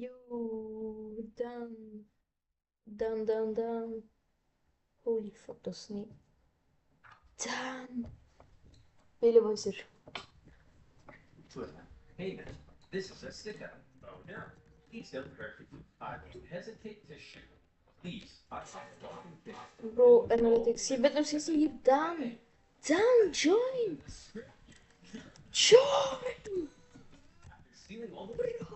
Yo, dan. Holy fuck, dat is niet. Dan. Vele was er. Hey man, this is a stick up. Oh no. Please don't hurt me. I won't hesitate to shoot. Please, I don't Bro, analytics. Je bent nog steeds niet hier. Dan, join. Join. stealing all the way you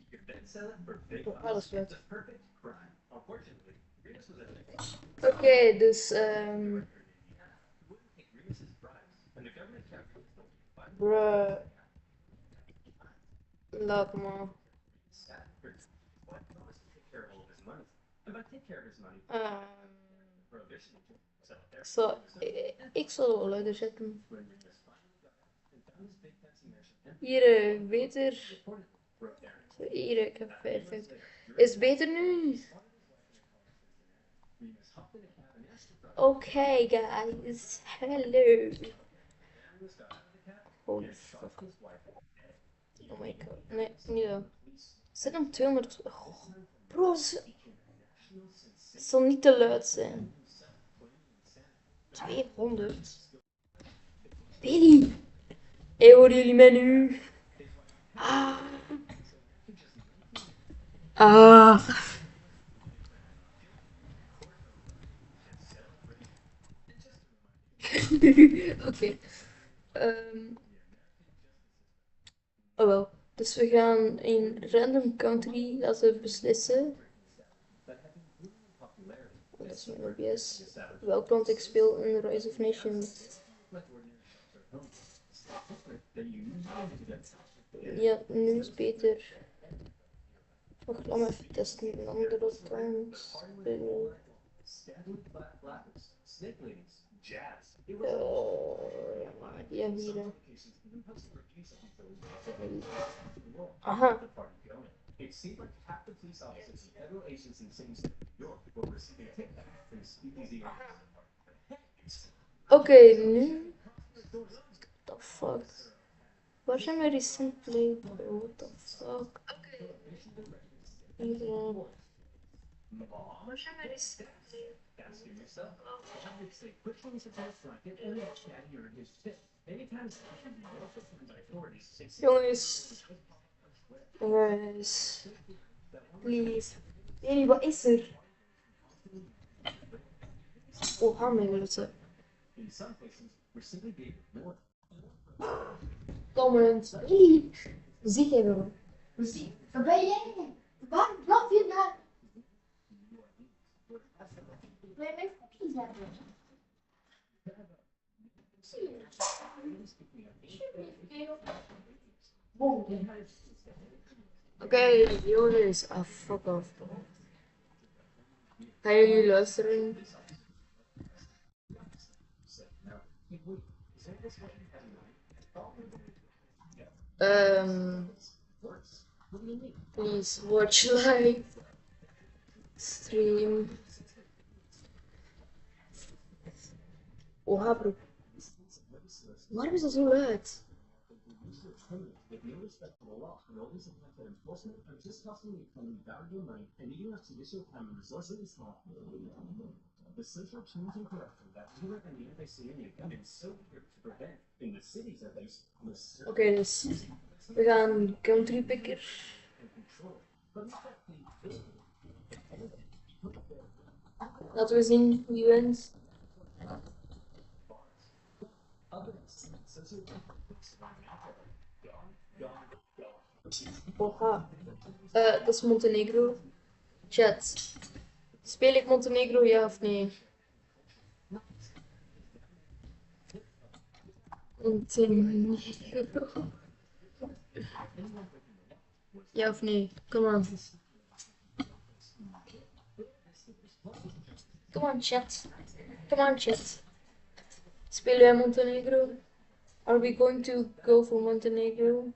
can then sell it for big Oh, bucks. alles It's lukt. a perfect crime. Unfortunately, Remus was Oké, dus wouldn't take Remus's bribes, and the government calculates the bruh, laat maar. Why promise to take care of all of his money? And by take care of his money, prohibition. So there. Zo, ik zal er wel uit zetten. When Remus finally got out and found his big fancy mansion, Hier, beter. Zo, hier, ik heb 5. Is beter nu? Oké, guys. Hello. Holy fuck. Oh my god. Nee, niet dat. Zit hem 200. Oh, bro, het zal niet te luid zijn. 200. Billy! Hey, horen jullie mij nu? Ah. Ah. Oké. Oh wel. Dus we gaan in random country laten beslissen. Dat is mijn OBS. Welk land ik speel in Rise of Nations. Ja, nu is het beter. Wacht, laat me even testen. Een andere kant. Ja, hier. Aha. It seemed like half the police officers and federal agents in the city of New York were receiving a kickback from the speakeasy owners. Oké, nu. What the fuck? Waar zijn mijn recent play? What the fuck? Hier. Waar zijn mijn recent play? Asking yourself, obviously, which one is the best bracket and which daddy earned his tip? Anytime authorities Jongens. Jongens. Please. Jullie, wat is er? Oh, gaan we willen. in some places we're simply being ignored. Comment. Jullie. Zie jij wel? Zie. Waar ben jij? Waar blaf je naar? Wil je mijn voetjes hebben? Oké, jongens. Ah, fuck off. Gaan jullie luisteren? Please watch live stream. Oha, bro. Waarom is dat zo luid? With no respect for the law and always attempt at enforcement and just costing the economy valuable money and needing us judicial time and resources is small. The social change and corruption that we and the anti-Syrian have been so here to prevent, in the cities at least, Oké, dus we gaan country picker. Laten we zien wie wint. Oha. Dat is Montenegro. Chat. Speel ik Montenegro, ja of nee? Montenegro. Ja of nee? Come on. Come on, chat. Come on, chat. Spelen wij Montenegro? Are we going to go for Montenegro?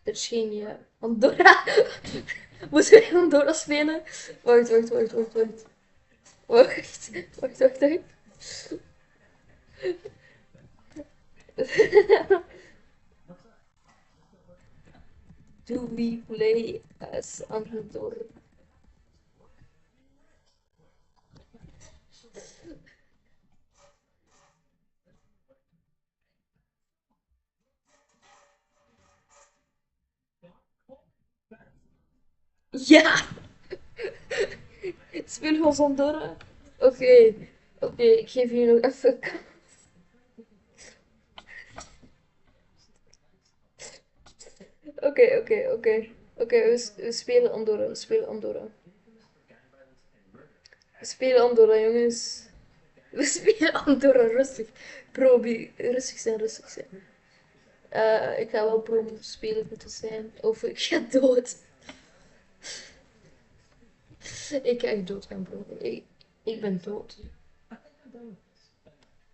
Er is geen ja. Andorra. Moeten wij Andorra spelen? Wacht. Dude. we play as Andorra? Ja! Speel als Andorra. Oké, ik geef jullie nog even kans. Oké, we spelen Andorra, we spelen Andorra. We spelen Andorra, jongens. We spelen Andorra, rustig. Rustig zijn, rustig zijn. Ik ga wel pro spelen moeten zijn. Of ik ga dood. Ik ga echt dood gaan, bro. Ik ben dood.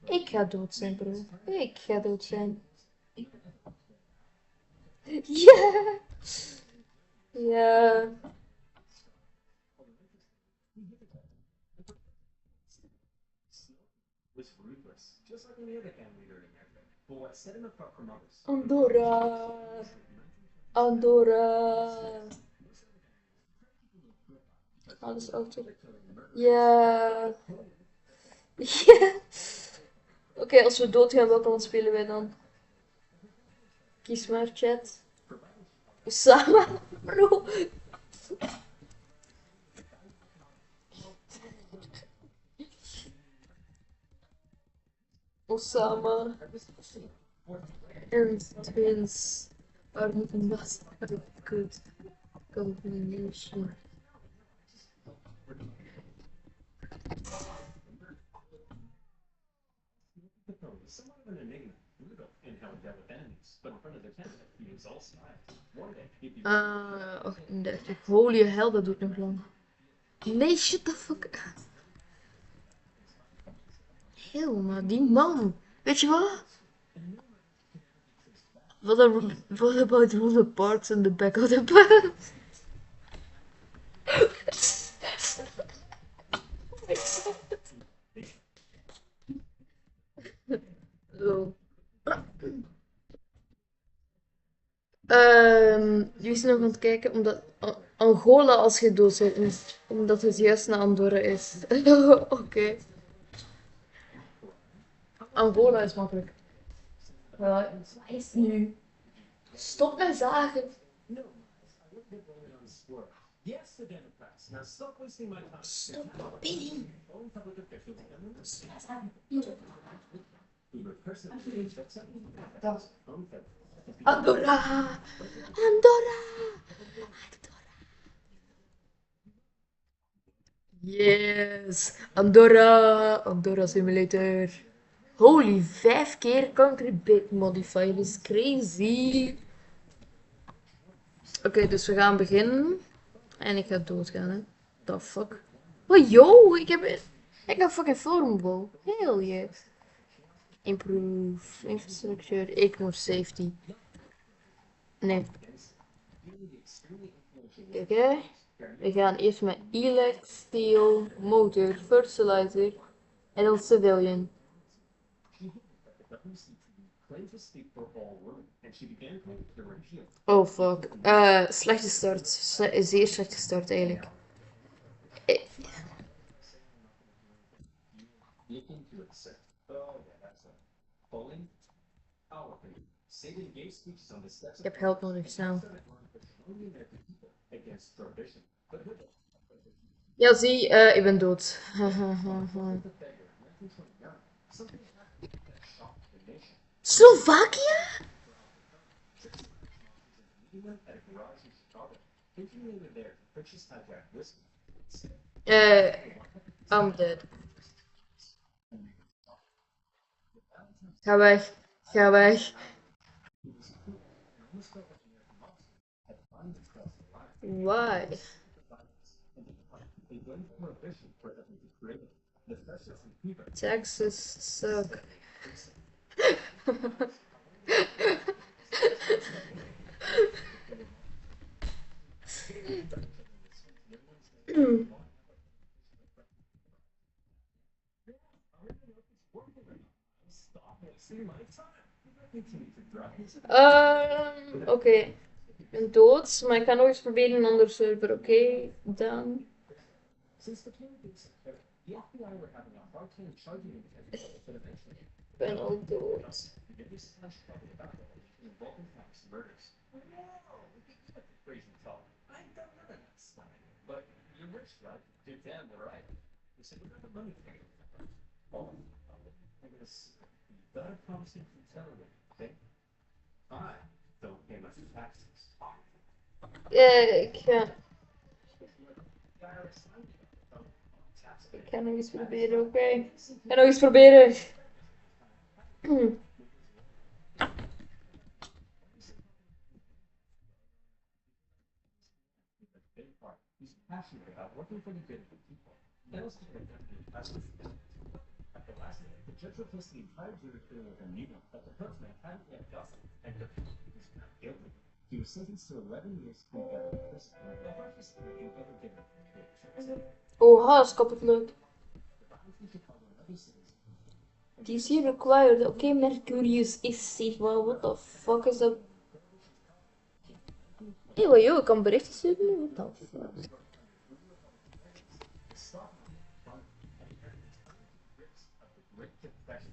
Ik ga dood zijn, bro. Ik ga dood zijn. Ja! Ja. Was ruthless, just like any other gang leader in America. But what set him apart from others? Andorra. Andorra. Alles auto. Ja. Ja. Oké, als we doodgaan, welke land spelen wij dan? Kies maar, chat. Samen, bro. Osama and twins are not a good combination. Somewhat of an enigma, brutal in how he dealt with enemies, but in front of the camera, he was all smiles. One day, he'd be 38. Holy hell, dat doet nog lang. Nee, shut the fuck up. Helemaal, die man. Weet je wat? What about all the parts in the back of the bus? Zo. Die is nog aan het kijken omdat Angola als je dood bent, omdat het juist naar Andorra is. Oké. Angola is makkelijk. Wat is nu? Stop met zagen. no, I looked at rolling on the squirrel. Yes, the Democrats. Now stop wasting my time. Stop, Billy. Own public officials and we were personally Dat. own federal. Andorra! Andorra! Andorra! Yes! Andorra! Andorra Simulator. Holy, 5 keer country bit modifier is crazy. Oké, dus we gaan beginnen. En ik ga doodgaan, hè. The fuck? Oh, yo! Ik heb fucking vormbal. Hell yeah. Improve. Infrastructure. Ignore safety. Nee. Oké. We gaan eerst met elect, steel, motor, fertilizer en dan civilian. Oh fuck. Slechte start. Zeer slechte start eigenlijk. Ik heb hulp nodig, snel. Ja, zie, ik ben dood. Slovakia? I'm dead. Ga weg. Ga weg. Why? Texas suck. Oké. Ik ben dood, maar ik ga nog eens proberen een andere server, oké? Dan. Since the candidates, the FBI were having a hard time charging individuals, but eventually, Ik ben al dood. the biggest hush puppy about the whole involving facts murders. No, look at you with the crazy talk. I don't know that stuff. But you're rich, right? You're damn right. You said, we're the money for you. Oh, I guess you gotta promise me to tell me, okay? I don't pay my taxes. Ik ga. Ik ga nog eens proberen, oké? Ik ga nog eens proberen. He's passionate about working for the good of the people. That was the At the last minute, the judge replaced the entire jury with a new one that the postman hadn't yet gotten, and the he was found guilty. He was sentenced to 11 years in federal prison, the harshest thing ever given. Oha, is kapot leuk. DC required. Oké, Mercurius is safe. Well, what the fuck is dat? Eeuw, joh, ik kan berichten sturen? What the fuck?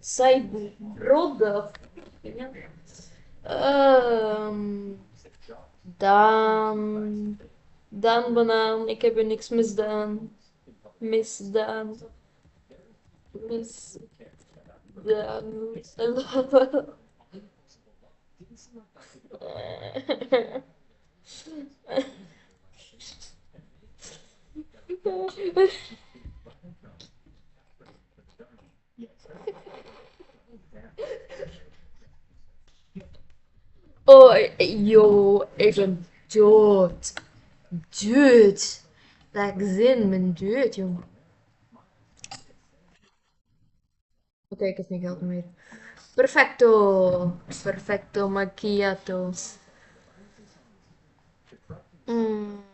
Cyberbrode. Daan. Daan Banaan. Ik heb er niks misdaan. Misdaan. Misdaan. Oh, yo, ik ben dood. Dood. Dat ik zin ben dood, jongen. Oké, ik heb geen geld meer. Perfecto. Perfecto macchiato. Mm.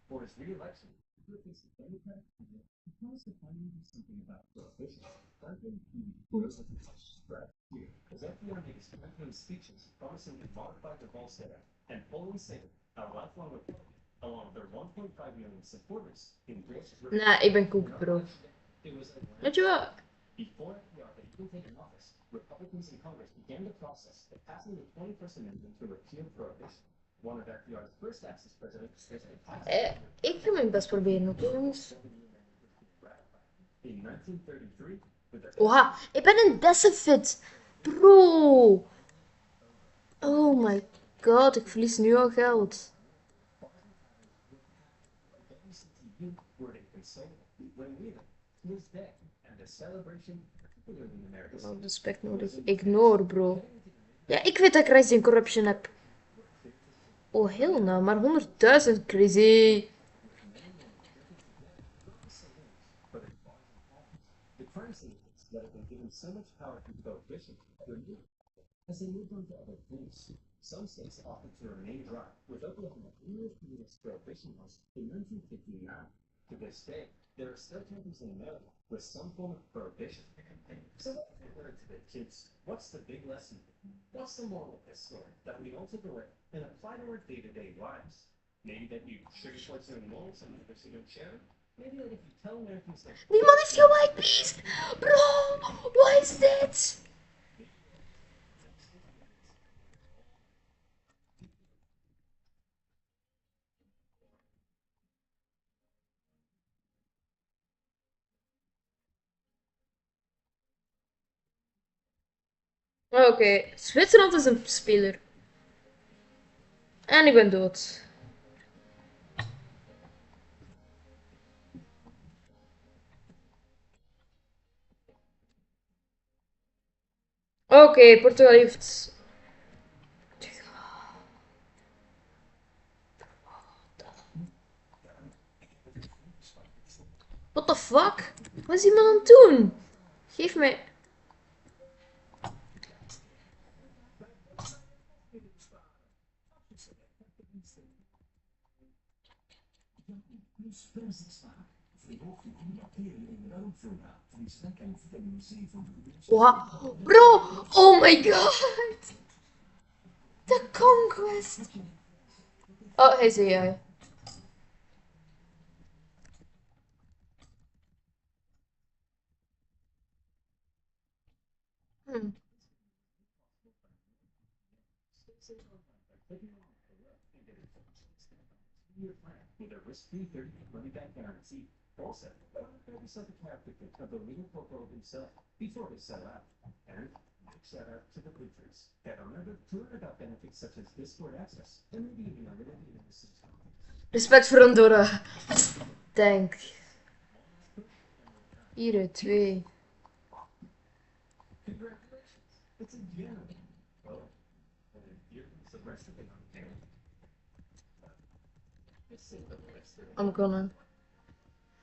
For his re-election, he replaced the Democratic candidate who promised to finally do something about prohibition. Franklin P. Roosevelt spread here, as FDR made his campaign speeches promising to modify the Volstead Act and fully save a lifelong republic, along with their 1.5 million supporters in British. Nee, ik ben koek, bro. Weet je wat? Before FDR had even taken office, Republicans in Congress began the process of passing the 21st Amendment to repeal prohibition. One of FDR's first acts as president Ik ga mijn best proberen, oké, jongens? in 1933 with the Oha, ik ben een decifit. Bro. Oh my god, ik verlies nu al geld. were inconsolable when Wheeler was dead and the celebration, particularly in America. Oh, respect nodig. Ignore, bro. Ja, ik weet dat ik Rising Corruption heb. Oh, heel nou, maar 100.000 crazy. The crime syndicates that have been given so much power through prohibition were new. As they moved on to other things, some states opted to remain dry, with Oklahoma repealing its prohibition laws in 1959. To this day, there are still countries in America with some form of prohibition. So what have we learned today, kids? What's the big lesson? What's the moral of this story that we all take away and apply to our day-to-day lives? Maybe that you sugarcoat certain morals and never see them share. Maybe that if you tell Americans that Die man is gewhitebeast. Bro, wat is dit? Oké, Zwitserland is een speler. En ik ben dood. Oké, Portugal heeft... What the fuck? Wat is die man aan het doen? Geef mij... Wow. Bro! Oh my god! The conquest! Oh, hij zei jij. Hmm. With a risk-free 30-day money-back guarantee. Also, always like a character of the leading corporal himself before they sell out. And big shout out to the Bleachers that remember to learn about benefits such as Discord access and maybe even a little bit of the system. Respect voor Andorra. Denk. Hier, 2. Congratulations! It's a gem. Oh, and here's the rest of it on camera. I'm gonna.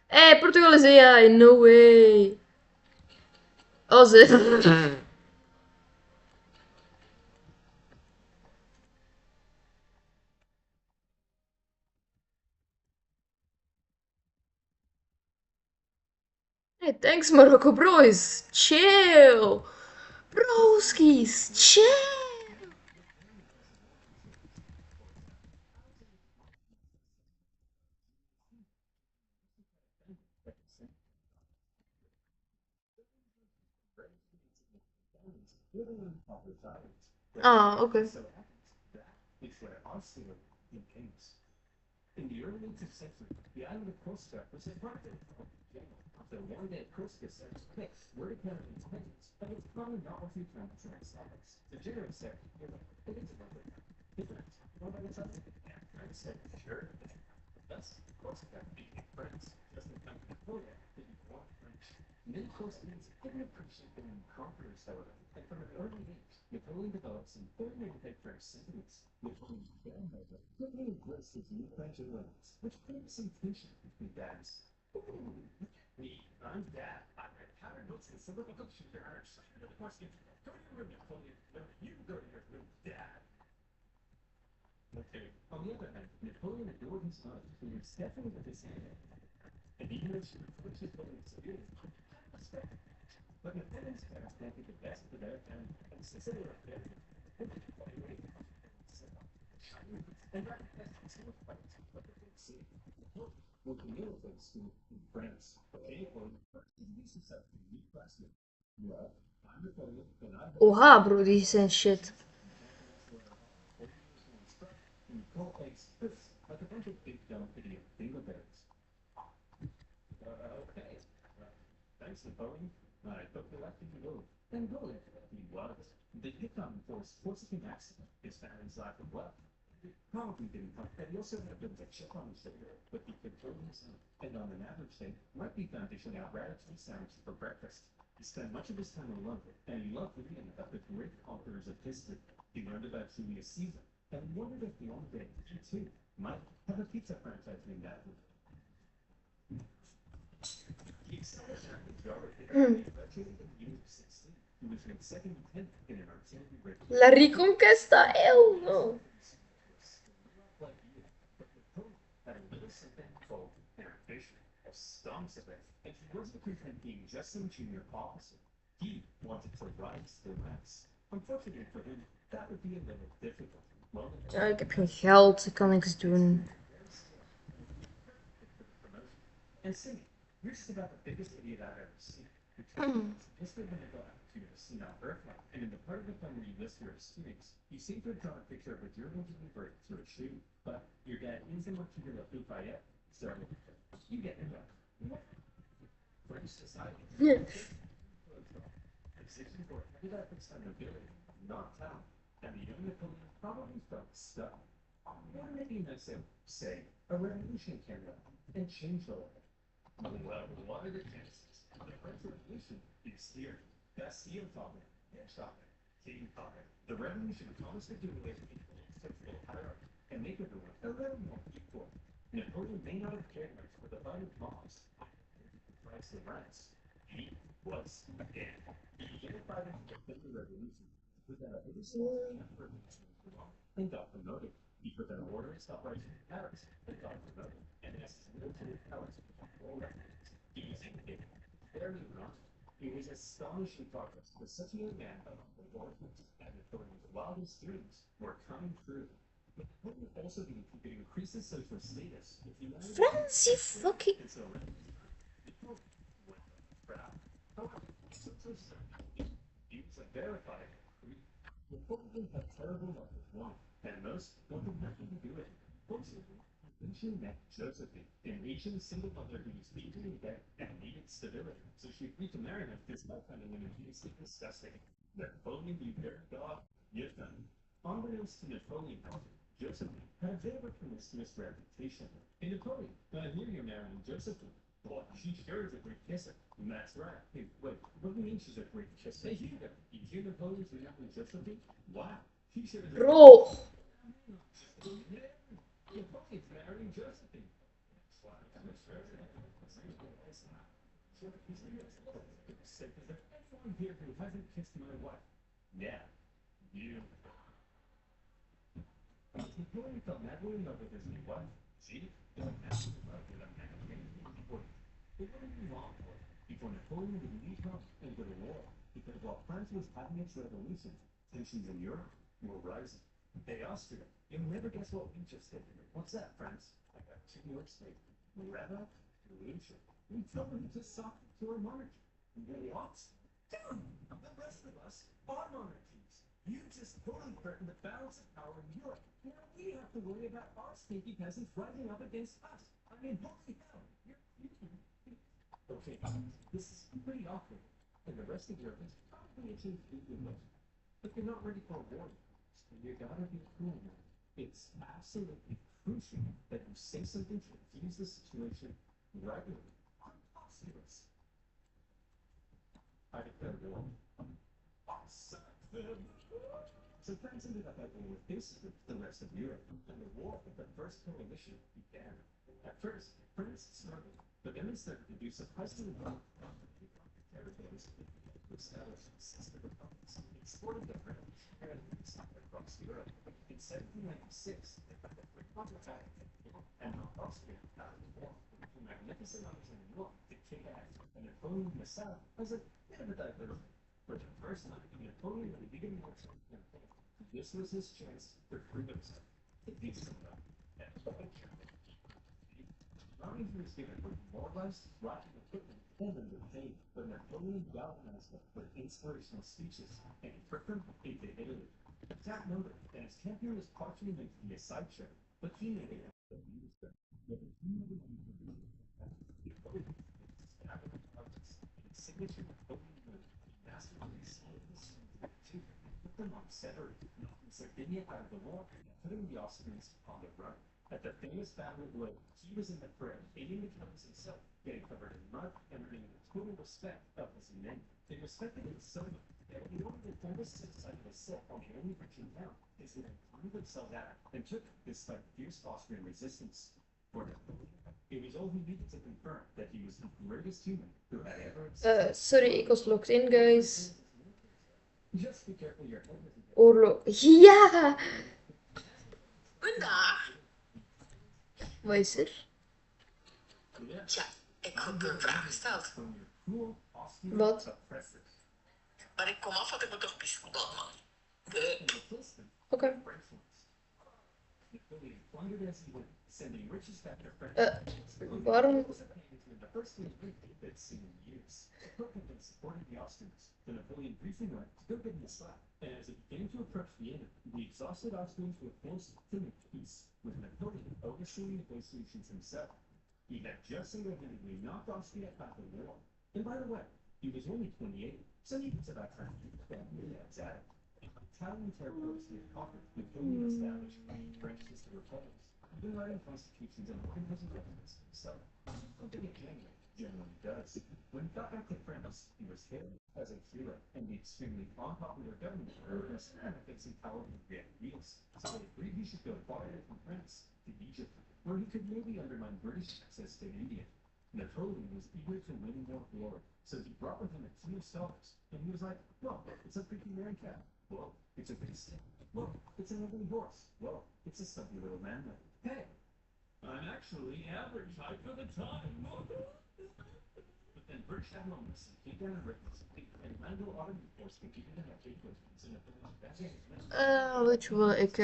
Hey, Portugal is AI. No way. Oh, ze. Hey, thanks, Morocco bros. Chill. Broskies, chill. Ah, okay. So that is where our story begins. In the early 18th century, the island of Corsica was a part of the one-day Corsica said, "Hey, we're declaring independence, but it's probably not what you plan to ourselves." The general said, "It is different. What about the other?" And French said, "Sure." Thus, Corsica became France, just in time before that, didn't want French. Many Corsicans didn't appreciate being conquerors, however, and from an early age, Napoleon developed some very anti-French sentiments. Napoleon's grandmother quickly embraced his new French alliance, which created some tension between dads. Me, I'm dad. I read pattern books and some of the books you are excited to the question. Go to your room, Napoleon. No, you go to your room, dad. Okay. On the other hand, Napoleon adored his mother, who was definitely with his hand. And even though she reproached his mother severely, respect. But Napoleon's parents wanted the best for their family, and since they were very and recognized two fights, but they didn't see well, Camille went to school in France. Okay, well, introduce yourself to the new classmate. Well, I'm Napoleon, and I'm Oha, bro, die zijn shit. like a bunch of big dumb idiot dingleberries. Okay. Thanks, Napoleon. I took the left to go. Then go it. He was. The Hickam forces him accident. His family's lack of wealth. Probably didn't come. And he also had a bit of a chip on his shoulder, but he controlled himself. And on an average day, might be found dishing out ratatouille sandwiches for breakfast. He spent much of his time alone, and he loved reading about the great conquerors of history. He learned about Julius Caesar, and wondered if the only day he too might have a pizza franchise named after him. He excelled at the geography, graduated in the age of 16. He was ranked second lieutenant in an artillery regiment. La Reconquista, hell no. Had a little something called ambition, a stumps of it, and he wasn't content being just some junior officer. He wanted to rise to the ranks. Unfortunately for him, that would be a little difficult. Well, Ja, ik heb geen geld, ik kan niks doen. and singing. You're just about the biggest idiot I've ever seen. Just a minute ago, you have seen on Earthlight, and in the part of the film where you list your experience, you seem to have drawn a picture of a durable human bird through a shoe, but your dad isn't much of a Lafayette, so you get it up. French society. Decision for heavy efforts on ability, not talent, and the young Napoleon probably felt stuck. What would it be nice to say a revolution came up and changed the world? Well, what are the chances? The French Revolution is here. Bastille topic, hedge topic, king topic. The revolution promised to do away with sexual hierarchy and make everyone a little more equal. Napoleon may not have cared much for the fight of mobs. Price of rights. He was dead. He unified and defended the revolution with that and got promoted. He put that order and stopped rising in Paris and got promoted. And as his military powers rolled up, It was astonishing progress for such a young man of the Northwest, and Napoleon's wildest dreams were coming true. But Napoleon also believed he could increase his social status if he managed Francie fucking. and so Napoleon went proud. However, social views are verified. Napoleon had terrible luck with wine, and most wanted nothing to do with it. Fortunately, she met Josephine, an Asian single mother who was deeply in debt and needed stability, so she agreed to marry him despite finding him immensely disgusting. Napoleon, you dirty dog, you've done. Unbeknownst to Napoleon, however, Josephine had a bit of a promiscuous reputation. Hey, Napoleon, I hear you're marrying Josephine. Boy, she sure is a great kisser. And that's right. Hey, wait, what do you mean she's a great kisser? Hey, Hugo, you hear Napoleon's marrying Josephine? Wow, she sure is a Bro. Napoleon's marrying Josephine. Said, is there anyone here who hasn't kissed my wife? Yeah, you. Napoleon fell madly in love with his new wife. See? Fell madly in love with a man named Napoleon. It wouldn't be long before Napoleon would leave home and go to war, because while France was having its revolution, tensions in Europe were rising. Hey, Austria, you'll never guess what we just did. What's that, France? I got 2 words for you. Revolution. We told them to soft to our monarchy. What? Dude, the rest of us are monarchies. You just totally threatened the balance of power in Europe. Now we have to worry about our stinky peasants rising up against us. I mean, holy hell. Okay, this is pretty awkward. And the rest of Europe is probably itching to do with it. But you're not ready for a war. So you gotta be cool now. It's absolutely crucial that you say something to defuse the situation right away. Preposterous. I declare war. So France ended up at war with basically the rest of Europe, and the war of the First Coalition began. At first, France struggled, but then they started to do surprisingly well. Territories to establish sister republics, exported the British colonies across Europe. In 1796, they found a great contract, and Austria out of the war, with magnificent armies in the north to kick ass, and Napoleon in the south was a bit of a diversion. For the first time, Napoleon had a big military campaign. This was his chance to prove himself, to do something, and the army he was given were more or less rocket equipment and underpaid, but Napoleon galvanized them with inspirational speeches and equipped them into Italy. Jack noted that his campaign was partially meant to be a sideshow, but he made it a used them. Signature Napoleon moved, masterpiece, put them on center, knocking Sardinia out of the war, and putting the Austrians on the run. At the famous Battle of Lille, he was in the fray, aiding the Countess himself, getting covered in mud and earning the total respect of his men. They respected him so much that he ordered the famous suicide of a set on the only Virgin town. His men threw themselves at him and took despite fierce Austrian resistance. For Napoleon, it was all he needed to confirm that he was the greatest human who had ever existed. Sorry, ik was logged in, guys. Just be careful your head doesn't get Oorlog. Ja! Goedendag. Wat is er? Tja, ik heb een vraag gesteld. Wat? Maar ik kom af, want ik moet toch pissen. Oh, man. Oké. Waarom? The Napoleon briefly went to go get in the slack, and as it began to approach Vienna, the exhausted Austrians were forced to make peace, with Napoleon overseeing negotiations himself. He had just single-handedly knocked Austria out of the war. And by the way, he was only 28, so he was about trying to keep the family at it. Italian territories he had conquered, Napoleon established French sister republics, even writing constitutions and organizing governments himself. Something a generally does. When he got back to France, he was hailed as a hero, and the extremely unpopular government was fixing power with great wheels. So they agreed he should go farther from France to Egypt, where he could maybe undermine British access to India. Napoleon was eager to win more glory, so he brought with him a team of scholars, and he was like, well, it's a freaking man cat. Well, it's a big stick. Well, it's an ugly horse. Well, it's a stumpy little man. Hey, I'm actually average height for the time. But then British Weet je wel, ik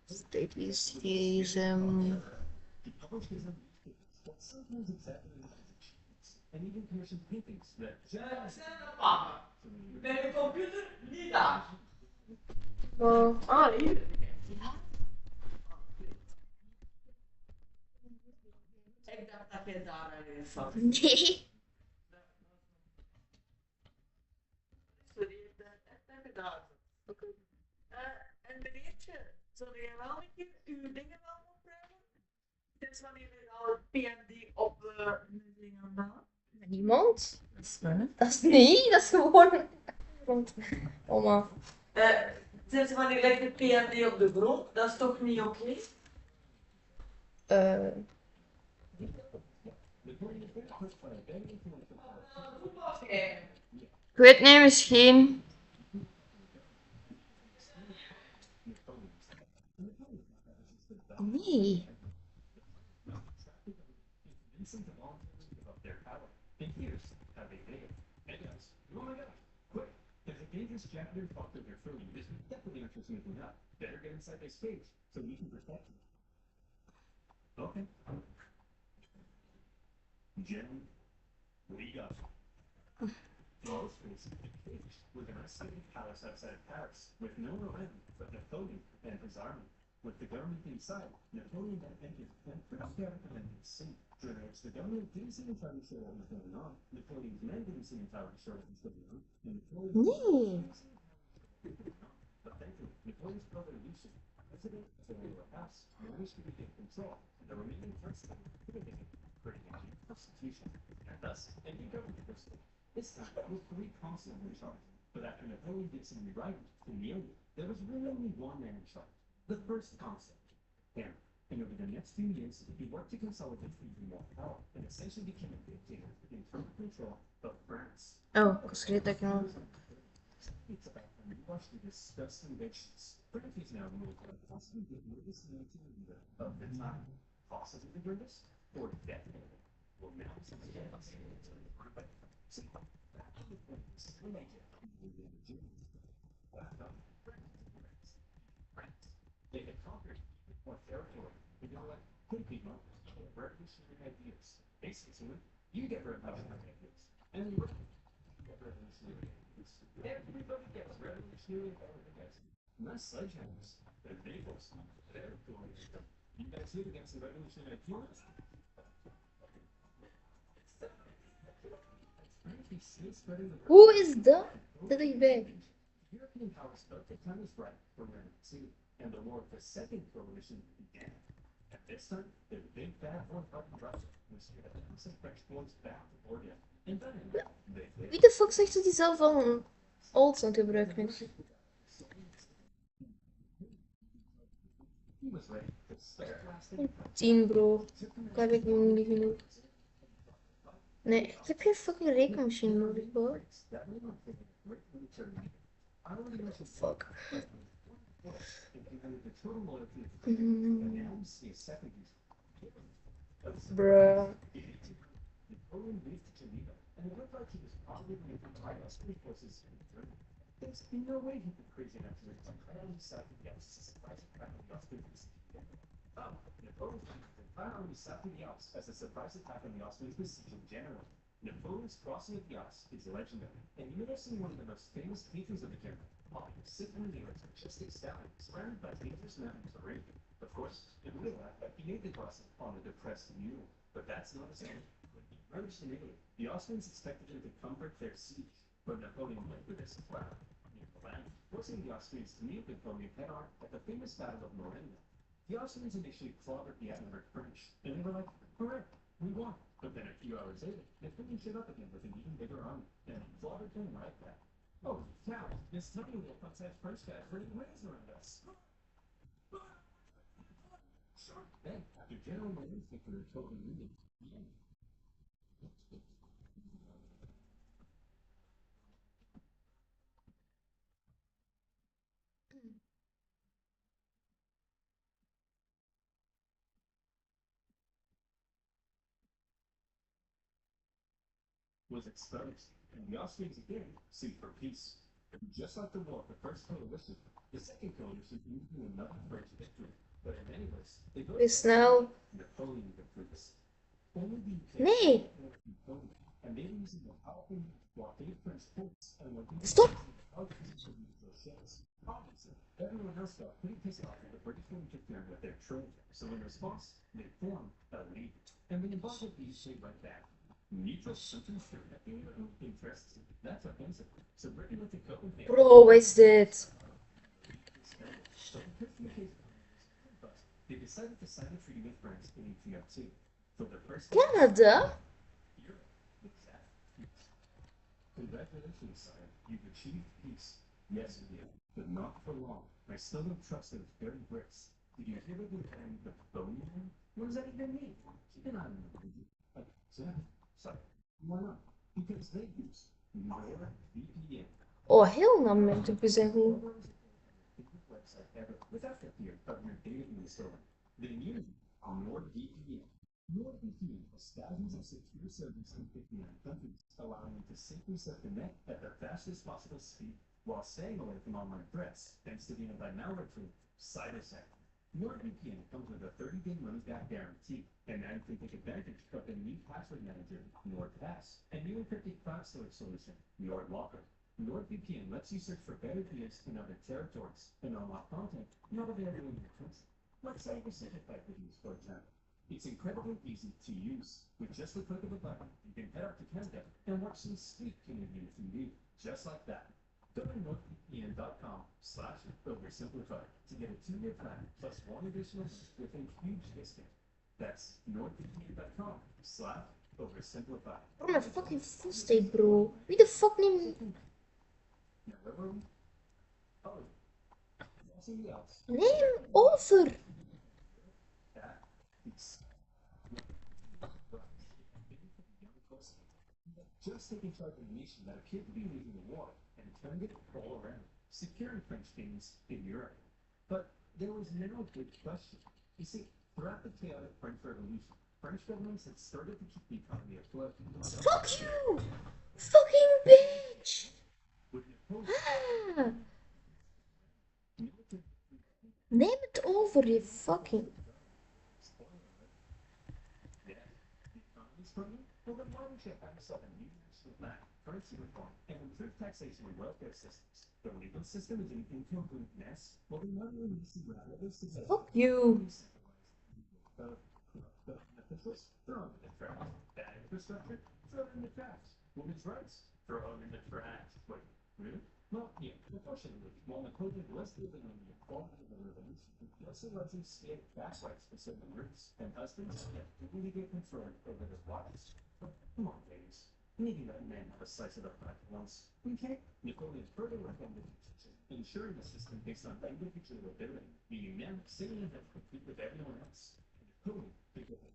statelessism. And even commissioned paintings that met je computer niet aan. Hier. Ik dacht dat je daar in zat. Nee. Sorry, echt even daar. Oké. En meneertje, zou jij wel een keer uw dingen wel opruimen? Sinds wanneer is al PMD op de dingen bellen? Niemand? Dat is wel. Dat is nee, dat is gewoon. Rond. Oma. Sinds wanneer ligt de PMD op de grond? Dat is toch niet oké? Ik weet niet, misschien. Nee. Dangerous chapter fucked up your phone. This is definitely not just making up. Better get inside this cage so we can protect you. Okay. Gentlemen, what do you got? In this case, a cage with an isolated palace outside of Paris, with no one around but Napoleon and his army. With the government inside, Napoleon then entered and pushed out an endless scene. During which the government didn't seem entirely sure what was going on, Napoleon's men didn't seem entirely sure what was going on, and Napoleon... But thankfully, Napoleon's brother Lucian, president of the house, managed to regain control, and the remaining president creating a new constitution, and thus a new government person. This time, there were 3 consuls in charge, but after Napoleon did some rewriting to Nearly, there was really only one man in charge, the first consul, Henry. And over the next few years, he worked to consolidate even more power, and essentially became a dictator in total control of France. Oh, ik was vergeten dat ik nog. It's about when you watch the disgusting vicious. Francis now moved to possibly the greatest military leader of the time. Possibly the greatest, or definitely. Well, now it's in the chaos. But see, back in the 40s, we make it the Germans. France. They had conquered more territory. And they were like, hey people, revolutionary ideas. Basically, you get revolutionary ideas. And we get revolutionary ideas. Everybody gets revolutionary ideas. Not sledgehammers. They're vehicles. They're doing stuff. You guys here against the revolutionary ideas? Hoe is dat? Dat ik ben. European powers felt the time was right for World War II, and the war of the Second Coalition began. At this time, the big bad war fought in Russia, which sent French forces back to Bordeaux. And then, Wie de fuck zegt dat hij zelf al een old aan het gebruiken is? he was ready to start lasting. 10 bro. Dat heb ik nog niet genoeg. Nee, ik heb geen fucking rekenmachine nodig, bro. Fuck. Bruh. Napoleon moved to Geneva, and it looked like he was probably going to fight Austrian forces in Germany. There's no way he'd be crazy enough to entirely south of the Alps to surprise attack on the Austrians. Napoleon entirely south of the Alps as a surprise attack on the Austrians was siege in January. Napoleon's crossing of the Alps is legendary, and you may have seen one of the most famous paintings of the German, sitting near a majestic stallion surrounded by dangerous mountain terrain. Of course, in real life, he made the crossing on a depressed mule, but that's not his own. When he emerged in Italy, the Austrians expected him to comfort their siege, but Napoleon went with this flower near Milan, forcing the Austrians to meet Napoleon head-on at the famous Battle of Marengo. The Austrians initially clobbered the outnumbered French, and they were like, hooray, we won. But then a few hours later, Napoleon showed up again with an even bigger army, and clobbered them right back. Oh, cow, this tiny little outside French guy running wings around us. Then, after General Marin's victory totally wounded, was exposed, and the Austrians again sued for peace. Just like the war, the first coalition, the second coalition moved to another French victory. But in any case, they both Is nou... Napoleon victories. Only the Nee. Napoleon, and they were using the powerful blockade French force, and when they Stop. obviously, everyone else got pretty pissed off at the British were interfering with their trade. So in response, they formed a league, and they invited these shit like that. Neutral something sure that they were interests. That's offensive. So Britain with the Copenhagen. Bro, wat is dit? They decided to sign a treaty with France in 1802. For the first Canada? Europe was at peace. Congratulations, sire. You've achieved peace. Yes, you did, but not for long. I still don't trust those very Brits. Did you hear about the term the phone man? What does that even mean? Keep an eye on them, would you? Exactly. Sorry. Why not? Because they use NordVPN. Oh, heel naam met de bezeggen. Website ever without the fear of your data being stolen. They use NordVPN. NordVPN has thousands of secure servers in 59 countries, allowing you to safely surf the net at the fastest possible speed while staying away from online threats, thanks to the anti-malware tool, CyberSec. NordVPN comes with a 30-day money-back guarantee, and now you can take advantage of the new password manager, NordPass, and new encrypted cloud storage solution, NordLocker. NordVPN lets you search for better deals in other territories and unlock content not available in your country. Let's say you're certified videos, for example. It's incredibly easy to use. With just the click of a button, you can head up to Canada and watch some sweet Canadian TV, just like that. Go to nordvpn.com/oversimplified to get a 2-year plan plus one additional with a huge discount. That's nordvpn.com/oversimplified. Bro, mijn fucking vastheid, bro. Wie de fuck neemt... Now, where were we? Oh, somebody else. Neem over. That is just taking charge of a nation that appeared to be losing the war and turned it all around, securing French things in Europe. But there was now a big question. You see, throughout the chaotic French Revolution, French governments had started to keep the economy afloat. Fuck you. Fucking bitch. With Napoleon, Ah. Neem het over, je fucking... well, then why don't you have yourself a new national bank, currency reform, and improve taxation and welfare systems? The legal system is an incomplete mess. Well, then why don't you rather this is Fuck you. officials, throw them in the trash. Bad infrastructure, throw them in the trash. Women's rights, throw them in the trash. Wait, really? Well, yeah, unfortunately, while Napoleon was living on the equality of the revolution, he also lets him state backlights for certain groups, and husbands get really get control over their wives. Come on, ladies. Maybe let men have a slice of the pie at once. Okay? Napoleon further reformed the constitution, ensuring a system based on individual ability, meaning men sitting in heaven compete with everyone else. Napoleon figured that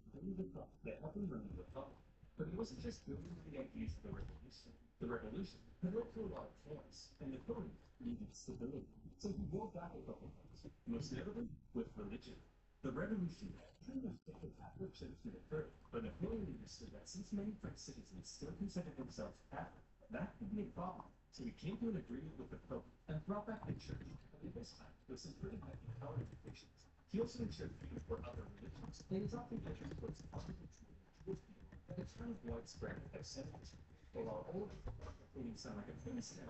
that helped him run the republic. But he wasn't just building the ideas of the revolution. The revolution had led to a lot of chaos, and Napoleon needed stability. So he rolled back a couple things, most notably with religion. The revolution pretty much took the Catholic Church to the third, but Napoleon understood that since many French citizens still considered themselves Catholic, that could be a problem. So he came to an agreement with the Pope and brought back the church, only this time with some pretty heavy color restrictions. He also ensured freedom for other religions, and is often measured towards other Jewish people that it's kind of widespread acceptance. While all Napoleon sound like a famous it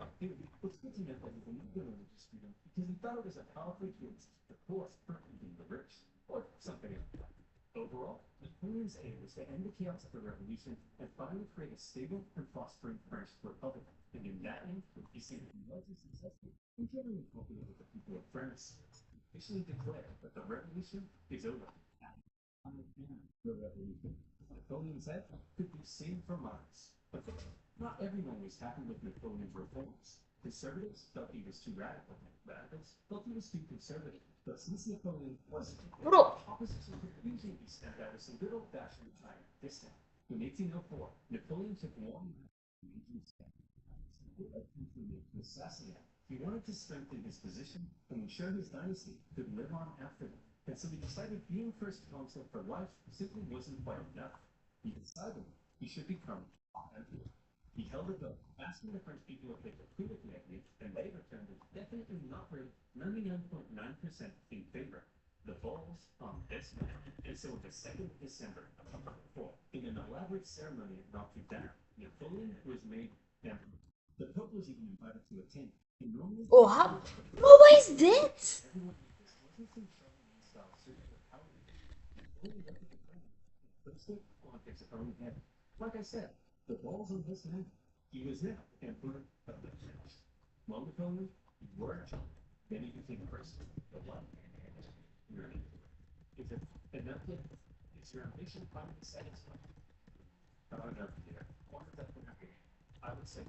was good to know that he believed in religious freedom because he thought it was a powerful tool to keep the poor from being the rich, or something like that. Overall, Napoleon's aim was to end the chaos of the revolution and finally create a stable and prospering French republic. And in that end, he seemed to be largely successful and generally popular with the people of France. Officially declared that the revolution is over. The revolution, Napoleon said, could be seen for miles. But not everyone was happy with Napoleon's reforms. Conservatives felt he was too radical. Radicals felt he was too conservative. But since Napoleon wasn't, Bro. opposition could usually be stamped out as some good old-fashioned China distant. In 1804, Napoleon took one assassinate. He wanted to strengthen his position and ensure his dynasty could live on after him. And so he decided being first consul for life simply wasn't quite enough. He decided he should become emperor. He held it up, asking the French people if they could prove it correctly, and they returned it definitely not right, 99.9% in favor. The balls on this man, and so on the 2nd of December, 4, in an elaborate ceremony at Notre Dame, Napoleon was made emperor. The Pope was even invited to attend. And normally, Oha! Bro, what is that? everyone knew this wasn't some Charlemagne style suit or power. Napoleon left the crown and placed it on his own head. Like I said, the ball's on his head. He was now emperor of the French. Long Napoleon, you were a child. Then he became person. But what? You're an emperor. Is it enough yet? Is your ambition finally satisfied? Not enough here. What is that going to be? I would say,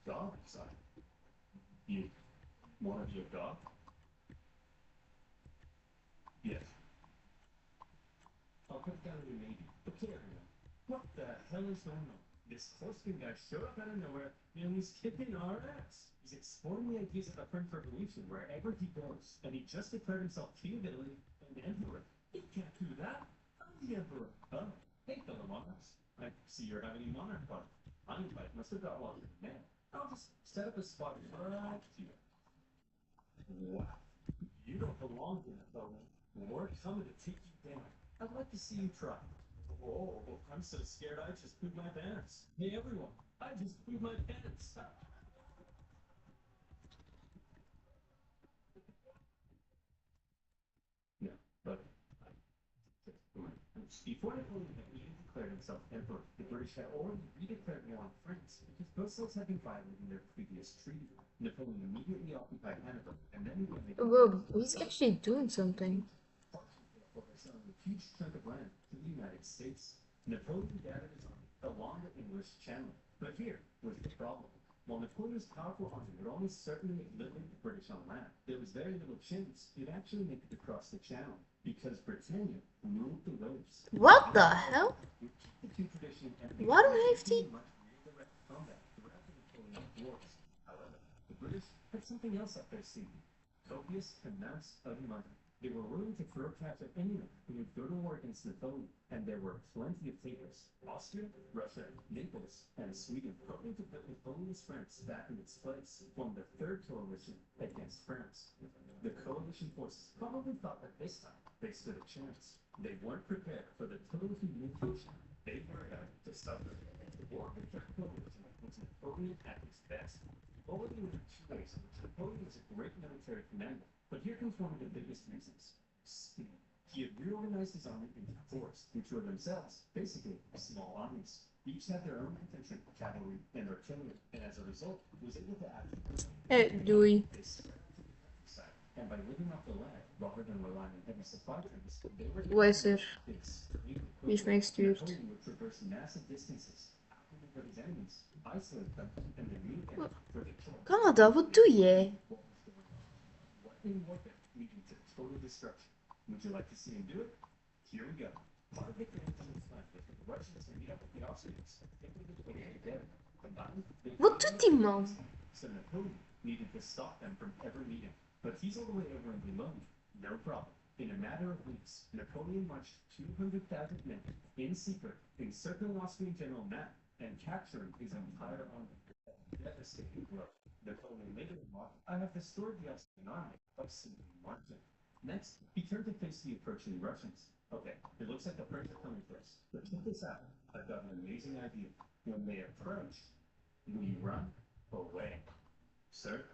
God inside. You want to be a god? Yes. I'll put down your maybe. Okay, everyone. What the hell is going on? This Corsican guy showed up out of nowhere and he's kicking our ass. He's exploring the ideas of the French Revolution wherever he goes, and he just declared himself king of Italy and emperor. He can't do that. I'm the emperor. Oh, hey, fellow monarchs. I see you're having a monarch party. My invite must have got longer than man. I'll just set up a spot right here. Wow. You don't belong here, fellow. We're coming to take you down. I'd like to see you try. Oh, I'm so scared I just pooped my pants. Hey, everyone, I just pooped my pants. No, but before Napoleon had even declared himself emperor, the British had already redeclared war on France because both sides had been violating their previous treaty. Napoleon immediately occupied Hanover, and then he went Bro, he's actually doing something. selling a huge chunk of land to the United States. Napoleon gathered his army along the English Channel. But here was the problem. While Napoleon's powerful army would almost certainly limit the British on land, there was very little chance he'd actually make it across the Channel because Britannia ruled the waves. What the hell? The two traditional enemies Waarom heeft hij... much direct combat throughout the Napoleonic Wars. However, the British had something else up their sleeve: copious amounts of money. They were willing to throw cash at anyone who would go to war against Napoleon, and there were plenty of takers. Austria, Russia, Naples, and Sweden, hoping to put Napoleon's France back in its place, formed the third coalition against France. The coalition forces probably thought that this time they stood a chance. They weren't prepared for the total humiliation they were about to suffer. The war against the coalition was Napoleon at his best. Only in two ways in which Napoleon was a great military commander. But here comes one of the biggest reasons: speed. He had reorganized his army into fours, which were themselves basically small armies. Each had their own infantry, cavalry, and artillery, and as a result, was able to act. doei. And by living off the land rather than relying on heavy supply trains, they were Hoe is er? extremely Wie is mij gestuurd? Napoleon would traverse massive distances, outnumber for his enemies, isolate them, and then meet them for the kill. Canada, wat doe jij? What in warfare leading to total destruction? Would you like to see him do it? Here we go. Part of the Canadian plan was for the Russians to meet up with the Austrians, taking the Napoleon together. Combined, they Wat doet die man? so Napoleon needed to stop them from ever meeting. But he's all the way over in Boulogne. No problem. In a matter of weeks, Napoleon marched 200,000 men in secret, encircling Austrian General Matt and capturing his entire army. Devastating blow. Napoleon later remarked, I have destroyed the Austrian army by simply marching. Next, he turned to face the approaching Russians. Okay, it looks like the French are coming first. But check this out. I've got an amazing idea. When they approach, we run away. Sir?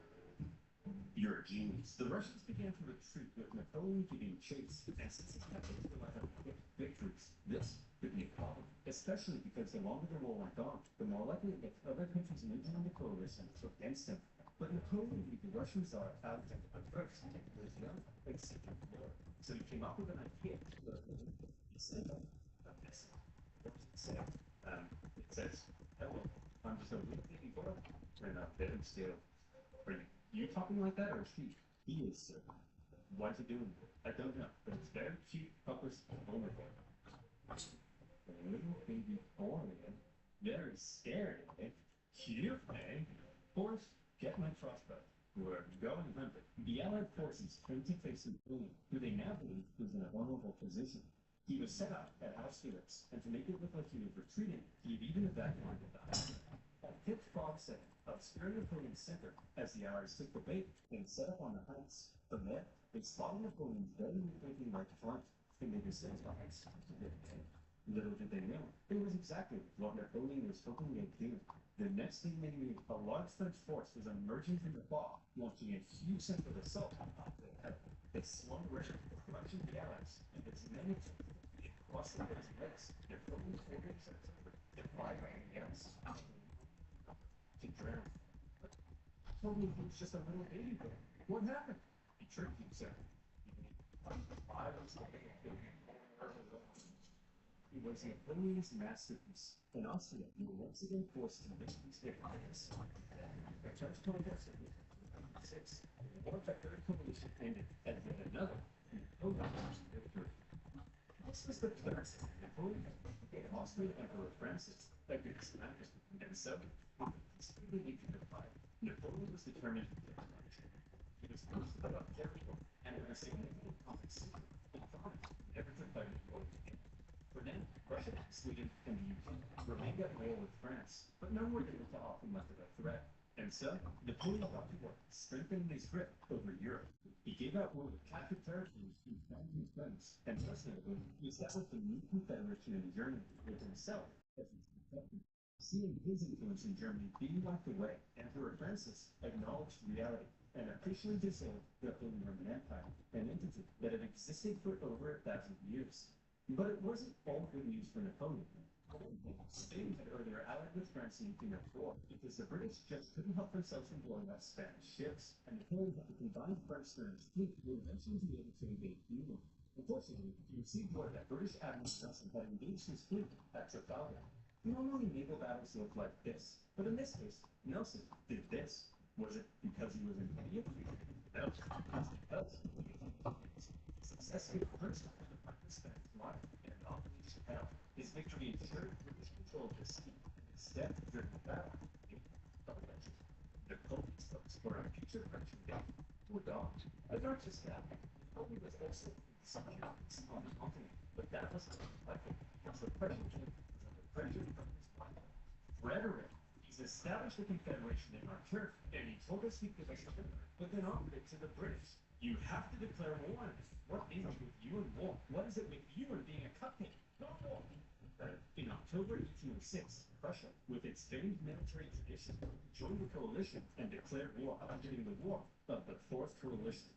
You're a genius. The Russians began to retreat with Napoleon giving chase, and since his tactics relied on quick victories, this could be a problem, especially because the longer the war went on, the more likely it gets other countries leading the coalition against him. But Napoleon beat the Russian Tsar out of first, was young, accepted war. So he came up with an idea. He said, what does it say? It says, hello, I'm just a little baby boy, and a bit of steel. You talking like that, or is she? He is, sir. Why is he doing that? I don't know, but it's very cute, helpless, and vulnerable. A little baby boy, eh? Very scared, eh? Cute, eh? Forrest, get my crossbow. We're going hunting. The Allied forces came to face Napoleon, who they now believe was in a vulnerable position. He was set up at Austerlitz, and to make it look like he was retreating, he had even evacuated the high ground. thick fog setting, obscuring Napoleon's center as the Allies took the bait and set up on the heights. From there, they spotted Napoleon's very retreating right flank, and they descended the heights to get the tank. Little did they know, it was exactly what Napoleon was hoping they'd do. The next thing they knew, a large French force was emerging from the fog, launching a huge central assault. They swung around, crushing the Allies, and its many across the legs. Napoleon's ordering September, defied everything else. To drown. Told me he was just a little baby boy. What happened? He tricked himself. It was Napoleon's masterpiece. In Austria, you were once again forced to make these victories. The French conquest of 1806, the War of the Third Coalition ended at yet another Napoleon's victory. This was the third Napoleon gave Austrian Emperor Francis a good commander, and so, speedily to the fight, Napoleon was determined to get action. He was first about Jericho, and with a significant compensation, he promised never to fight Napoleon again. For now, Russia, Sweden, and the UK remained at war with France, but none were able to offer much of a threat. And so, Napoleon got to work, strengthening his grip over Europe. He gave out war with captured territories to his family and friends, and most notably, he established a new confederation in Germany with himself as his protector. Seeing his influence in Germany being wiped away, Emperor Francis acknowledged reality and officially dissolved the Holy Roman Empire, an entity that had existed for over 1,000 years. But it wasn't all good news for Napoleon. Spain had earlier allied with France in 1804 because the British just couldn't help themselves from blowing up Spanish ships, and Napoleon had to combine French-Spanish fleet to eventually be able to invade England. Unfortunately, he received word that British Admiral Nelson had engaged his fleet at Trafalgar. Normally, naval battles look like this, but in this case, Nelson did this. Was it because he was an idiot? No, because successfully first time to fight the Spanish line and Operation Hell. His victory ensured British control of the sea, and instead during the battle, Napoleon's hopes for a future French invasion were gone. But not just that, Napoleon was also securing peace on the continent, but that wasn't likely because the Prussian king was under pressure from his rival, Frederick. He's established a confederation in our turf, and he told us he'd give us a winner, but then offered it to the British. You have to declare war on us. What is it with you and war? What is it with you and being a cupcake? No war. In October 1806, Prussia, with its famed military tradition, joined the coalition and declared war, beginning the War of the Fourth Coalition.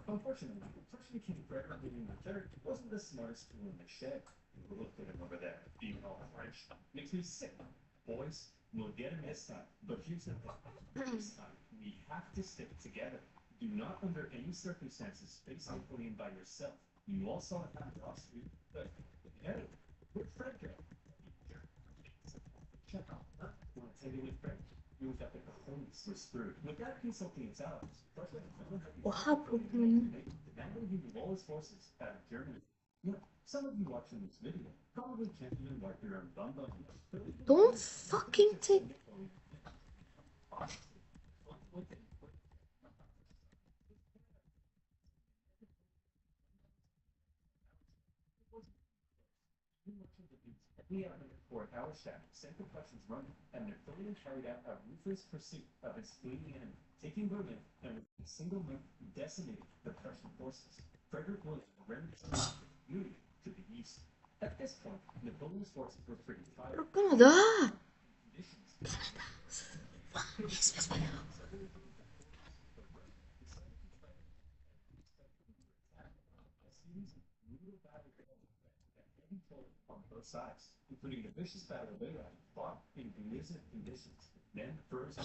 Unfortunately, Prussian King Frederick William III wasn't the smartest tool in the shed. Look at him over there, being all French. Makes me sick. Boys, we'll get him this time, but here's the thing. This time, we have to stick together. Do not, under any circumstances, face Napoleon by yourself. You all saw it happen last week, but hey, where'd Fred go? Check out, huh? Want to take it with Fred? You got the cojones were screwed. Without consulting its allies, Russia demanding he move all his forces out of Germany. You know, some of you watching this video probably can't even wipe your own bum bum. Don't fucking take. We have for our shadow sent the Prussians running, and Napoleon carried out a ruthless pursuit of his fleeing enemy, taking Berlin and with a single month decimated the Prussian forces. Frederick William remnants moved to the east. At this point, Napoleon's forces were pretty tired. Canada! On both sides, including the vicious battle of Bayard, fought in blizzard conditions. Men froze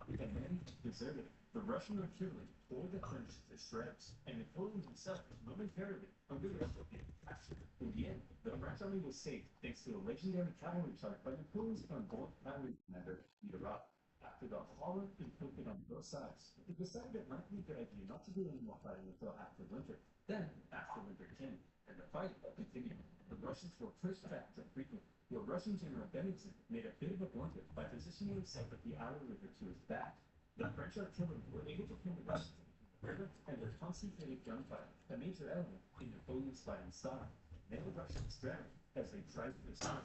and men deserted. The Russian artillery tore the French to shreds, and Napoleon himself was momentarily under the threat of being captured. In the end, the French army was saved thanks to a legendary cavalry charge by Napoleon's unborn cavalry commander, Murat. After the horror inflicted on both sides, they decided it might be a good idea not to do any more fighting until after winter. Then, after winter came, and the fighting continued. The Russians were pushed back to frequent. The Russian General Bennington made a bit of a blunder by positioning himself at the Our River to his back. The French artillery were able to kill the Russians the river, and their concentrated gunfire, a major element in Napoleon's fighting style, made the Russians drown as they tried to escape.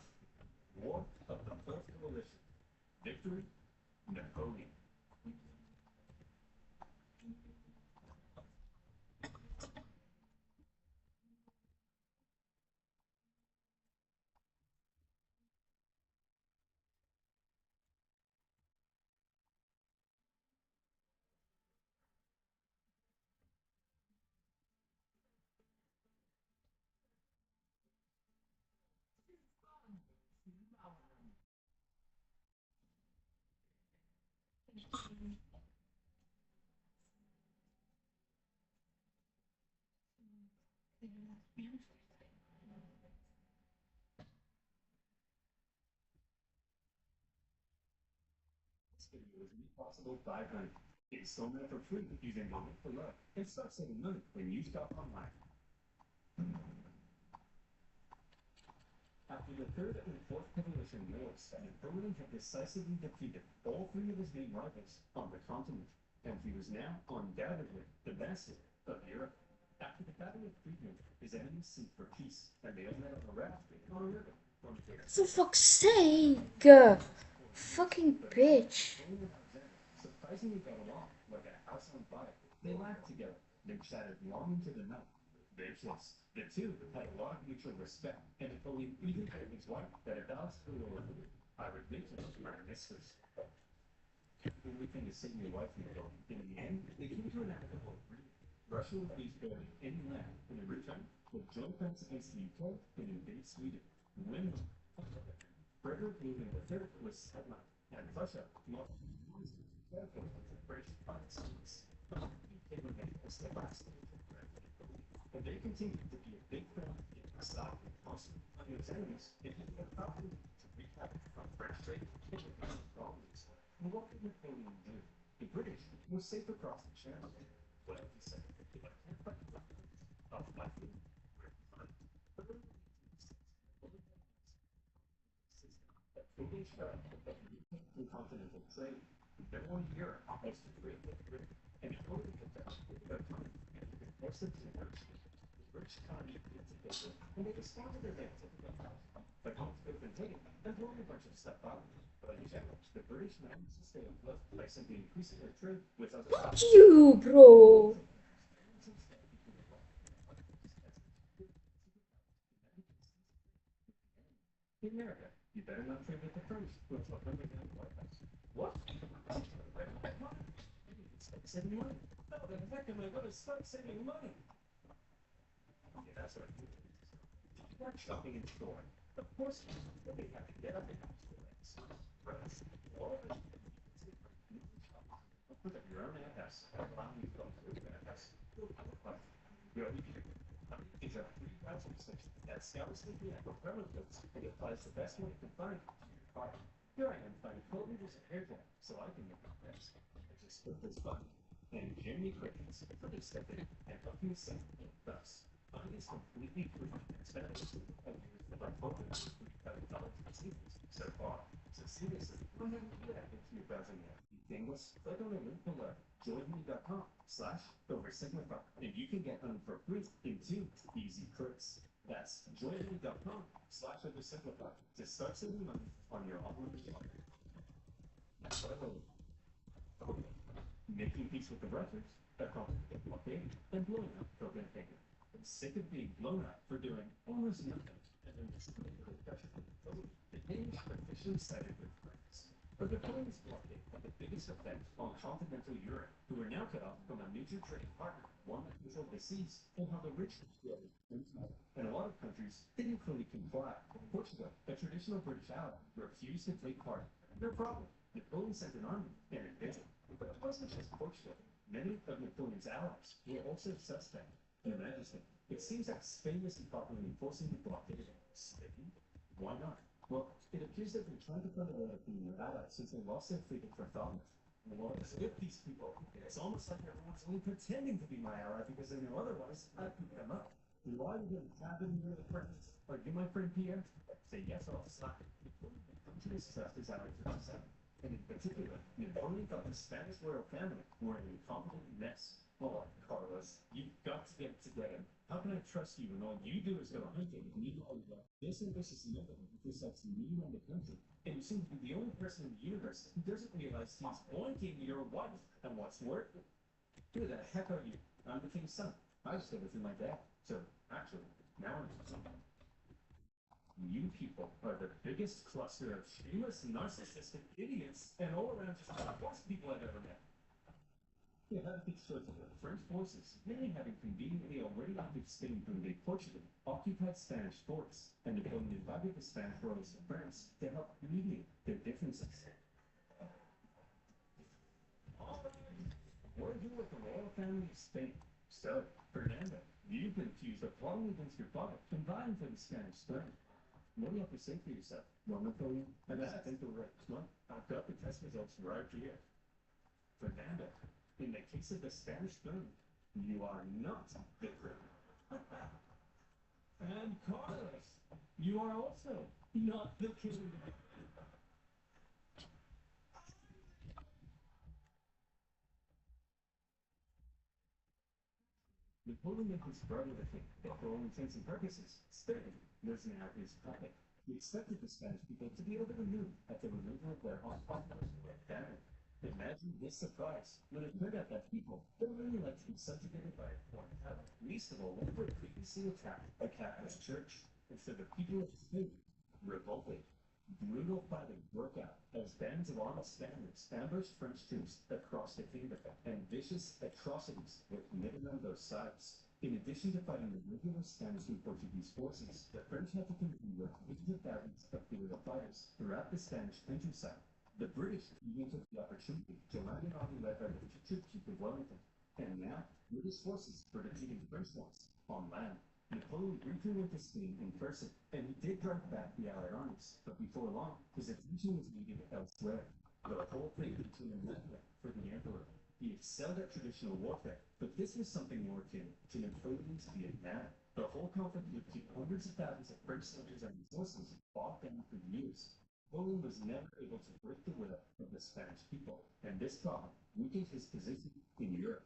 War of the Fourth Coalition. Victory Napoleon. This video is made possible by Honey. Install it for free using the link below and start saving money when you shop online. After the Third and Fourth Coalition Wars, Napoleon had decisively defeated all three of his main rivals on the continent, and he was now undoubtedly the master of Europe. After the Battle of Friedland, his enemies sought for peace, and they all met on a raft on a river from there. For fuck's sake! Fucking bitch. Surprisingly got along like a house on fire. They laughed together, then chatted long into the night. They kissed. The two had a lot of mutual respect, and Napoleon even told his wife that if Alex flew over, I would make him my mistress. The only thing to save your wife, Napoleon. In the end, they came to an amicable agreement. Russia would please bury any land, and in return, would join France against the UK and invade Sweden. When Frederick William III was settled, and Russia lost the British Protestants. The UK remained as the last and they continued to be a big fan of getting stock and also on his enemies if he had an opportunity to recap from French trade and problems. And what could Napoleon do? The British were safe across the channel. Well, he said, if I can't fight I'll fight you. In continental trade, no one here was to trade with Britain, and in order to get that, most of the British economy together, and they responded to their typical but homes could have been taken and blown a bunch of stuff out. But in general, the British managed to stay afloat by simply increasing their trade with other Fuck you, bro. In America, you better not trade with the French, which will bring down the White House. What? Start saving money. How the heck am I going to start saving money? Yeah, that's what I do. Not shopping in store. Of course, they have to get up and have to all of it. Put up your own address. Allow me to go through your address. You're these are 3,000 that scouts the relatives and applies the best one you can find to your car. Here I am finding totally disappeared there, so I can make a best. I just put this button, and Jimmy Crickets fully step in and help you send it thus. Mine is completely free and Spanish, and used about $4,300 so far. So seriously, what have you added to your browsing app? English, click on the link below, joinme.com/oversimplify, and you can get them for free in 2 easy clicks. That's joinme.com/oversimplify to start saving money on your online shopping. Making peace with the Russians, accomplishing blockade, and blowing up Copenhagen. I'm sick of being blown up for doing almost nothing, and then just the Danish officially sided with France. But the Polish blockade had the biggest effect on continental Europe, who were now cut off from a major trading partner, one that controlled the seas, and how the rich and a lot of countries didn't fully comply. Portugal, a traditional British ally, refused to take part. No problem. Napoleon sent an army and invaded. But it wasn't just Portugal. Many of Napoleon's allies were also suspect. Your Majesty, it seems that Spain isn't properly enforcing the blockade. Spain? Why not? Well, it appears that they're trying to find a way of being your allies since they lost their freedom for thought. Well, it's with these people. It's almost like everyone's only pretending to be my ally because they know otherwise I'd beat them up. Do I even have any real friends? Are you my friend Pierre? Say yes, I'll slap you. Come to distrust his allies for himself. And in particular, Napoleon thought the Spanish royal family were an incompetent mess. Oh, Carlos, you've got to get together. How can I trust you when all you do is go hunting and you all got this ambitious living that protects me and the country? And you seem to be the only person in the universe who doesn't realize he's pointing your wife. And what's more, who the heck are you? I'm the king's son. I just live within my dad. So, actually, now I'm something. You people are the biggest cluster of shameless, narcissistic idiots and all around just the worst people I've ever met. Yeah, that big sort of French forces, many having conveniently already opted Spain from Big Portugal, occupied Spanish forts, and Napoleon invited the Spanish royals to France to help mediate their differences. All right, we're here with the royal family of Spain. So, Fernando, you've been accused of plotting against your father, combining for the Spanish throne. What do you have to say for yourself? Well, Napoleon, I think the right one. I've got the test results right here. Fernando, in the case of the Spanish throne, you are not the crown. And Carlos, you are also not the king. Napoleon and his brother the king, but for all intents and purposes, Spain was now his puppet. He expected the Spanish people to be over the moon at the removal of their unpopular banner. Imagine this surprise when it turned out that people don't really like to be subjugated by a foreign power. Least of all, when they were previously attacked a Catholic church. Instead, the people of Spain revolted. Brutal fighting broke out as bands of armed Spaniards ambushed French troops across the kingdom, and vicious atrocities were committed on both sides. In addition to fighting the regular Spanish and Portuguese forces, the French had to contend with hundreds of thousands of guerrilla fighters throughout the Spanish countryside. The British even took the opportunity to land an army led by the future Duke of Wellington, and now British forces were defeating French ones on land. Napoleon briefly went to Spain in person, and he did drive back the Allied armies, but before long, his attention was needed elsewhere. The whole thing became a nightmare for the Emperor. He excelled at traditional warfare, but this was something more akin to Napoleon's Vietnam. The whole conflict would keep hundreds of thousands of French soldiers and forces bogged down for years. Napoleon was never able to break the will of the Spanish people, and this problem weakened his position in Europe.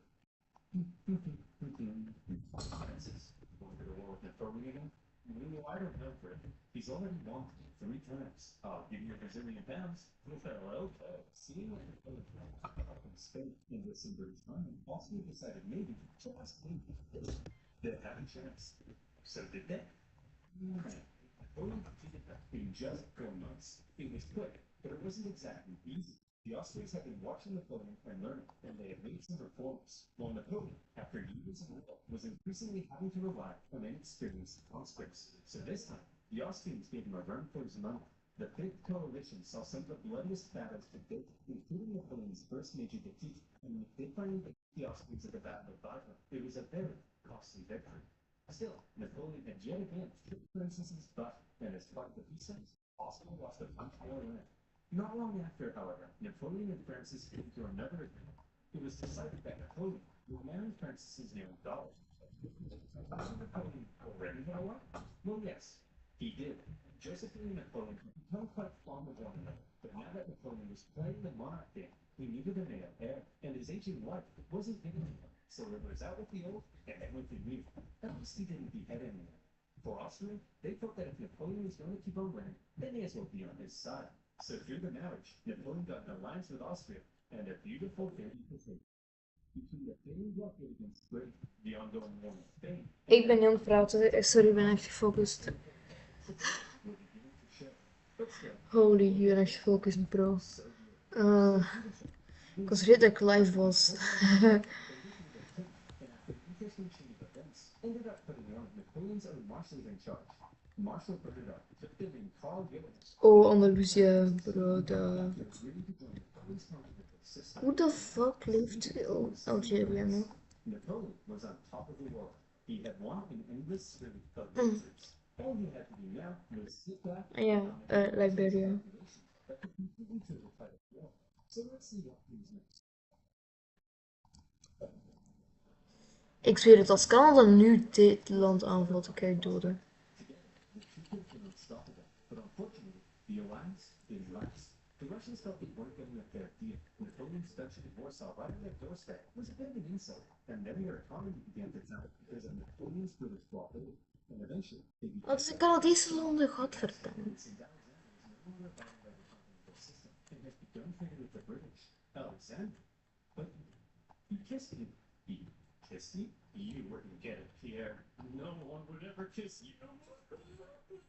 Francis, going to the war with Napoleon again? Well, I don't know, Fred. He's already won 3 times. I'll give you a Brazilian pounds. Well, okay. Seeing what Napoleon up in Spain in this in British Army, Austria decided maybe, just maybe, they'd have a chance. So did they? Napoleon completed that in just 4 months. It was quick, but it wasn't exactly easy. The Austrians had been watching Napoleon and learning, and they had made some reforms, while Napoleon, after years of war, was increasingly having to rely on inexperienced conscripts. So this time, the Austrians gave him a run for his money. The Fifth Coalition saw some of the bloodiest battles to date, including Napoleon's first major defeat, and they finally beat the Austrians at the Battle of Wagram. It was a very costly victory. Still, Napoleon had yet again kicked Francis's butt, and as part of the peace terms, Austria lost a much more land. Not long after, however, Napoleon and Francis came to another agreement. It was decided that Napoleon would marry Francis's young daughter. Wasn't Napoleon already had a wife? Well, yes, he did. Josephine and Napoleon had become quite fond of one another, but now that Napoleon was playing the monarch game, he needed a male heir, and his aging wife wasn't giving him. So it was out with the old and in with the new. At least he didn't behead anyone. For Austria, they felt that if Napoleon was going to keep on winning, they may as well be on his side. So through the marriage, Napoleon got an alliance with Austria and a beautiful baby between the failing blockade against Britain, the ongoing war in Spain. Ik ben niet aan het praten. Sorry, ik ben echt gefocust. Holy, ik ben echt gefocust, bro. Ik was vergeten dat ik live was. Ended up putting one of Napoleon's own marshals in charge. Marshal Bernard took the name Carl Gillis. Oh, Andalusia, bro. Who the fuck lived in Algeria, man? Napoleon was on top of the world. He had won an endless string of victories. All he had to do now was sit back Yeah, Liberia. So let's see what comes next. Ik zweer het, als Canada nu dit land aanvalt, dan krijg ik doden. But unfortunately, the alliance didn't last. The Russians felt they weren't getting a fair deal. Napoleon's Dutch in Warsaw, right on their doorstep, was a bit of an insult, and then their economy began to tank because of Napoleon's British blockade. And eventually, they began Wat is een Canadese landen, godverdamme. and has begun trading with the British. Alexander, but he kissed you. He kissed you? You wouldn't get it, Pierre. No one would ever kiss you.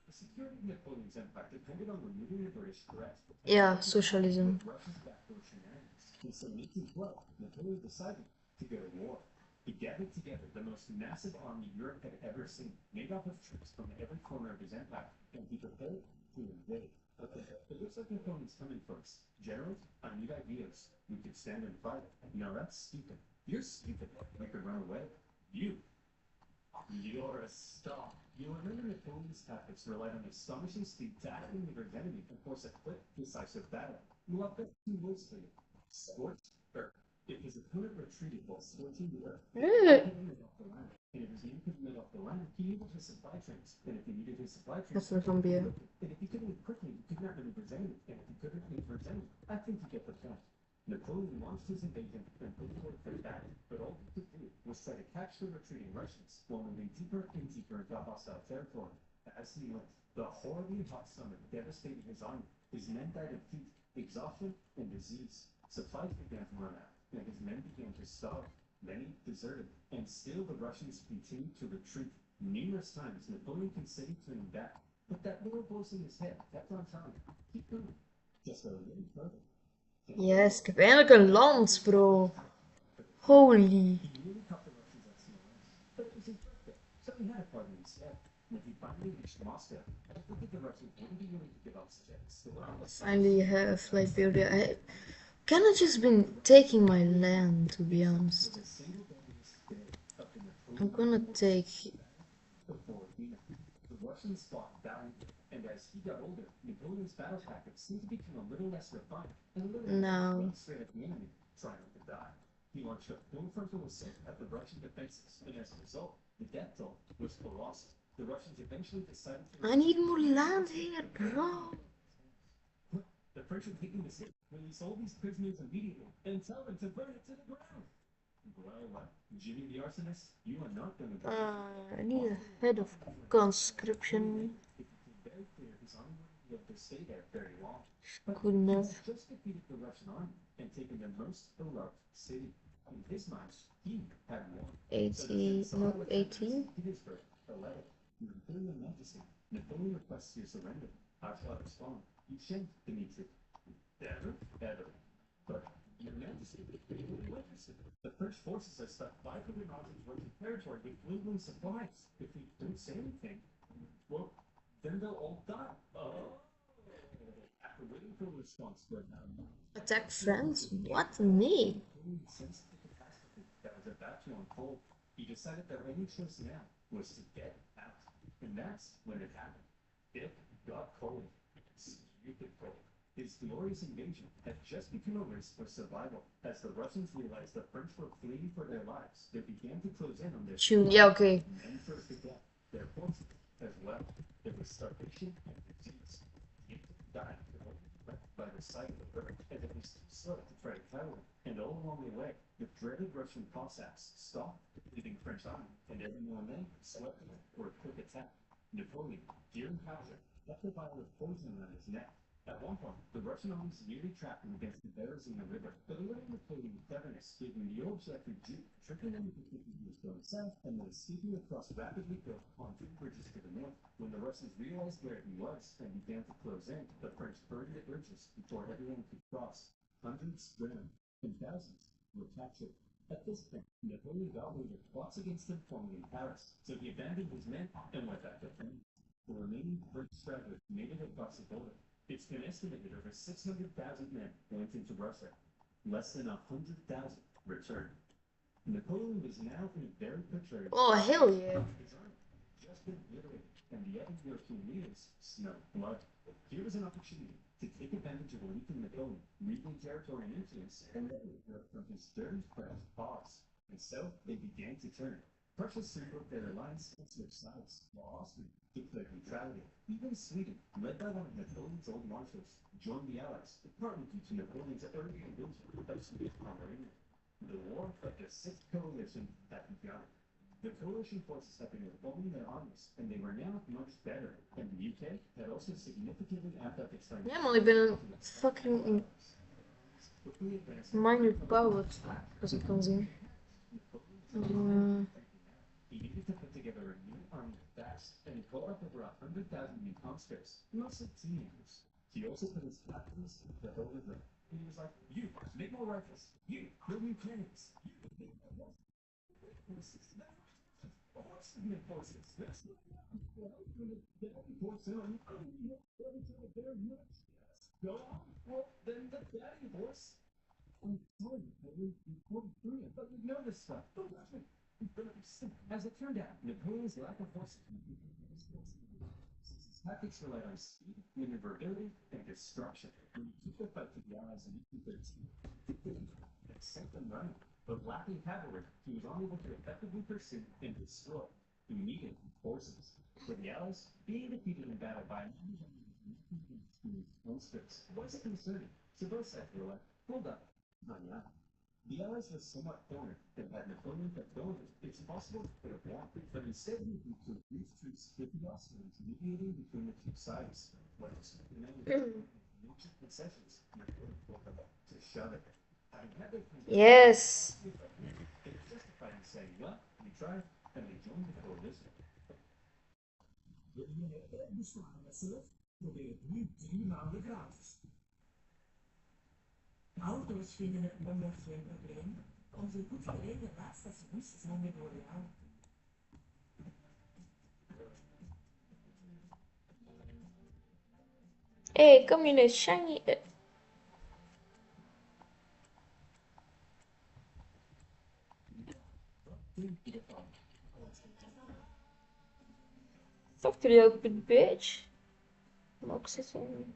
The security of Napoleon's empire depended on removing the British threat. Ja, socialism. Russia's backdoor shenanigans. In 1812, Napoleon decided to go to war. He gathered together the most massive army Europe had ever seen, made up of troops from every corner of his empire, and he prepared to invade. Okay, it looks like Napoleon's coming for us. Generals, I need ideas. We could stand and fight. No, that's stupid. You're stupid. We could run away. You're a star. You remember Napoleon's tactics relied on astonishing speed to outmaneuver his enemy and force a quick, decisive battle. Well, I've got two words for you. Scorched earth. If his opponent retreated while scorching the earth, he could off the land. And if his men couldn't get off the land, he needed his supply trains. And if he needed his supply trains, Dat is een zombie. and if he couldn't move quickly, he could not maneuver his enemy. And if he couldn't maneuver his enemy, I think you get the point. Napoleon launched his invasion and put forward for battle, but all he could do was try to catch the retreating Russians while moving deeper and deeper into hostile territory. As he went, the horribly hot summer devastated his army. His men died of heat, exhaustion, and disease. Supplies began to run out, and his men began to starve. Many deserted, and still the Russians continued to retreat. Numerous times Napoleon considered turning back, but that little voice in his head kept on telling him, keep going, just a little further. Yes, ik heb eindelijk een land, bro. Holy. He really caught the Russians at some loss, but it was his birthday, so he had a party instead. When he finally reached Moscow, I think that the Russians wouldn't be willing to give up such a Finally have like building. I kind of just been taking my land, to be honest. I'm gonna take. The Russians fought valiantly, and as he got older, Napoleon's battle tactics seemed to become a little less refined and a little No. straight at the enemy, trying not to die. He launched a full frontal assault at the Russian defenses, and as a result, the death toll was colossal. The Russians eventually decided to. I need more land here, bro. The French are taking the city, release all these prisoners immediately, and tell them to burn it to the ground. Well, Jimmy the arsonist, you are not going to die. I need a head of conscription. Very clear his army wouldn't be able to stay there very long. Good enough. He just defeated the Russian army and taken the most beloved city. In his mind, he had won. 80, no, 18. Petersburg, 11. Your Imperial Majesty, Napoleon requests your surrender. I shall respond. You shan't, Dmitri. Ever. But, Your Majesty, the French forces are stuck 500 miles worth of territory with dwindling supplies. If we don't say anything, well, then they'll all die. After waiting for a response, but Attack France? What? Nee. sensed the catastrophe that was about to unfold. He decided that only choice now was to get out. And that's when it happened. It got cold. Stupid cold. His glorious invasion had just become a race for survival. As the Russians realized the French were fleeing for their lives, they began to close in on their Tune, yeah, okay. and first to death, their forces as well. There was starvation and disease. People died by the side of the river, and it was too slow to try to travel. And all along the way, the dreaded Russian Cossacks stopped the leading French army, and every now and then swept in for a quick attack. Napoleon, dear in power, left a vial of poison on his neck. At one point, the Russian army severely trapped him against the bears in the river, but a little Napoleon's cleverness gave him the old selected juke, tricking them into thinking he was going south, and then escaping across rapidly built pontoon bridges to the north. When the Russians realized where he was and began to close in, the French burned the bridges before everyone could cross. Hundreds drowned, and thousands were captured. At this point, Napoleon got word of plots against him forming in Paris, so he abandoned his men and went back to France. The remaining French stragglers made it across the border. It's been estimated over 600,000 men went into Russia. Less than 100,000 returned. Napoleon was now in a very precarious Oh, hell yeah. his army just been obliterated, and the other European leaders smelled blood. Here was an opportunity to take advantage of a weakened Napoleon, regain territory and influence, and then Europe from his stern French pause. And so they began to turn. Prussia signaled their alliance to switch sides, while Austria declared neutrality. Even Sweden, led by one of Napoleon's old marshals, joined the Allies, partly due to Napoleon's early invasion of Swedish Pomerania. The war led the Sixth Coalition that began. The coalition forces had been reforming their armies, and they were now much better. And the UK had also significantly amped up its Ja, man, ik ben een fucking minor power, als ik kan zien. He needed to put together a new army fast, and he called up over 100,000 new conscripts, mostly teenagers. He also put his captains to hold of them. He was like, you, make more rifles. You, build new cannons. You, make more horses. Horsemen forces. That's not go on. Well, then the daddy horse. I'm telling you, you're 43. I thought you'd know this stuff. As it turned out, Napoleon's lack of horses his tactics relied on speed, maneuverability, and destruction. When he took the fight to the Allies in 1813, it sent them running. But lacking cavalry, he was unable to effectively pursue and destroy. He needed horses. For the Allies, being defeated in battle by conscripts was concerning. So both sides were like, hold up, not yet. The Allies were somewhat cornered and had Napoleon kept going. It's possible they could have won, but instead he to brief truce with the Austrians, mediating between the two sides. What else? Major concessions, Napoleon told them to shove it. Yes. They were justified in saying, well, we tried, and they joined the coalition. Wil je een bestaan met zelf? Probeer het nu 3 maanden gratis. Auto's vinden het moeilijk geen probleem. Onze goed gereden laadstations zijn weer royaal. Hey, communist, shiny. Talk to the open bitch. Mag ik zitten?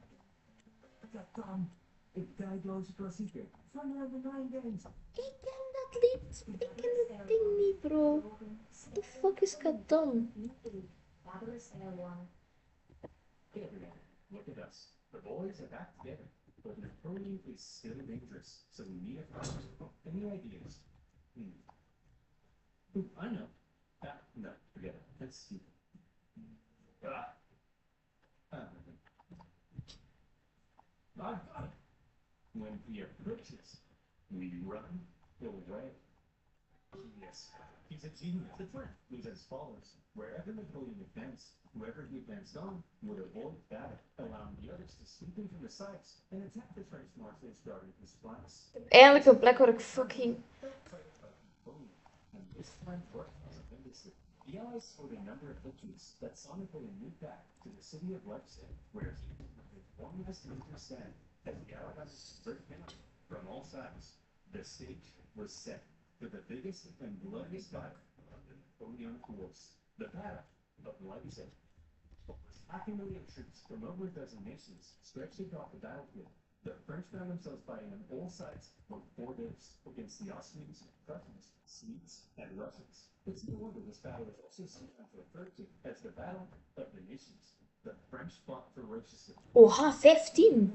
Catan, een tijdloze klassieker van de Nine Games. Ik ken dat lied. Ik ken dat ding niet, bro. What the fuck is Catan? Hey everyone, look at us. The boys are back together, but Napoleon is still dangerous, so we need a fight. Any ideas? Ooh, I know. No, forget it. That's stupid. I've got it. When he approaches, we run away. Genius. He's a genius. The plan was as follows. Wherever Napoleon advanced, whoever he advanced on would avoid battle, allowing the others to sweep in from the sides and attack the French marshals starting his flanks. Eindelijk een plek waar ik fucking... And this plan worked tremendously. The Allies scored a number of victories that saw Napoleon move back to the city of Leipzig, where he had one last winter stand as the Allies burst in from all sides. The stage was set for the biggest and bloodiest battle of the Napoleonic Wars, the Battle of Leipzig. Half a million troops from over a dozen nations stretched across the battlefield. The French found themselves fighting on all sides for 4 days against the Austrians, Prussians, Swedes, and Russians. It's no wonder this battle is also sometimes referred to as the Battle of the Nations. The French fought ferociously. Oha, 15!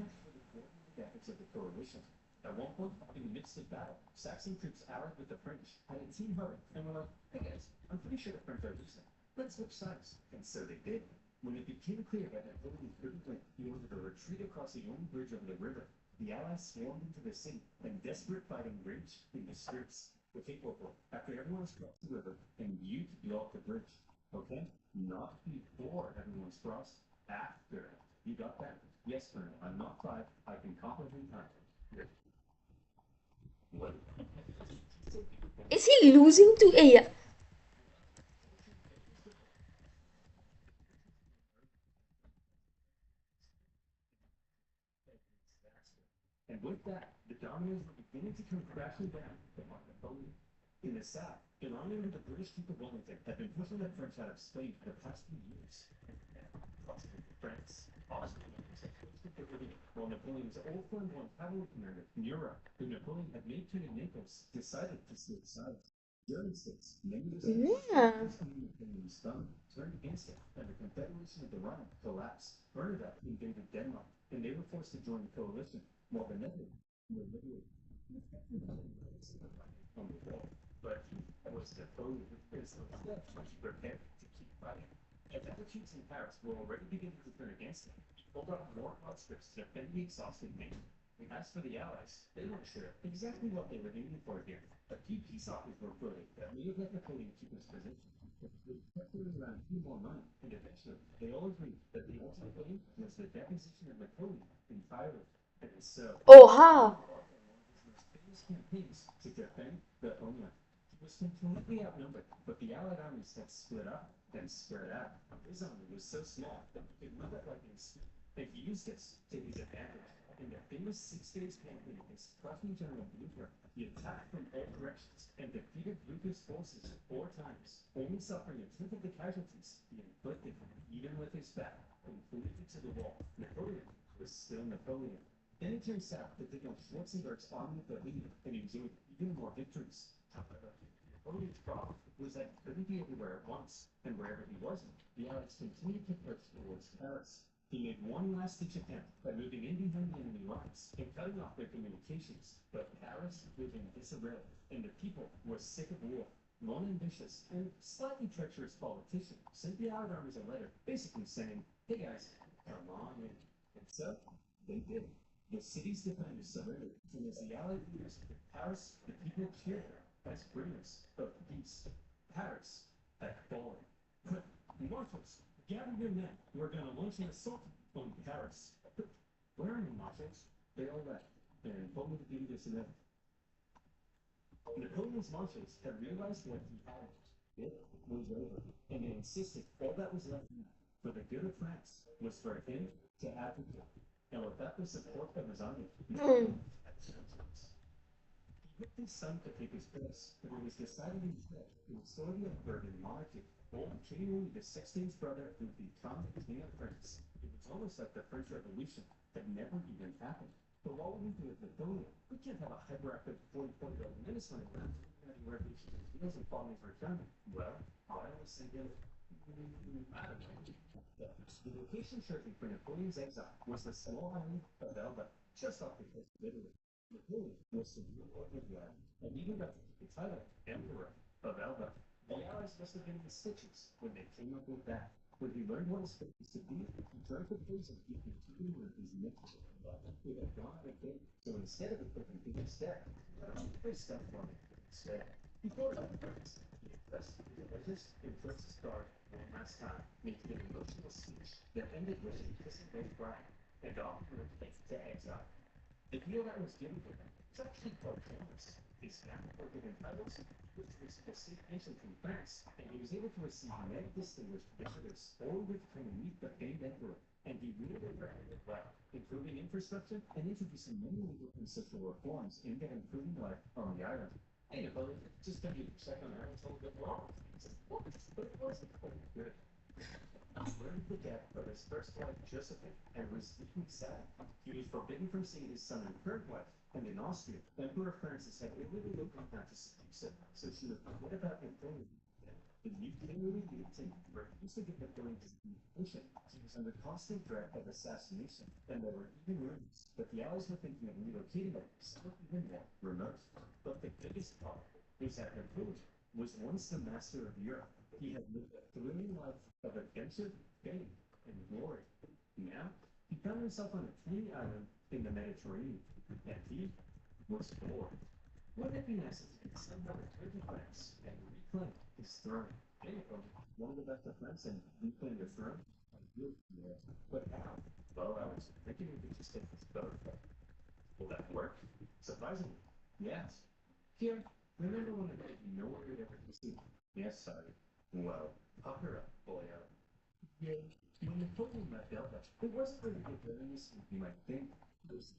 Efforts of the coalition. At one point, in the midst of battle, Saxon troops allied with the French had a team huddle and were like, hey guys, I'm pretty sure the French are losing. Let's switch sides. And so they did. When it became clear that Napoleon couldn't win, he ordered a retreat across the only bridge over the river. The Allies swarmed into the city, and desperate fighting raged in the streets. Okay, Corporal, after everyone's crossed the river, and you to blow up the bridge. Okay? Not before everyone's crossed. After. You got that? Yes, Colonel. I'm not 5. I can comprehend time. What? Is he losing to AI? And with that, the dominoes were beginning to come crashing down upon Napoleon. In the south, an army of the British Duke of Wellington had been pushing the French out of Spain for the past few years. France, Austria, while Napoleon's old flamboyant cavalry commander, Murat, who Napoleon had made king of Naples, decided to switch sides. During states, many of Yeah. Napoleon's thumb turned against it, and the Confederation of the Rhine collapsed. Bernadette invaded Denmark, and they were forced to join the coalition, while the Netherlands were liberated. On the wall, but he was Napoleon is prepared to keep fighting. As attitudes in Paris were already beginning to turn against him, he pulled out more conscripts to defend the exhausted nation. And as for the Allies, they weren't sure exactly what they were aiming for here. A few peace offers were floated that may have let Napoleon keep his position. But they kept throwing around a few more money, and eventually they all agreed that the ultimate aim was the deposition of Napoleon entirely. And so, Oha. famous campaigns to defend the homeland. He was completely outnumbered, but the Allied armies had split up and spread out. His army was so small that he could move at lightning speed, and he used this to his advantage. In the famous 6 Days campaign against Prussian General Blucher, he attacked from all directions and defeated Blucher's forces 4 times, only suffering a tenth of the casualties he inflicted, even with his back completely to the wall. Napoleon was still Napoleon. Then it turns out that General Schwarzenberg's army of the lead and enjoyed even more victories. However, Napoleon's problem was that he couldn't be everywhere at once, and wherever he wasn't, the Allies continued to push towards Paris. He made one last-ditch attempt by moving in behind the enemy lines and cutting off their communications, but Paris was in disarray, and the people were sick of war. One ambitious and slightly treacherous politician sent the Allied armies a letter, basically saying, "Hey guys, come on in." And so, they did. The city's defenders surrendered, and as the Allied leaders took Paris, the people cheered her as bringers of peace. Paris had fallen. Marshals, gather your men. We're going to launch an assault on Paris. Where are the marshals? They all left, and told me to do this and that. Napoleon's marshals had realized what he had. It was over, and they insisted all that was left for the good of France was for him to advocate. And without the support of his army, Napoleon had no chance. He hoped his son could take his place, but it was decided instead to restore the Bourbon monarchy. Old King Louis XVI's brother would become King of France. It was almost like the French Revolution had never even happened. But what would we do with Napoleon? We can't have a hyperactive 40-year-old minister around anywhere he feels and falling for Germany. Well, I was thinking, I don't know. The location chosen for Napoleon's exile was the small island of Elba, just off the coast of Italy. Napoleon was severe of the island, and even got the title Emperor of Elba. The Allies must have been in stitches when they came up with that. When he learned what his fate was to be, he turned to prison and continued with his mission. But it had gone out of date, so instead of equipping him instead, they stuff for him instead. He thought about the purpose. He impressed the religious and Princess Guard one last time, making an emotional speech that ended with him kissing both bride and offering her place to exile. The deal that was given to him was actually quite generous. His family were given titles, which was a state nation from France, and he was able to receive many distinguished visitors, all of which came to meet the famed emperor, and he really recommended well, improving infrastructure and introducing many legal and social reforms aimed at improving life on the island. Hey, Napoleon, just gonna check on our told good wrong. But it wasn't quite good. Learned the death of his first wife, Josephine, and was deeply sad. He was forbidden from seeing his son and third wife, and in Austria, Emperor Francis had illegal contact to seduce her, so she would forget about Napoleon. The new king Louis XVIII refused to give Napoleon his invitation. He was under constant threat of assassination, and there were even rumors that the Allies were thinking of relocating him somewhere even more remote. But the biggest problem was that Napoleon was once the master of Europe. He had lived a thrilling life of adventure, fame, and glory. Now, he found himself on a tiny island in the Mediterranean, and he was bored. Wouldn't it be nice if he could somehow return to France and reclaim his throne? Anyone, one of the best of France and reclaim the throne? Yeah. But how? Well, I was thinking we could just take this boat. Will that work? Surprisingly, yes. Here, remember when I told you no one would ever see? Yes, sorry. Well, pucker up, boyo. Yeah. When Napoleon left Elba, it wasn't really the bitterness you might think. It was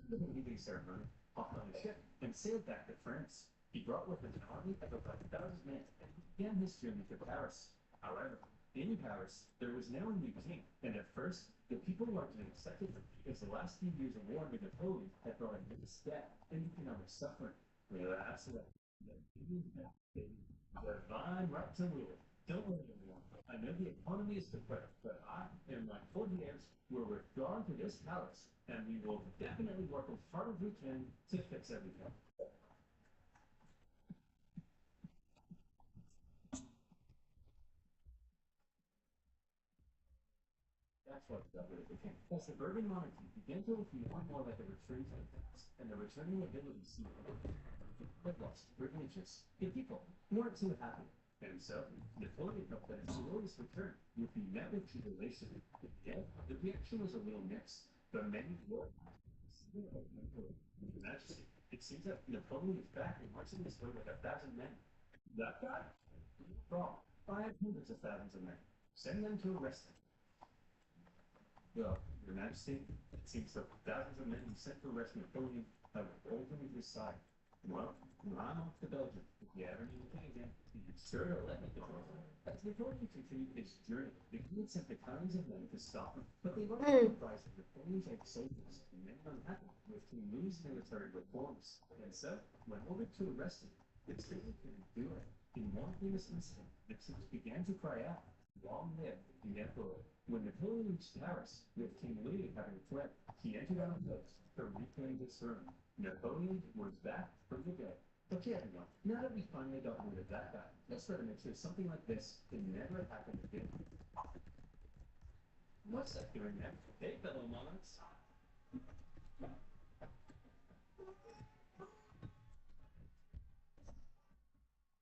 the leaving ceremony, hopped on a ship, and sailed back to France. He brought with him an army of about 1,000 men and began his journey to Paris. However, in Paris, there was now a new king, and at first, the people largely accepted him because the last few years of war under Napoleon had brought immense death and economic suffering. That's what Divine right to rule. Don't worry, everyone. I know the economy is depressed, but I and my 40 years were withdrawn to this palace, and we will definitely work as hard as we can to fix everything. That's what it became. As the Bourbon monarchy began to look more and more like a return to the past, and the returning ability seemed but lost privileges. The people weren't too happy. And so, Napoleon felt that his glorious return would be met with jubilation. Yet, the reaction was a little mixed. The many were Your Majesty, it seems that Napoleon is back and marching this way with 1,000 men. That guy? Wrong. I have hundreds of thousands of men. Send them to arrest him. Well, Your Majesty, it seems that thousands of men you sent to arrest Napoleon have rolled him to his side. Well, I'm off to Belgium. If you ever need anything again, be sure to let me know. As Napoleon continued his journey, the king had sent battalions of men to stop him, but they weren't surprised that Napoleon's ex-soldiers remained unhappy with King Louis's military reforms. And so, went over to arrest him. The king couldn't do it. In one famous incident, the troops began to cry out, "Long live the Emperor!" When Napoleon reached Paris, with King Louis having fled, he entered on foot to reclaim his throne. Napoleon was back from the dead. Okay, everyone, now that we finally got rid of that guy, let's try to make sure something like this can never happen again. What's that doing there? Hey, fellow monarchs.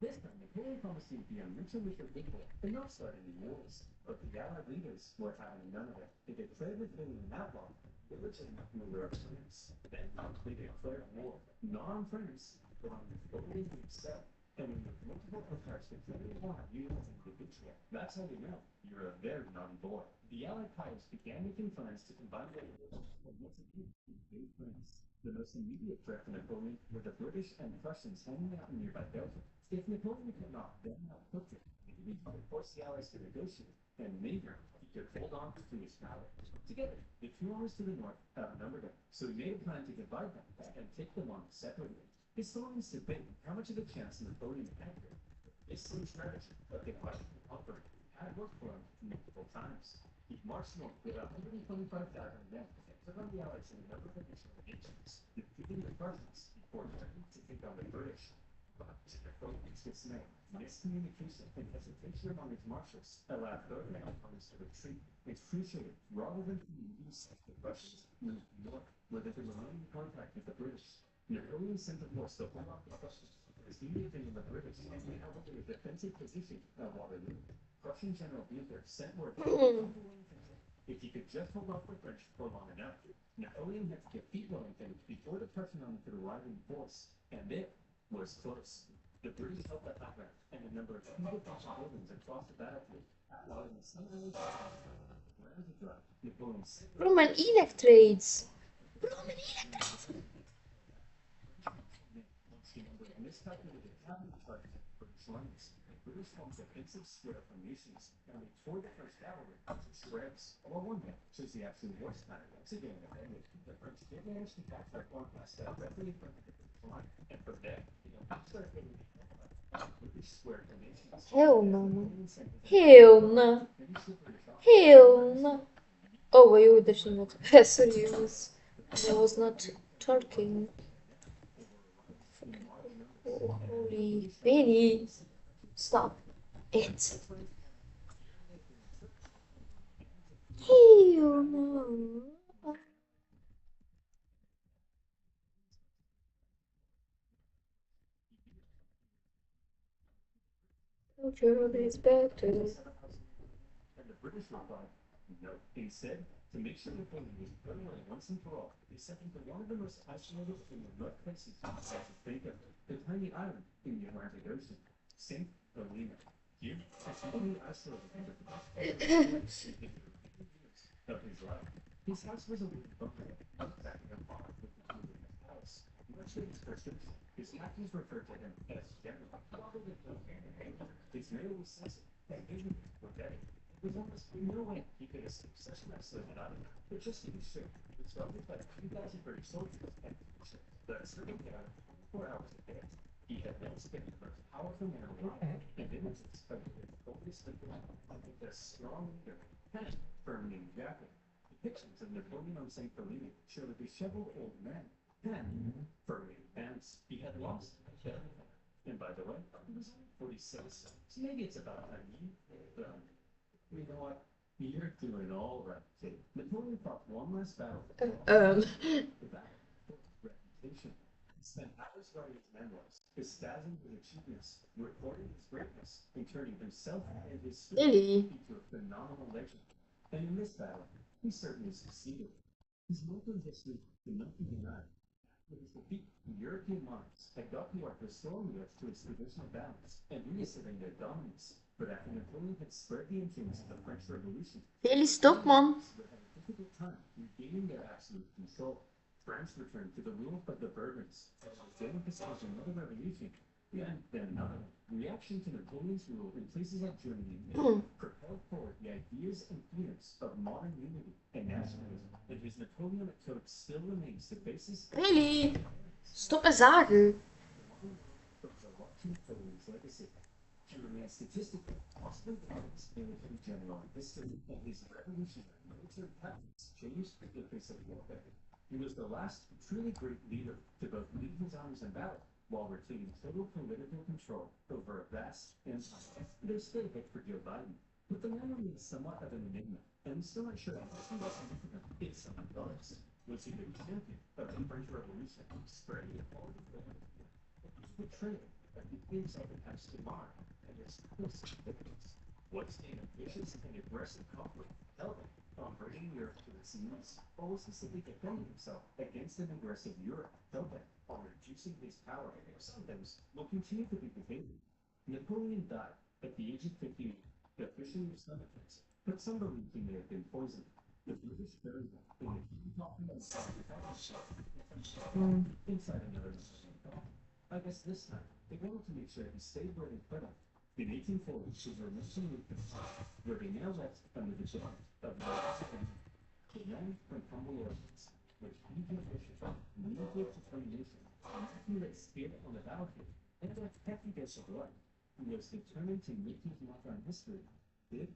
This time, Napoleon promised he would be on mutual with the people and not start any wars. But the Allied leaders were having none of it. They declared Napoleon an outlaw, pillaging ruler of France. Then they declared war, not on France, but on Napoleon himself. And when the multiple empires declared war on you as an individual, that's how you know you're a very naughty boy. The Allied powers began making plans to combine their forces and once again invade France. The most immediate threat to Napoleon were the British and Prussians hanging out in nearby Belgium. If Napoleon could not then have cooked it, maybe he could force the Allies to negotiate, and maybe he could hold on to his power. Together, the two armies to the north outnumbered him, so he made a plan to divide them and take them on separately. Historians debate how much of a chance Napoleon had here. This same strategy of dividing and conquering had worked for him multiple times. He marched north with 125,000 men and took on the Allies in a number of additional nations, defeating the Prussians before turning to take on the British. But to Napoleon's dismay, miscommunication and hesitation among his marshals allowed both armies to retreat. It's crucial, rather than fleeing east, the Russians moved north, where they could remain in contact with the British. Napoleon sent a force to hold off the Prussians as he moved into the British and they held up a defensive position at Waterloo. Prussian General Blucher sent word if he could just hold off the French for long enough. Napoleon had to defeat Wellington before the Prussian army could arrive in force, and it was close. The British held the high ground, and a number of key defensive buildings across the battlefield, allowing the Sunday ground to drop. Napoleon sent Roman electrades. Roman electrades. miscalculated cavalry charges at British lines. The British formed defensive square formations and they tore the French cavalry into shreds. While one man shows the absolute worst kind of again defended, the French did manage to capture a conquest directly in front of the British line, and from there, started getting British square formations. Hell no, man. Hell no. Hell no. Oh, wait, you did not. Sorry, I was not talking. Oh, holy Benny. Stop it. Hell no. Culture is better. And the British replied, no. Instead, to make sure Napoleon was put away once and for all, they sent him to one of the most isolated and remote places you can think of, the tiny island in the Atlantic Ocean, St. Helena. Here, as only isolated from the of his life. His house was a wooden bunker, exactly a farm with the food in his palace. Much to his frustration, his captains referred to him as General. His mail was sensitive, and visions were dead. There was almost no way he could escape such an isolated island. But just to be sure, he was surrounded by 2,000 British soldiers and that served him 24 hours a day. He had once been the most powerful man alive, and it was expected that focus the ground with a strong leader, Pen, firmly in jacket. Depictions of Napoleon on St. Helena show a disheveled old man, Pen, firmly in pants. He had lost everything. And by the way, he was only 46, so maybe it's about time you know what? You're doing all right, kid. Napoleon fought one last battle. The battle for his reputation. He spent hours writing his memoirs, espousing his achievements, recording his greatness, and turning himself and his story Really? into a phenomenal legend. And in this battle, he certainly succeeded. His local history cannot be denied. With his defeat, the European monarchs had got Europe restoring Europe to its traditional balance and reasserting their dominance. But after Napoleon had spread the influence of the French Revolution, Really, stop, man. would have a difficult time regaining their absolute control. France returned to the rule of the Bourbons. Then was another revolution, and then another. Reaction to Napoleon's rule in places like Germany and Italy propelled forward the ideas and fears of modern unity and nationalism. And his Napoleonic code still remains the basis Really? Stop en zagen. of the large Napoleon's legacy. He remains statistically possibly the greatest military general in history, and his revolutionary military tactics changed the face of warfare. He was the last truly great leader to both lead his armies in battle while retaining total political control over a vast empire. There's still hope for Joe Biden, but the man remains somewhat of an enigma, and I'm still not sure how he was significant in some regards. Was he the champion of the French Revolution, spreading equality for everyone? Betrayal at the inside the house to Mar, and his significance. Was he an ambitious and aggressive conflict held on bringing Europe to its knees, or was he simply defending himself against an aggressive Europe held on reducing his power? Some things will continue to be debated. Napoleon died at the age of 58, officially of stomach cancer, but some believe he may have been poisoned. The British buried him in a inside another I guess this time, they wanted to make sure he stayed where they put him. In 1840, she was mission movement, where they now left under the command of the man from humble origins, with eager vision, immediate determination, he lay spirit on the battlefield, and a hefty dose of blood. He was determined to make his mark on history, did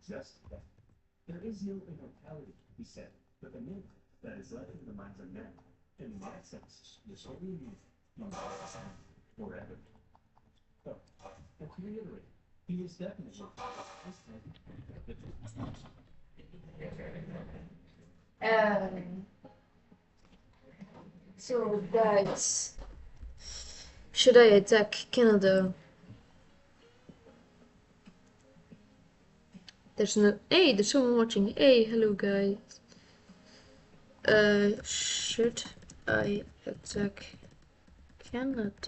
just that. There is no immortality, he said, but the myth that is left in the minds of men. And in that sense, the only myth forever. So, and to reiterate, he is definitely So, guys, should I attack Canada? There's no. Hey, there's someone watching. Hey, hello, guys. Should I attack Canada?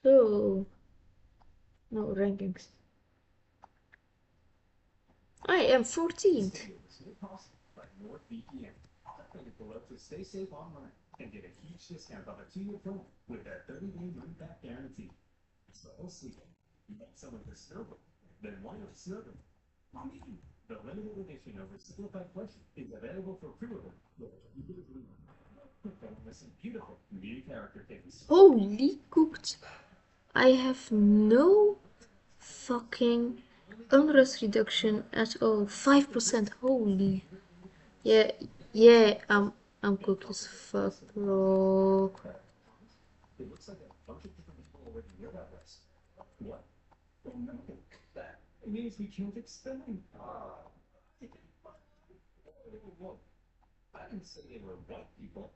So, no rankings. I am 14th. To stay safe online and get a huge discount on a 2-year plan with that 30-day money-back guarantee. So we'll see. You need someone to serve them, then why not serve them? The limited edition of Simplified Question is available for pre-order. With some beautiful new character kits. Holy cooked. I have no fucking unrest reduction at all. 5%. Holy. Yeah, I'm cooked as fuck, bro. It looks like a bunch of different people already know about this. What? Oh no, that means we can't expel him. Whoa. I didn't say they were white people.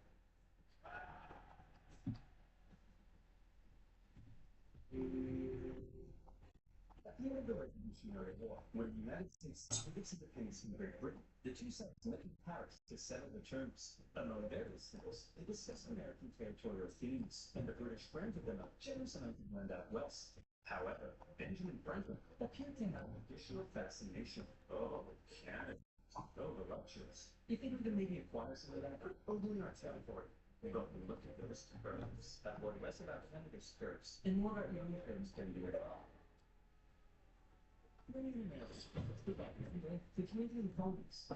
At the end of the Revolutionary War, when the United States took its independence from Great Britain, the two sides met in Paris to settle the terms. Among various things, they discussed American territorial themes, and the British granted them a generous amount of land out west. However, Benjamin Franklin appeared to have an additional fascination. Oh, Canada. Oh, voluptuous. You think we could maybe acquire some of that only our territory? But we looked at those terms that were less about Canada's skirts and more about your terms can be the Canadian colonies.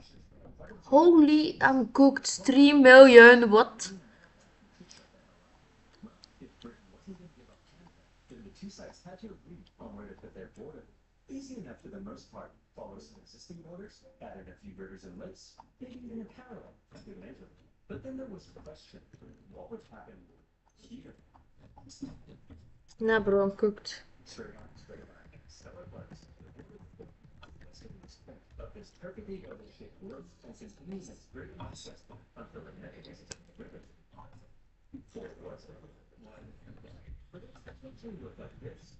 Holy, I'm cooked. 3 million. What? If Britain wasn't going to give up Canada, then the two sides had to agree on where to put their border. Easy enough for the most part. Follow some existing borders, added a few rivers and lakes, maybe even a parallel, good measure. But then there was the question, what would happen here? Nah, bro, I'm cooked. Straight on, so it was. Of this perfectly oval-shaped roof, and since knees is very unsuccessful until the next river. For it was but it's actually looked like this,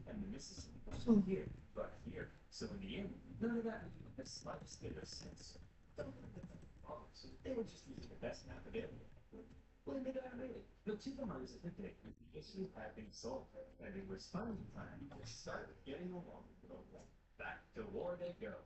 and the Mississippi was here, but here. So in the end, none of that made the slightest bit of sense. They were just using the best map available. Well, maybe not really. The two commanders at the day, the issue had been solved, and it was finally time to start getting along. Back to war they go.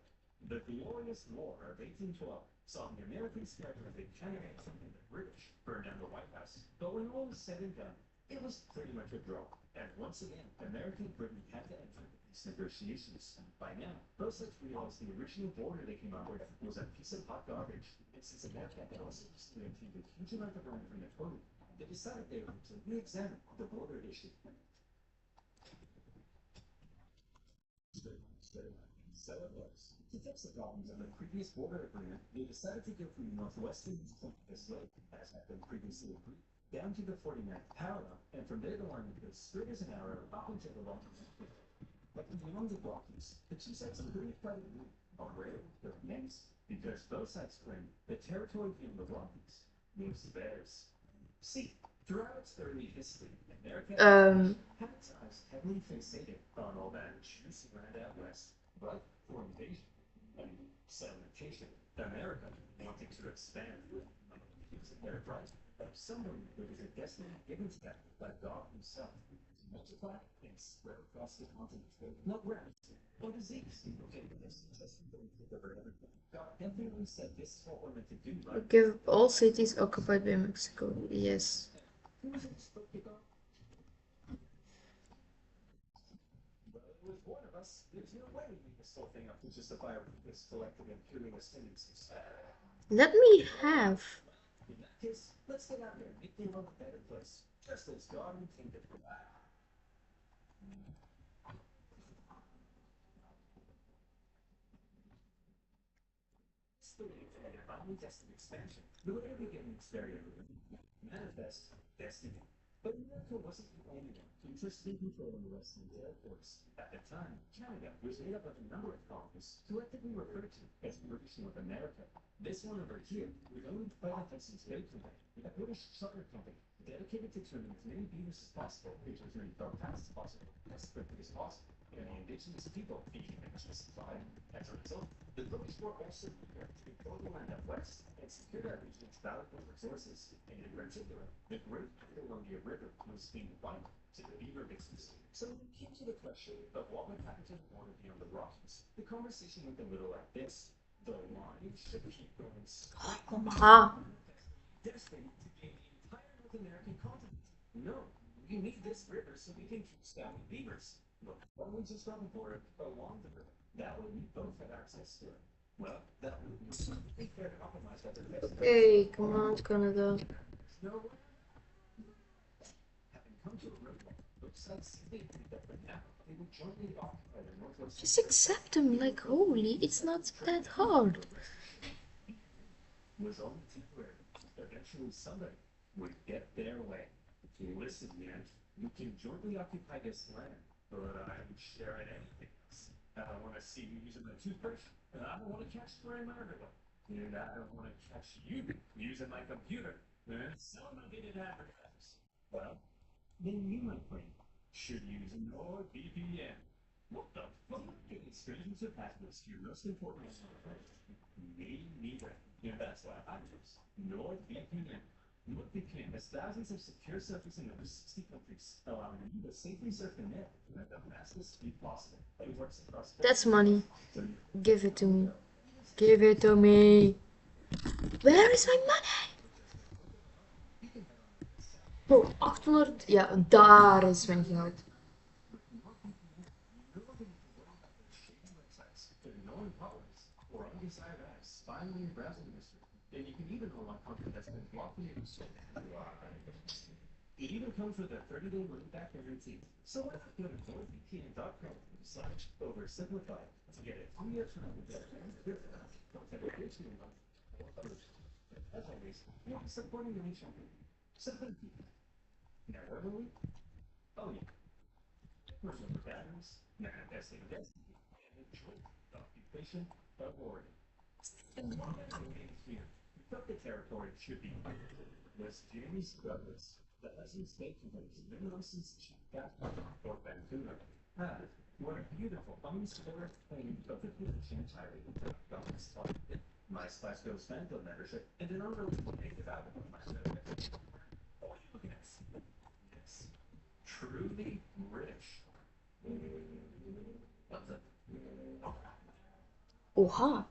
The glorious war of 1812 saw the Americans scatter the Canadians and the British burn down the White House. But when all was said and done, it was pretty much a draw. And once again, American Britain had to enter these negotiations. By now, both sides realized the original border they came up with was a piece of hot garbage. And since America had also received a huge amount of land from Napoleon, they decided they were to re-examine the border issue. So it was. To fix the problems of the previous border agreement, they decided to go from the northwestern point of this lake, as had been previously agreed, down to the 49th parallel, and from there the line would go straight as an arrow up into the Rockies. But beyond the Rockies, the two sides agreed quite a bit on where the names, because both sides claimed the territory beyond the Rockies was theirs. See, throughout its early history, America had its eyes heavily fixated on all that juicy land out west, but for invasion and sedimentation, America wanting to expand using their right of someone who is a destiny given to them by God himself to multiply and spread across the continent. Not rest or disease. Okay, this just God definitely said this is what we're meant to do, right? Give all cities occupied by Mexico. Yes. Who was it supposed to go? Well, it was one of us. There's no way we make this whole thing up to justify this collective imperialist tendencies. Let me have. In that case, let's get out there and make the world a better place, just as God intended for that. Believe in a divinely destined expansion, the way we get an experiment, manifest destiny. But America wasn't the only one interested in controlling the Western territories. At the time, Canada was made up of a number of colonies, collectively referred to as British North America. This one over here was owned by the Hudson's Bay Company, a British charter company dedicated to turning as many beavers as possible into as many Belfast as possible, as quickly as possible, and the indigenous people being just fine. As a result, the British were also eager to control the land out west and secure that region's valuable resources, and in particular, the Great Columbia River was being vital to the beaver business. So when it came to the question of what would happen to the border beyond the Rockies, the conversation went a little like this. The line should keep going straight destined to gain the entire North American continent. No, we need this river so we can keep stacking beavers. But why don't we just run the border along the river? That way we both have access to it. Well, that would be perfectly fair to compromise that the best. Okay, come on, Canada. No way. Having come to a roadblock, both sides simply agreed that for now they would jointly occupy the northwest. Just accept them, like, holy, it's not that hard. Was only temporary. Eventually somebody would get their way. Listen, man, we can jointly occupy this land, but I would share in anything else. I don't want to see you using my toothbrush, and I don't want to catch spraying my underwear. And I don't want to catch you using my computer, and some of it in advertisers. Well, then you, my friend, should use NordVPN. What the fuck? Getting strangers of passwords to your most important. Me neither. And that's why I use NordVPN. What became as thousands of secure surfers in over 60 countries, allowing you to safely surf the net at the fastest speed possible. It works across That's money. so Give it to me. Give it to me. Where is my money? Bro, 800. Ja, daar is mijn geld. ignoring problems or undesired acts spying on your browsing history. And you can even unlock content that's been blocked from your site. It even comes with a 30-day money-back guarantee. So why not go to NordVPN.com/oversimplified to get a 2-year term with that as always, you'll be supporting the nation. So thank you. Now, where were we? Oh, yeah. Remember patterns, manifesting destiny, and enjoy the occupation of Oregon. And one of the things here, we thought the territory should be was Jamie Douglas, the Hudson State Convention, since Chicago or Vancouver. Ah, what a beautiful unscored claim of the village entirely. My Splash Phantom membership and an unrelated negative outcome of my membership. What are you looking at? Yes. Truly British. What's up? Oha.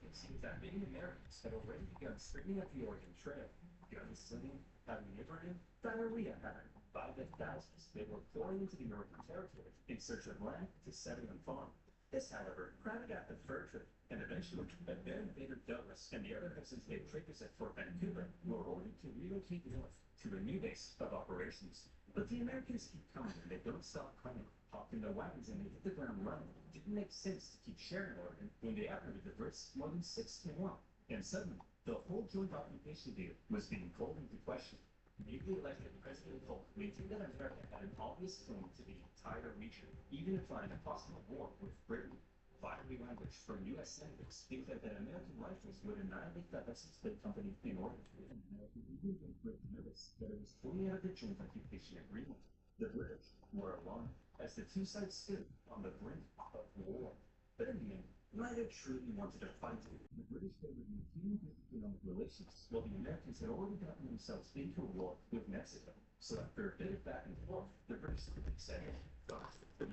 It seems that many Americans had already begun stringing up the Oregon Trail. Gunslinging, carnivoring, diarrhea pattern. By the thousands, they were pouring into the Oregon Territory in search of land to settle and farm. This, however, crowded out the fur trade, and eventually, a then Vader Douglas and the other Hudson's Bay traders at Fort Vancouver were ordered to relocate north to a new base of operations. But the Americans keep coming, and they don't stop coming. Hopped in their wagons and they hit the ground running. It didn't make sense to keep sharing Oregon when they outnumbered the Brits more than 6-1. And suddenly, the whole joint occupation deal was being called into question. Newly elected President Polk maintained that America had an obvious claim to the entire region, even implying a possible war with Britain. Fiery language from U.S. senators think that American rifles would annihilate the Hudson's Bay Company in Oregon. And American even Britain noticed that it was fully out of the joint occupation agreement. The British were alarmed as the two sides stood on the brink of war. But in the end, neither truly wanted to fight. The British favored maintaining good economic relations, while the Americans had already gotten themselves into a war with Mexico. So after a bit of back and forth, the British said,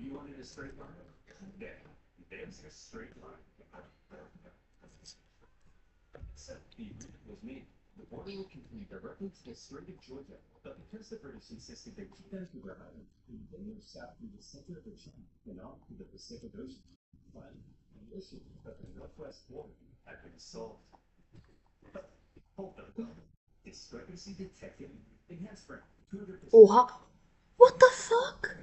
"You wanted a straight line? Yeah, there's a straight line." So the agreement was made. The border would continue directly to the Strait of Georgia, but because the British insisted they keep Vancouver Island, they moved south through the center of the channel and on to the Pacific Ocean. Finally, the issue of the northwest border had been solved. But hold on, discrepancy detected. Enhanced for 200%. Oha. What the fuck?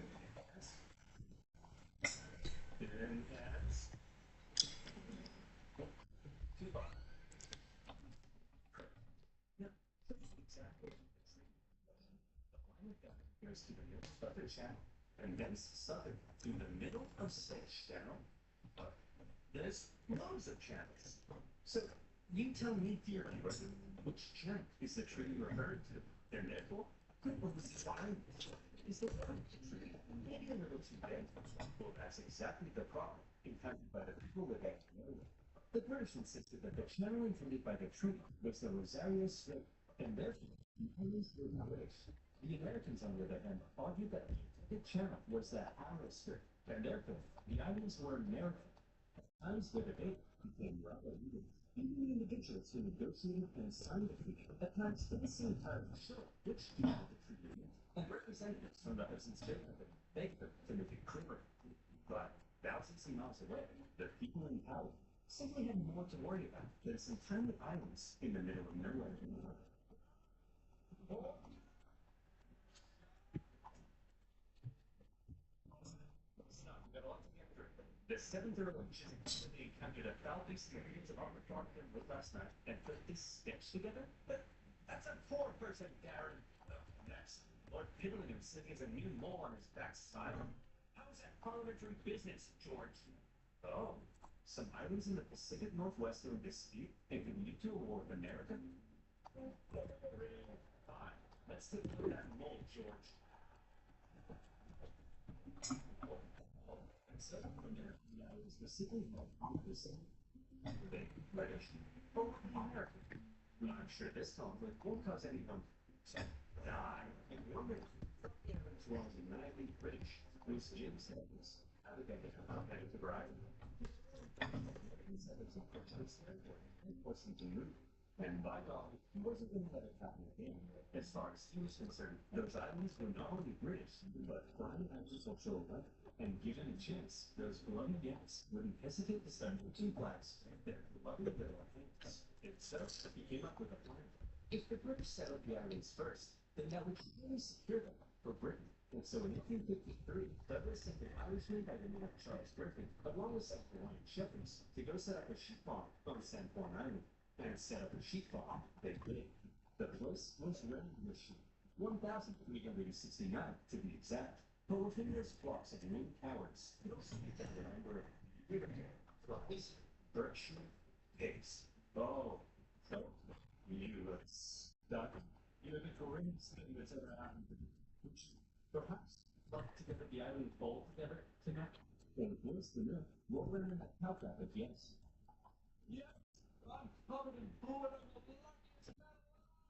Goes to the middle of the channel, and then southern to the middle of said channel. There's loads of channels. So you tell me, dear viewer, which channel is the tree referring to? And therefore, is the tree maybe a little too big? Well, that's exactly the problem encountered by the people with that area. The British insisted that the channel intended by the treaty was the Rosario Strait, and therefore the islands were British. The Americans, on the other hand, argued that the intended channel was the Harrow Strait, and therefore the islands were American. At times, the debate became rather heated. Even the individuals who negotiated and signed the treaty at times didn't seem entirely sure which channel the treaty meant, and representatives from the Hudson's Bay Company begged them to make it clearer. But thousands of miles away, the people in power simply had more to worry about than some tiny islands in the middle of nowhere. The seventh Earl of Chisholm encountered a foul experience of arbitrage with last night and put this sketch together. But that's a poor person, Darren. Next, Lord Piddlingham sitting as a new mole on his backside. How is that parliamentary business, George? Oh, some islands in the Pacific Northwest are in dispute and can lead to a war with America? Fine. Let's take a look at that mole, George. So, the islands specifically held the Pacific. They British. Oh, American. I'm sure this conflict won't cause any harm. So, die. And remember, as well as united British, whose Jim said this. How did they get out of the bride? Instead of some protest territory, and forced him to move. And by God, he wasn't going to let it happen again. As far as he was concerned, those islands were not only British, but prime agricultural land. And given a chance, those bloody Yanks wouldn't hesitate to send them two flags. Their bloody little hands. And so, he came up with a plan. If the British settled the islands first, then that would really secure them for Britain. And so in 1853, Douglas sent an Irishman by the name of Charles Griffin, along with some Hawaiian shepherds, to go set up a sheep farm on San Juan Island. And set up a sheep farm they did. The place was ready with sheep, 1,369 to be exact. But within those flocks of young cowards, you'll see that the number of flies, birch, pigs. Oh, so you look stuck. You have the greatest thing that's ever happened to you. Perhaps flock together the island all together tonight. And what's the note? We'll learn in that how rapid, yes. Yeah, I'm covered in blood. I'm the luckiest man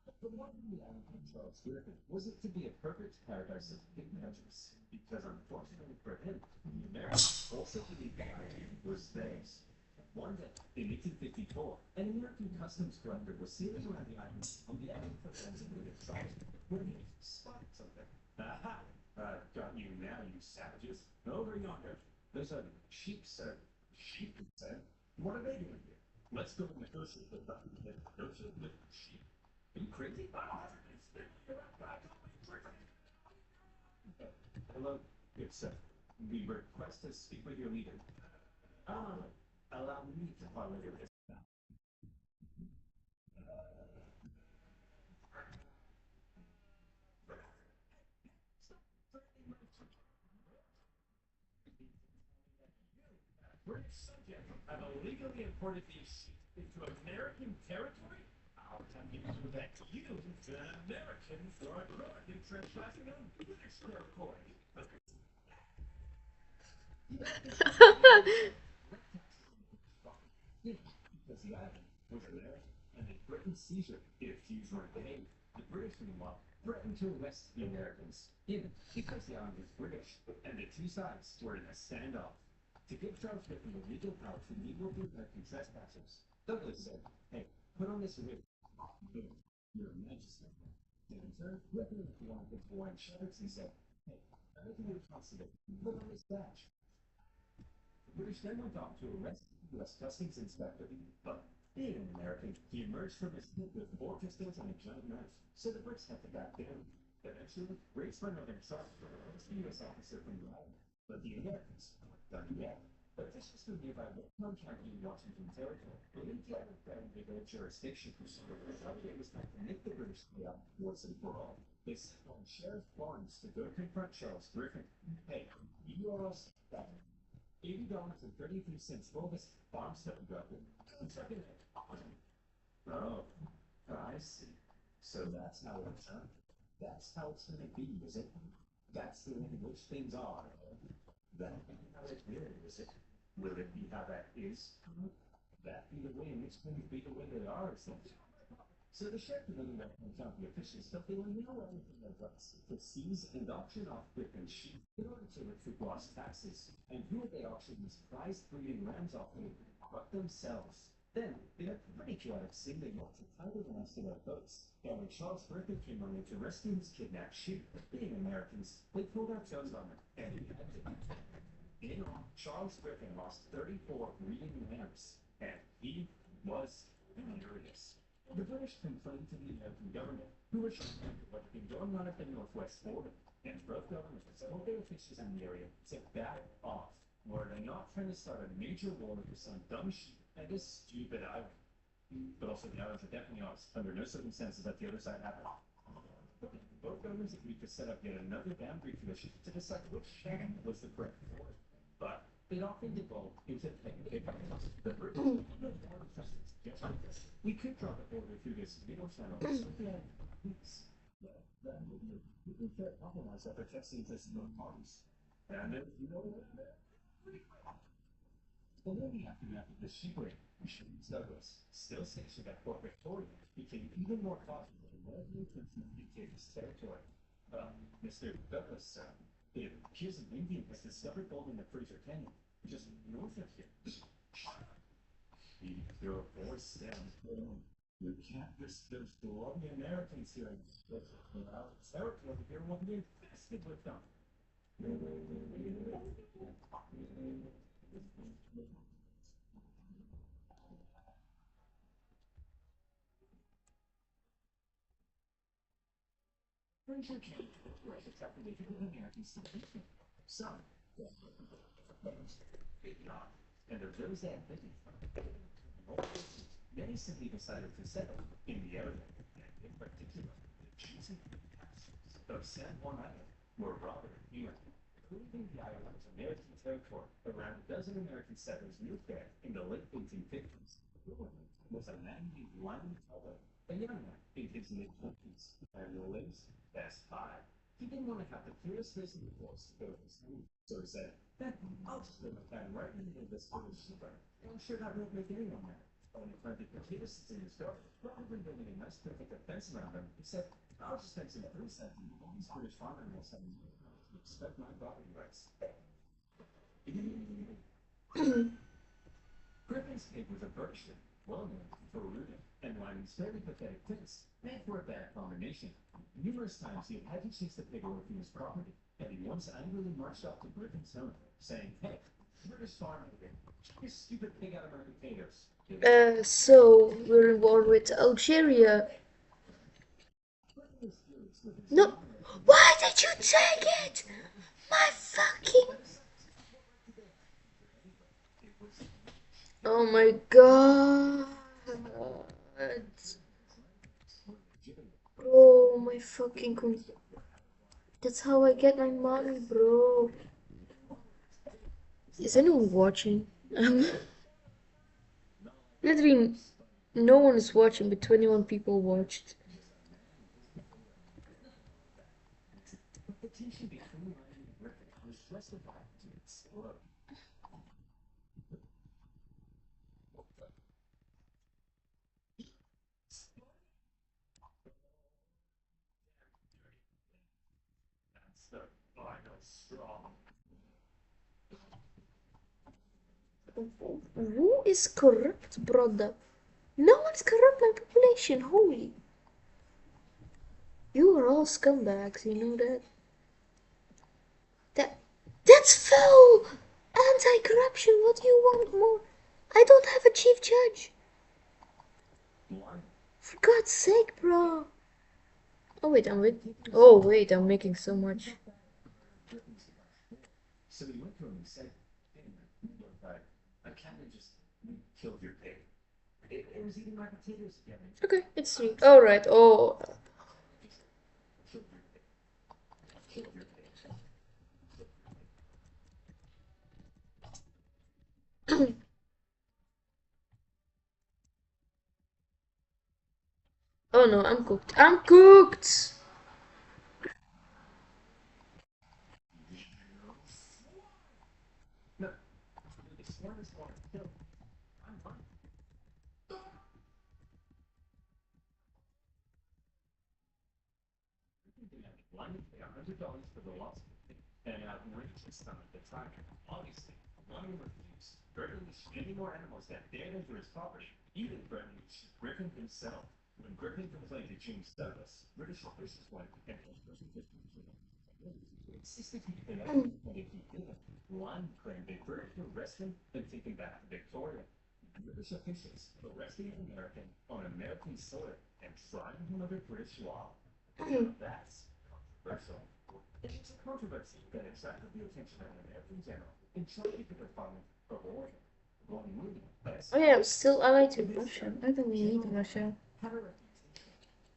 alive. But what in the island of Charles Griffin was it to be a perfect paradise of pigmenters? Because unfortunately for him, the Americans also believed the island was theirs. One day, in 1854, an American customs collector was sailing around the island on the island of Pennsylvania when he spotted something. Aha! Got you now, you savages. Over yonder. There's a sheep, sir. Sheep, sir? What are they doing here? Let's go negotiate with them. Negotiate with sheep? Are you crazy? I don't have to speak. Hello, good sir. We request to speak with your leader. Allow me to follow your list now. British subjects have illegally imported these sheep into American territory? I'll tell you that you, the Americans, are currently trespassing on British territory. Because the island was American, and a British seizure if Jews weren't paid. The British, meanwhile, threatened to arrest the Americans, even because the island was British, and the two sides were in a standoff. To give Charles Griffin the legal power to legal the American trespassers, Douglas said, "Hey, put on this wig. Your Majesty." And sir, Griffin looked along his Hawaiian shepherds and said, "Hey, everything is possible. Put on this badge." The British then went off to arrest the U.S. Customs Inspector, but being an American, he emerged from his pit with 4 pistols and a giant knife, so the Brits had to back down. Eventually, raised by Northern Star, the U.S. officer from the island, but the Americans weren't done yet. But this was from nearby Whitcomb County in Washington Territory, where Indiana threatened their jurisdiction. The Soviet was trying to make the British pay up once and for all. They sent on Sheriff Barnes to go confront Charles Griffin. Hey, you owe us that. $80.33 for this farm stuff you got there. Oh, I see. So that's how it's done. That's how it's going to be, is it? That's the way in which things are. That be how it is it? Will it be how that is? That be the way in which things be the way they are, is it? So the sheriff and other county officials felt they were now anything of us to seize and auction off Griffin's sheep in order to recoup lost taxes. And who would they auction these prized breeding rams off to? But themselves. Then, in a pretty chaotic scene, they got to tie the rams to their boats. And when Charles Griffin came on to rescue his kidnapped sheep, being Americans, they pulled our toes on it. And he had to. In all, Charles Griffin lost 34 breeding rams. And he was furious. The British complained to the American government, who assured them of what had been going on at the northwest border, and both governments told their officials in the area to back off, or they're not trying to start a major war with some dumb sheep and a stupid island. But also the islands are definitely ours, under no circumstances let the other side happen. Both governments agreed to set up yet another boundary commission to decide which channel was the correct border. But it often devolved into technical problems. The British just like this. We could draw the border through this middle channel, something like this. But that would be a fair compromise that protects the interests of both parties. And then, you know what? And then we have to the sheep ring. James Douglas, still stationed at Fort Victoria, became even more cautious of American intentions to take his territory. Mr. Douglas, it appears an Indian has discovered gold in the Fraser Canyon, just north of here. Your voice down. You can't just there's all the Americans here in territory here will be infested with them. Fraser Canyon was accepted into the American state. Some big not, and they're very sad business. Many simply decided to settle in the area, and in particular, the choosing of San Juan Island, where Robert Ewing, proving the island was American territory. Around a dozen American settlers moved there in the late 1850s. Ewing was a man named Lyman Tulloch, a young man in his mid-20s, and lives as five. He didn't want to have the purest reason force to go to school, so he said, I'll just live with that right in this village super. I'm sure that won't make anyone mad. When he planted potatoes in his garden, rather than building a nice perfect fence around them, he said, I'll just spend some 3 cents and all these British farmers will send me to expect my property rights. Griffin's pig was a Berkshire, well known for rooting, and Lyman's fairly pathetic fence made for a bad combination. Numerous times he had to chase the pig away from his property, and he once angrily marched off to Griffin's home, saying, Hey, British farmer, check your stupid pig out of my potatoes. So we're involved with Algeria. No, why did you take it? My fucking. Oh my god. Bro, my fucking. That's how I get my money, bro. Is anyone watching? Literally, no one is watching, but 21 people watched. The tension between Lyman and Griffin was justified to explode. That's the final straw. Who is corrupt, brother? No one's corrupt my population, holy. You are all scumbags, you know that? That's foul! Anti-corruption, what do you want more? I don't have a chief judge. For God's sake, bro. Oh wait, I'm making so much. So he went to him and said, look, I kind of just killed your pig. It was eating my potatoes again. Okay, it's 3. Alright, oh. Killed your pig. Killed your pig. Oh no, I'm cooked. I'm cooked! No, the smartest one killed. I'm fine. Lyman paid $100 for the loss of the pig, and an outrageous sum at the time. Obviously, Lyman refused, threatening to shoot any more animals that dared enter his property, even threatening to shoot Griffin himself. When Griffin complained to James Douglas, British officials went and insisted he pay up, and if he didn't, Lyman claimed they were to arrest him and take him back to Victoria. British officials arresting an American on American soil and trying him under British law. That's controversial. It's a controversy that attracted the attention of the American general in trying to the Parliament of Oregon. Oh yeah, I'm still allied to Russia. I don't really need Russia.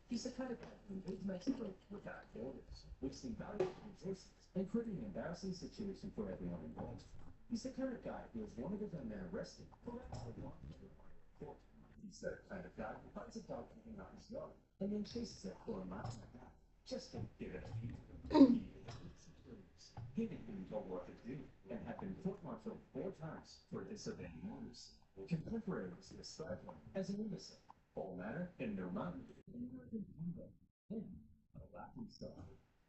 He's the kind of guy who invades Mexico without borders, wasting valuable resources, and creating an embarrassing situation for everyone involved. He's the kind of guy who is wanted and then arrested for actually wanting to court. He's the kind of guy who finds a dog hanging out his yard and then chases it for a mile and a half just to give it a feed. He didn't even told what to do and had been court-martialed 4 times for disobeying orders. Contemporaries describe him as an imbecile, all matter and no mind, and a laughing stock.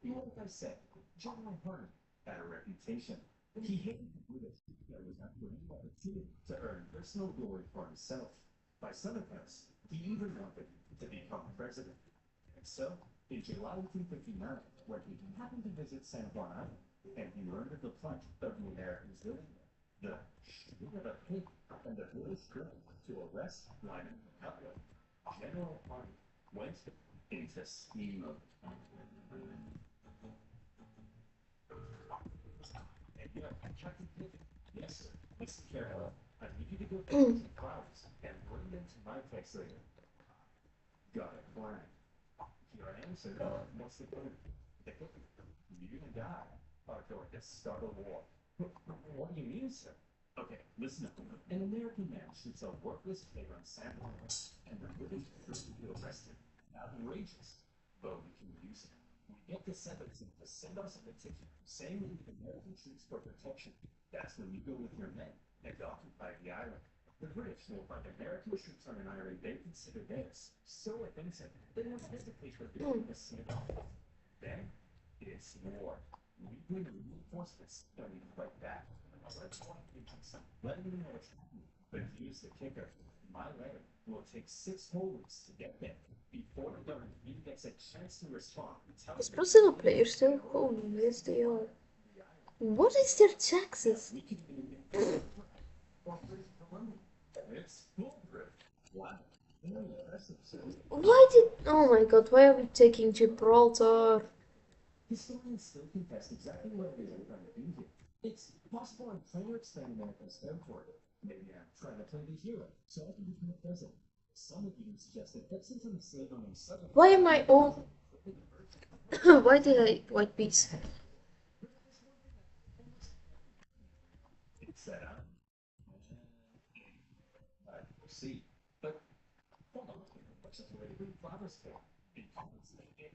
Like I said, John Hardy had a reputation. He hated the British that was not willing to opportunity to earn personal glory for himself. By some accounts, he even wanted to become president. And so, in July 1859, when he happened to visit San Juan Island, and he learned of the plight of the Americans living there, the shooting of a pig and the village girl to arrest Lyman Cutler, General Hardy went into scheme mode. And you know, Captain Pickett, yes sir, listen carefully. I need you to go pick some flowers and bring them to my place later. Got it, plan. Here I am, sir. What's the plan? Pickett, you and I are going to start a war. What do you mean, sir? Okay, listen up. An American man shoots a worthless pig on Santa and the British troops to be arrested. Outrageous. But we can use it. We get the Seventh to send us a petition saying we need American troops for protection. That's when you go with your men and occupy the island. The British will find American troops on an island they consider theirs. So offensive, they won't hesitate to build a siege. Then, it's war. We bring reinforcements and we fight back. Letting you know what's happening. But here's the kicker. My letter will take 6 whole weeks to get there. Before the government even gets a chance to respond. Is Brazil player still? Oh, yes they are. What is their taxes? It's foolproof. Wow. Very impressive, sir. Why did... Oh my god, why are we taking Gibraltar? Historians still contest exactly what it is we're trying to do here. It's possible I'm trying to expand America's territory. Maybe I'm trying to play the hero, so I can become a president. Some of you suggested that since I'm a slave on the southern... Why am I all... Why did I... White piece? It's set up. I see. But, hold on. What's the way to read flowers for? Because they...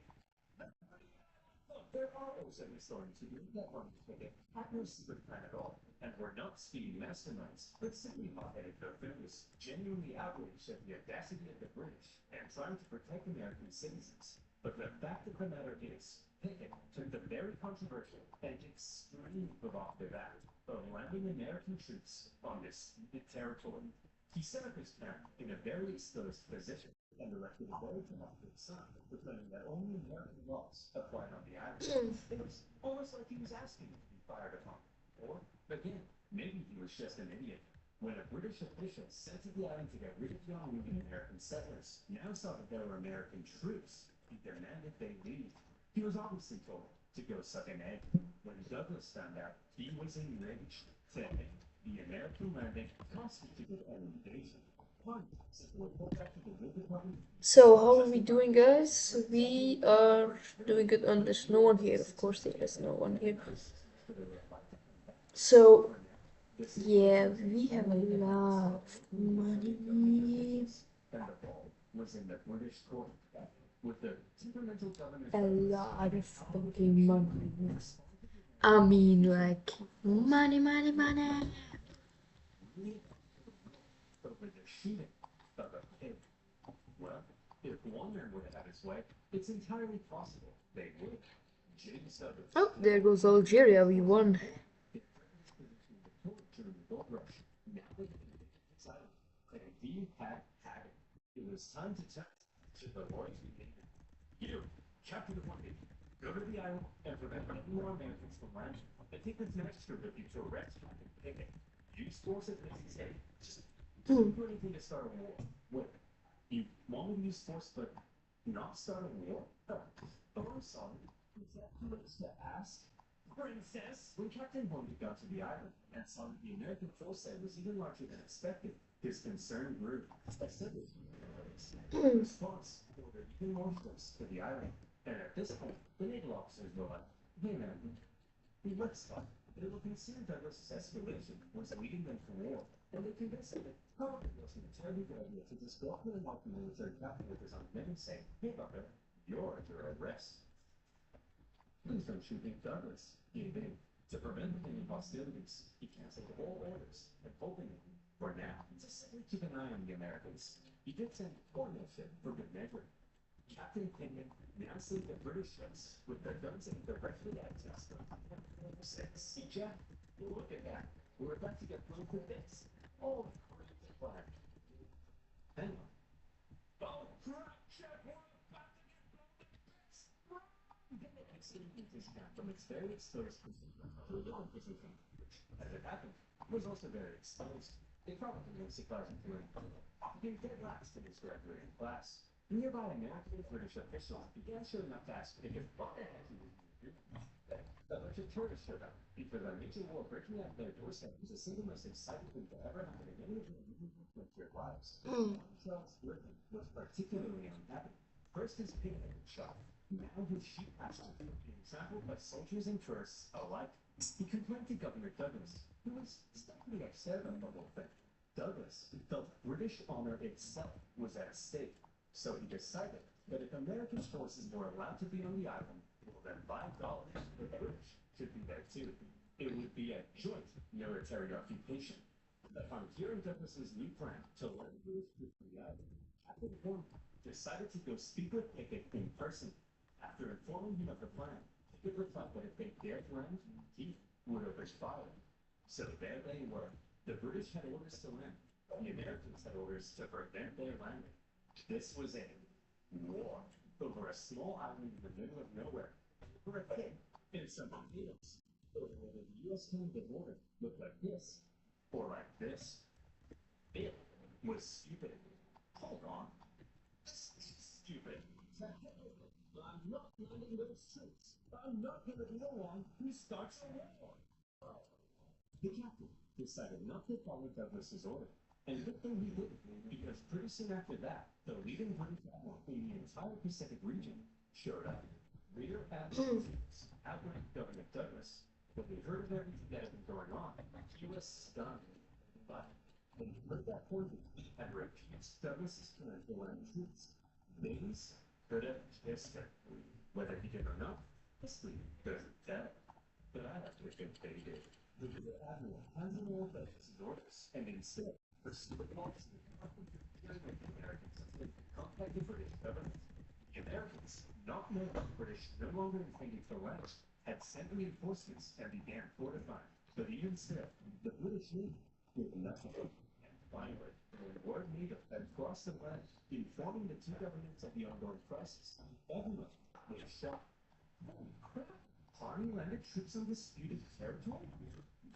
There are also historians who believe that one ticket had no secret plan at all, and were not speedy masterminds, but simply hot-headed buffoons, genuinely outraged at the audacity of the British, and trying to protect American citizens. But the fact of the matter is, Pickett took the very controversial and extreme provocative act of landing American troops on disputed territory. He set up his camp in a very exposed position and erected a very provocative sign proclaiming that only American laws applied on the island. It was almost like he was asking to be fired upon. Or, again, maybe he was just an idiot. When a British official sent to the island to get rid of the unwilling American settlers now saw that there were American troops, he demanded they leave. He was obviously told to go suck an egg. When Douglas found out, he was enraged. Today, the American landing constituted an invasion. So, how are we doing, guys? We are doing good, and there's no one here. Of course, there is no one here. So, yeah, we have a lot of money. A lot of fucking money. I mean, like, money, money, money. Over the shooting of a pig. Well, if Walner would have had his way, it's entirely possible they would. James Douglas. Oh, there goes Algeria. We won. During the gold rush, now they decided that he had had it. It was time to test to the Lord's beginning. You, Captain Hardy, go to the island and prevent any more Americans from landing. And take this next trip with you to arrest Captain Pickett. Use force as necessary. Just don't do anything to start a war. Wait, you want me to use force but not start a war? Oh, I'm sorry. Is that too much to ask? Princess! When Captain Hornet got to the island and saw that the American force there was even larger than expected, his concern grew. In response, he ordered even more force to the island. And at this point, the naval officers were like, hey man, let's talk. They were concerned Douglas's escalation was leading them to war, and they convinced him that probably wasn't a terribly good idea to just go up to the military captain with his own men and say, hey Bucker, you're under arrest. Please don't shoot Big Douglas, gave in. To prevent any hostilities, he canceled all orders and told them For now, just simply keep an eye on the Americans. You did send ordnance ship for good measure. Captain Pinion now sees the British ships with their guns aimed directly at us. See, Jack? Look at that. We're about to get blown to bits. All according to plan. Hang on. Oh, crap, Jack! We're about to get blown to bits! The accident is now from its very exposed position to a long position, which, as it happened, was also very exposed. They probably were surprising to learn. Being dead last in his graduating class, nearby American and British officials began showing up to ask if what the heck he was doing. A bunch of tourists showed up because our major war breaking out their doorstep was the single most exciting thing to ever happen in any of their lives. Charles Griffin was particularly unhappy. First his pig had been shot, now his sheep pasture being trampled by soldiers and tourists alike. He complained to Governor Douglas, who was still pretty upset about the whole thing. Douglas felt British honor itself was at stake, so he decided that if American forces were allowed to be on the island, well then by God, the British should be there too. It would be a joint military occupation. Upon hearing Douglas's new plan to let the British troops on the island, Captain Horn decided to go speak with Pickett in person. After informing him of the plan, Pickett replied that if they dared land, he would open fire. So there they were. The British had orders to land. The Americans had orders to prevent their landing. This was a war over a small island in the middle of nowhere. For a pig in some fields. Over whether the U.S. Canada border looked like this or like this. It was stupid. Hold on. This is stupid. I'm not landing those troops. I'm not going to be the one who starts a war. The captain decided not to follow Douglas's order. And good thing he didn't, because pretty soon after that, the leading British admiral in the entire Pacific region showed up. Rear Admiral outranked Governor Douglas. When he heard of everything that had been going on, he was stunned. But when he heard that order and repeats Douglas's plan to land troops, things could have kissed him. Whether he did or not, history doesn't tell. But I have to think they did. The rear admiral handed all Douglas's orders, and instead pursued a policy of the Americans to contact the British government. The Americans, not knowing the British no longer intended to land, had sent reinforcements and began fortifying. But even still, the British Navy did nothing. And finally, word needed had crossed the land, informing the two governments of the ongoing crisis. Everyone was shocked. Holy crap! Army landed troops on disputed territory?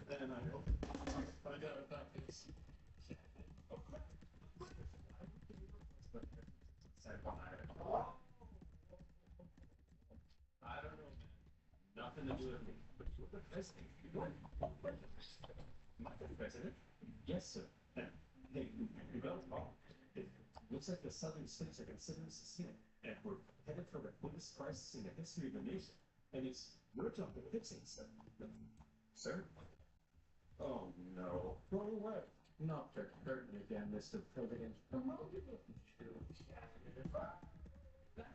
Then I hope I find out about this. Oh crap! I don't know, man. Nothing to do with me. But you're the president. What? Am I the president? Yes, sir. And hey, you got it wrong. It looks like the southern states are considering seceding, and we're headed for the biggest crisis in the history of the nation. And it's your job to fix it, sir. Sir? Oh no. Go away. Not the curtain again, Mr. President. Back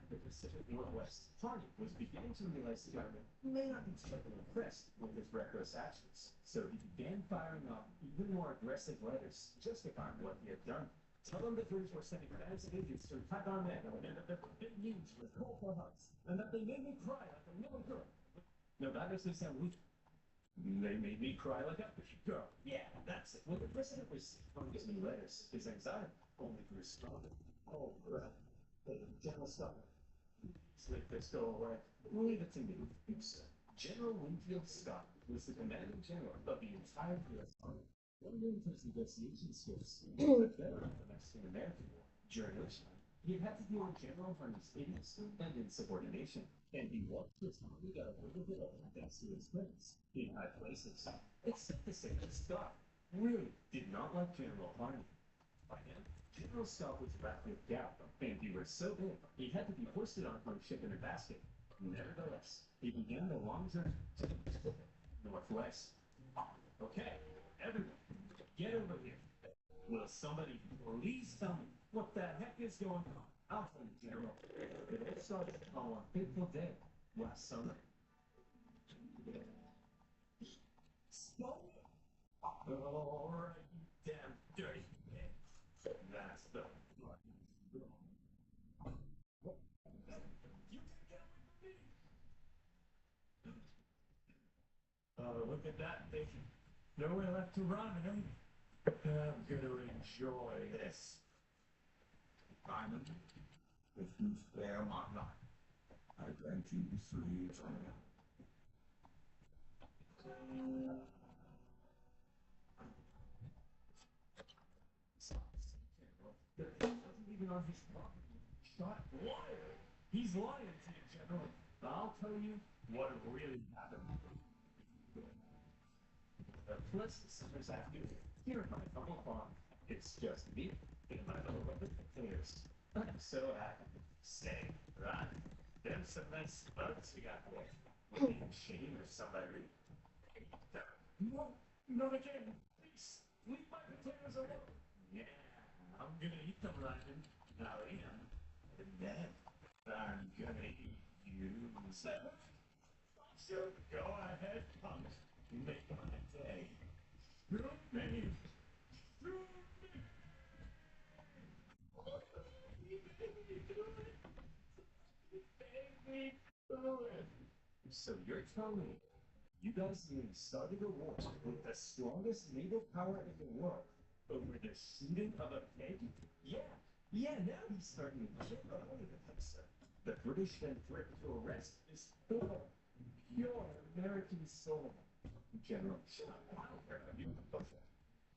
in the Pacific Northwest, Harney was beginning to realize the government may not be totally impressed with his reckless actions, so he began firing off even more aggressive letters justifying what he had done. Tell them the British were sending bands of agents to attack our men, and that the big news was cold for hearts, and that they made me cry like a little girl. No, that doesn't sound weak. They made me cry like a girl. Yeah, that's it. When the president received one of his new letters, his anxiety only grew stronger. Oh, crap. Hey, General Scott. Let this go away. Leave it to me, you said. General Winfield Scott was the commanding general of the entire U.S. Army. One of his negotiation skills was better than the Mexican-American War, during which time he had to deal with General Harney's idiocy and insubordination, and he watched his army get a little bit of thanks to his friends in high places. Except to say that Scott really did not like General Harney. By then, General Scott was wrapped with gout, and he was so big he had to be hoisted on a ship in a basket. Nevertheless, he began the long journey to the Pacific Northwest. Okay, everyone, get over here. Will somebody please tell me what the heck is going on? I'll tell you, General. It all started on one fateful day last summer. Stone? All right, you damn dirty pig. That's the blood. You can get away from me. Oh, look at that thing. Nowhere left to run, eh? I'm gonna enjoy this. Simon, if you spare my life, I grant you 3 eternal. Wasn't even on his property. Shot liar. He's lying to you, General. I'll tell you what really happened. The police is after you. Here at my humble farm, it's just me and my beloved potatoes. I'm so happy. Stay, right? Them some nice bugs we got there. Would be a shame if somebody. No, not again. Please, leave my potatoes alone. Yeah, I'm gonna eat them, Ryan. Now, Ian. And then I'm gonna eat you. So go ahead, punk. Make my day. Shoot me. Shoot me. So you're telling me you guys even started a war with the strongest naval power in the world over the shooting of a pig? Yeah, now he's starting to get out of the picture. The British then threatened to arrest this poor, pure American soul. General, shut up. I don't care about you.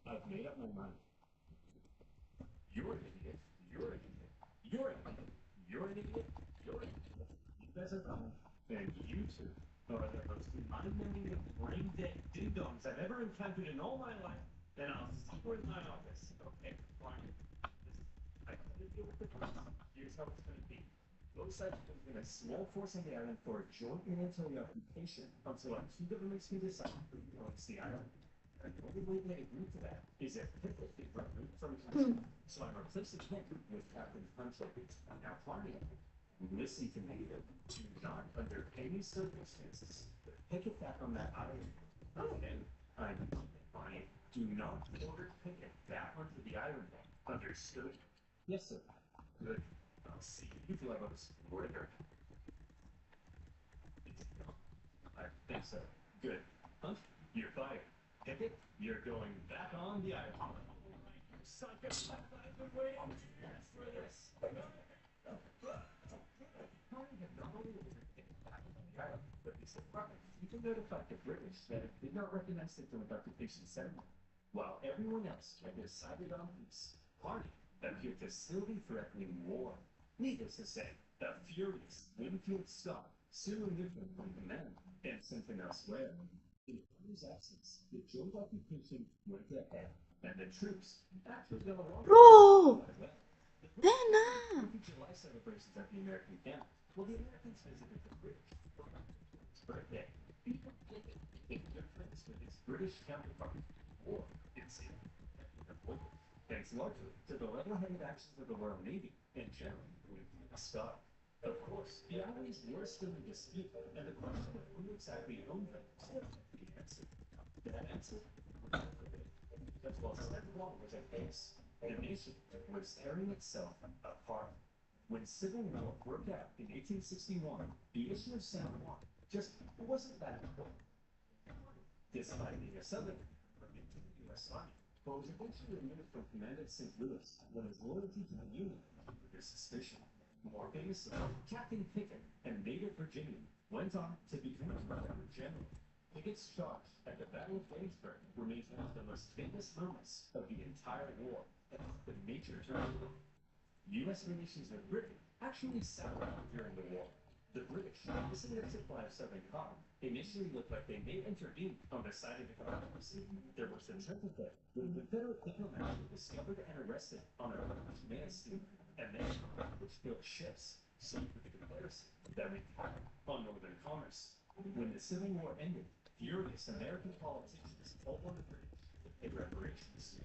I've made up my mind. You're an idiot. You're an idiot. You're an idiot. You're an idiot. You're an idiot. You guys are wrong. And you two are the most mind-numbing and brain-dead ding-dongs I've ever encountered in all my life. And I'll see you in my office. Okay, fine. I couldn't deal with the police. Here's how it's going to be. Both sides are in a small force on the island for a joint military occupation until our 2 governments can decide who owns the island. And the only way they agree to that is if Hitler is removed from control. So I'm replacing him with Captain Hunter. Now, Barney, listen to me. Do not, under any circumstances, pick it back on that island. And I'm Barney. Do not order Pickett back onto the island. Understood? Yes, sir. Good. I'll see you fellows later. I think so. Good. Hunt, you're fired. Pickett, you're going back on the island. You suckers, I've been waiting years for this. But it's the problem. You can notify the British that it did not recognize the joint occupation ceremony, while everyone else had decided on peace. Party appeared to still be threatening war. Needless to say, the furious Winfield Scott soon removed him from command and sent him elsewhere. In his absence, the joint occupation went ahead, and the troops actually got along Bro! quite well. Benna! The July celebrations at the American camp. Well, the Americans visited the British for his birthday. People became good friends with his British counterpart, or it's thanks largely to the level-headed actions of the Royal Navy and General Winfield Scott. Of course, the islands were still in dispute, and the question of who exactly owned them still had to be answered. That answer because while Stonewall was at base, the nation was tearing itself apart. When Civil War broke out in 1861, the issue of San Juan just wasn't that important. Despite being a Southerner into the U.S. Army, but was eventually removed from command at St. Louis when his loyalty to the Union came under suspicion. More famously, Captain Pickett, a native Virginian, went on to become a brigadier general. Pickett's charge at the Battle of Gettysburg remains one of the most famous moments of the entire war, and the major turning point. U.S. relations with Britain actually soured during the war. The British, missing their supply of southern cotton, initially looked like they may intervene on the side of the Confederacy. There was the triple threat when Confederate diplomats were discovered and arrested on a British mail steamer, and then British built ships sunk with the Confederacy that wreaked havoc on northern commerce. When the Civil War ended, furious American politicians called on the British to pay reparations.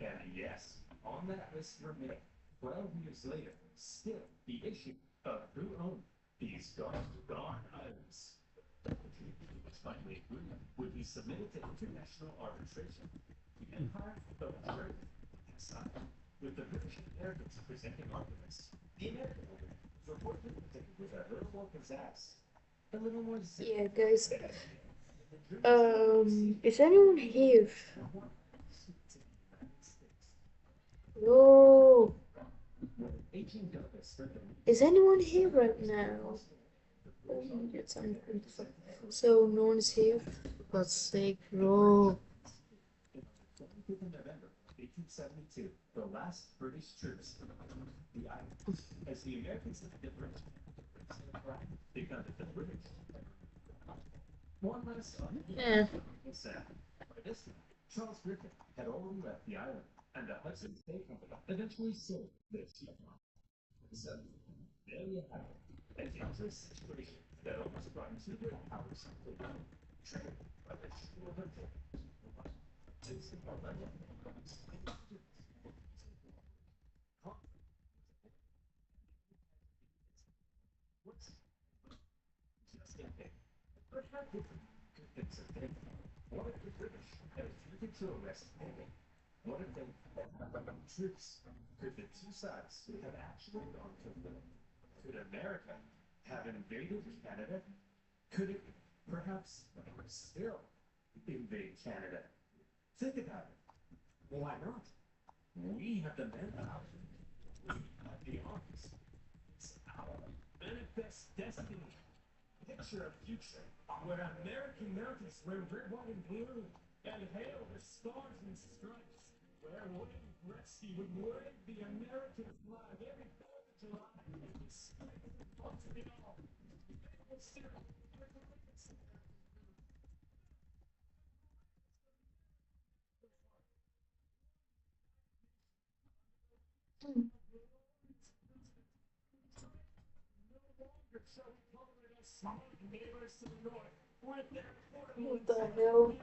And yes, on that list remained, 12 years later, still the issue of who owned these gone islands. which finally agreed, would be submitted to international arbitration. The Empire, though assured, aside, with the British and Americans presenting arguments, the American order was reportedly predicted with a little more pizzazz, a little more zip. Yeah, guys. Is anyone here? No. Is anyone here right now? Oh, yes, I'm so no one's here. For God's sake, bro. November 1872, the last British troops the island. As the Americans left the British, they found that the British one last time. Yeah. Sad. By this time, Charles Griffin had already left the island, and the Hudson's Bay Company eventually sold their ship. So, there you have it. A dangerous situation that almost brought two great powers to the trade by the shore of the just in case. But how different could things have been? What if the British had attempted to arrest Henry? What if they troops? Could the two sides have actually gone to war? Could America have invaded Canada? Could it perhaps still invade Canada? Think about it. Why not? We have the manpower. We have the arms. It's our manifest destiny. Picture a future where American mountains wear red, white, and blue and hail the stars and stripes. Where William Gretzky would wave the American flag every 4th of July and display the thoughts of it all. What the hell?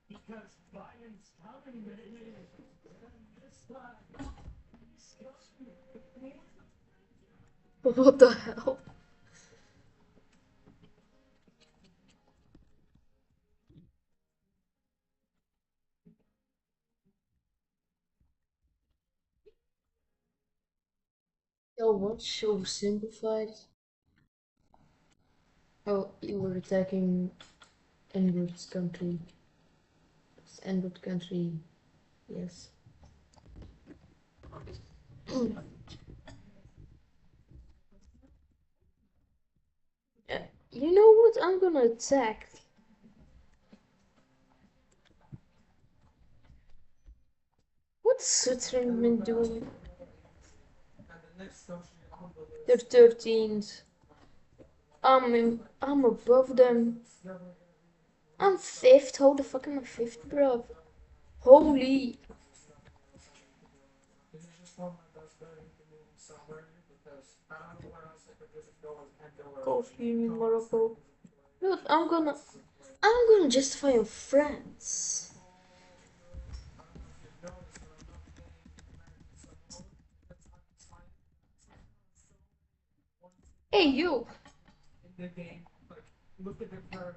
Because Biden's coming, baby. And this time, he's coming. What the hell? Yo, what? So simplified. Oh, you were attacking Edward's country. It's Edward country. Yes. You know what? I'm gonna attack. What's Switzerland doing? They're 13th. I'm above them. I'm 5th. How the fuck am I 5th, bro? Holy. Coffee, Morocco. Dude, I'm gonna justify in France. Hey, you. In the game, like, look at the card,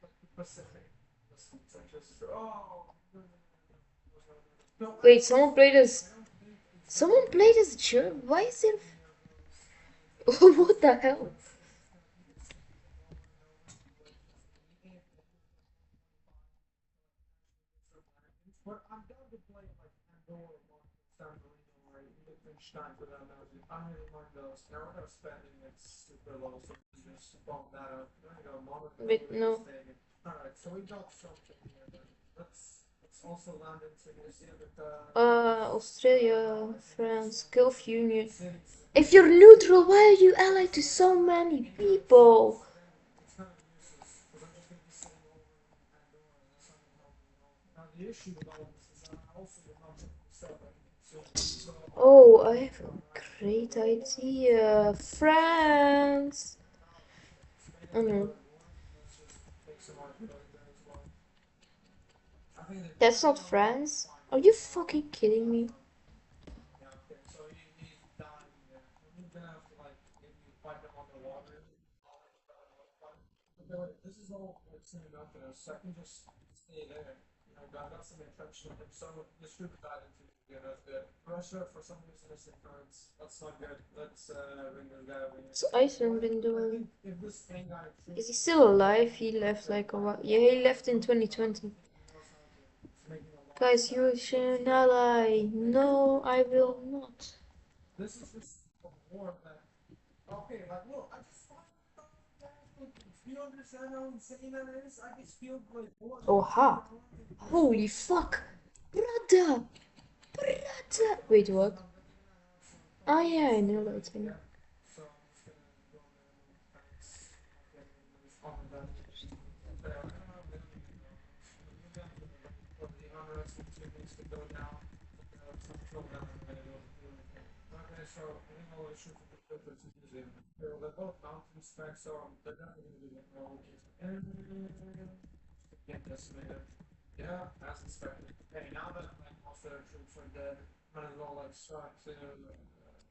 like, the Pacific. It's like just, oh. No, Wait, someone played as. Someone played as German. Why is there. What the hell? but I'm down to play like Andorra, San Marino, or Liechtenstein for that matter. I don't really mind those. Now we're not spending it super low, so we just bump that up. There you go, Monaco. Wait, no. Alright, so we got something here. Let's also land into New Zealand. Australia, France, Gulf Union. If you're neutral, why are you allied to so many people? The issue with all this is that I also did not so Oh, I have a great idea. France. Oh no. think that That's not France. Are you fucking kidding me? yeah, okay. So he's dying there. He's gonna have to like maybe fight him underwater. Okay, wait, this is all like soon enough for us, so I can just stay there. You know, I got some infection. So this group died into yeah, that's good. Russia for some reason is in France. That's not good. Let's bring this guy over here. What's Iceland been I doing? think if this Spain guy Is he still alive? He left like a while. Yeah, he left in 2020. Guys, you should not lie. No, I will not. this is just a war that okay, like look, I just do you understand how insane that is? I just feel like what Oha! Holy fuck! Brother! Brother! Wait, what? Ah, yeah, I know that thing. so I'm just gonna go there and thanks. Okay, on that. But I don't know, we don't even know. We're down to the unrest continues to go down. Some slow down and then it'll do anything. Okay, so I think all the shoot for the filters is using. They're both mountain specs, so they're definitely gonna be like no and get decimated. Yeah, as expected. Okay, now that like most of their troops are dead, might as well like start to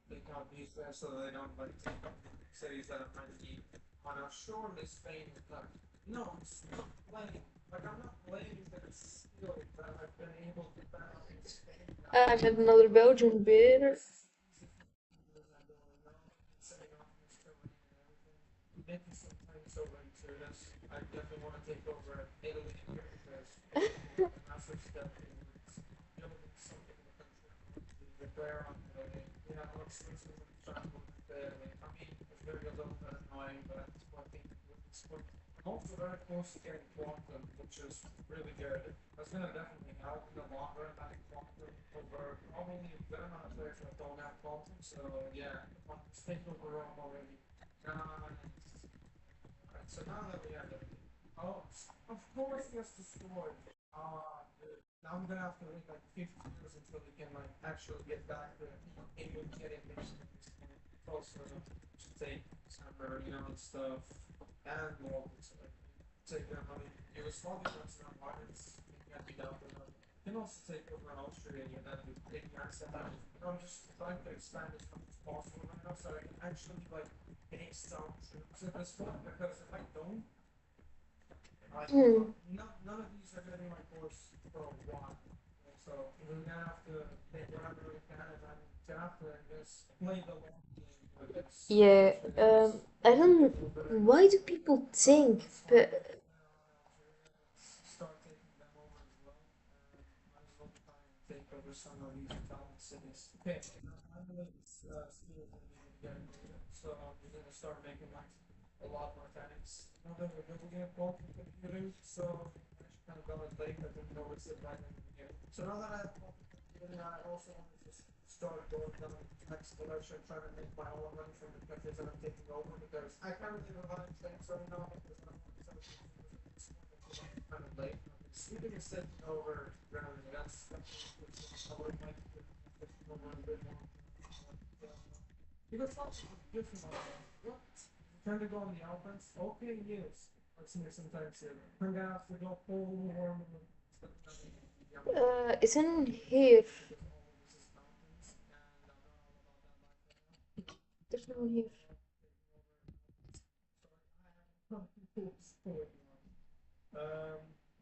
take out these guys so that they don't like take up cities that are trying to keep on our shore. They Spain is like no, it's not playing. Like I'm not playing that it's skill that I've been able to battle in Spain. I met another Belgian beer. Making some time so into this. I definitely want to take over Italy here because a massive step towards building something in the country. Declare on Italy. We have lots of reasons to try to move to Italy. I mean, it's very a little bit annoying, but at this point, I think with this point, I'm also very close to getting quantum, which is really good. That's gonna definitely help in the long run. Having quantum over probably a good amount of players that don't have quantum. So yeah, quantum's taken over Rome already. Alright, so now that we have everything. Oh, of course it gets destroyed. Dude. Now I'm gonna have to wait like 50 years until we can like actually get back to able to get information at this point. Also, to take December, you know, and stuff. And more, so like, take their money. Yugoslavia runs their alliance. It can't be down to them. You can also take over Austria and then take the accent out. I'm just trying to expand as much as possible right now so I can actually like base some troops at this point because if I don't, none of these are gonna be my course for a while. So we're gonna have to take whatever we can and then gonna have to just play the long game with this. Yeah, I don't know. Why do people think? But Start taking them over as well. Might as well try and take over some of these Italian cities. Okay, I believe still gonna need to get it. So we're gonna start making like a lot more tanks. Now that we're building a quantum computing, so I actually kind of got it late. I didn't notice it right in the beginning. So now that I have quantum computing, I also want to just start going down the next direction, trying to make my own money from the countries that I'm taking over because I can't really rely on things right now because I'm kind of late. Sleeping is taking over ground. That's I would like to get over a bit more. Because lots of different what? Trying to go on the Alpines? Okay, yes. Let's make some tanks here. I'm gonna have to go full warm. is anyone here? There's no one here.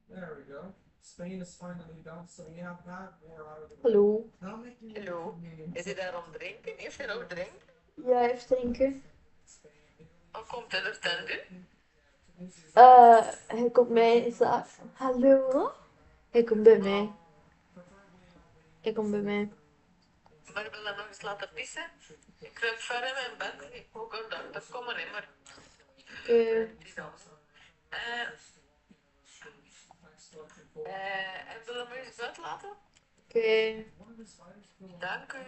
There we go. Spain is finally done, so we have that war out of the way. Hallo. Now making Hallo, is het daarom drinken? Heeft hij nog drinken? Ja, even drinken. Hoe komt hij er dan nu? Hij komt mij. Hallo? Hij komt bij mij. Hij komt bij mij. Maar ik wil dat nog eens laten pissen. Ik kruip verder in mijn bed. Ik moet ook aan dat komen in, maar die dan. En wil je hem eens buiten laten? Oké. Dank u.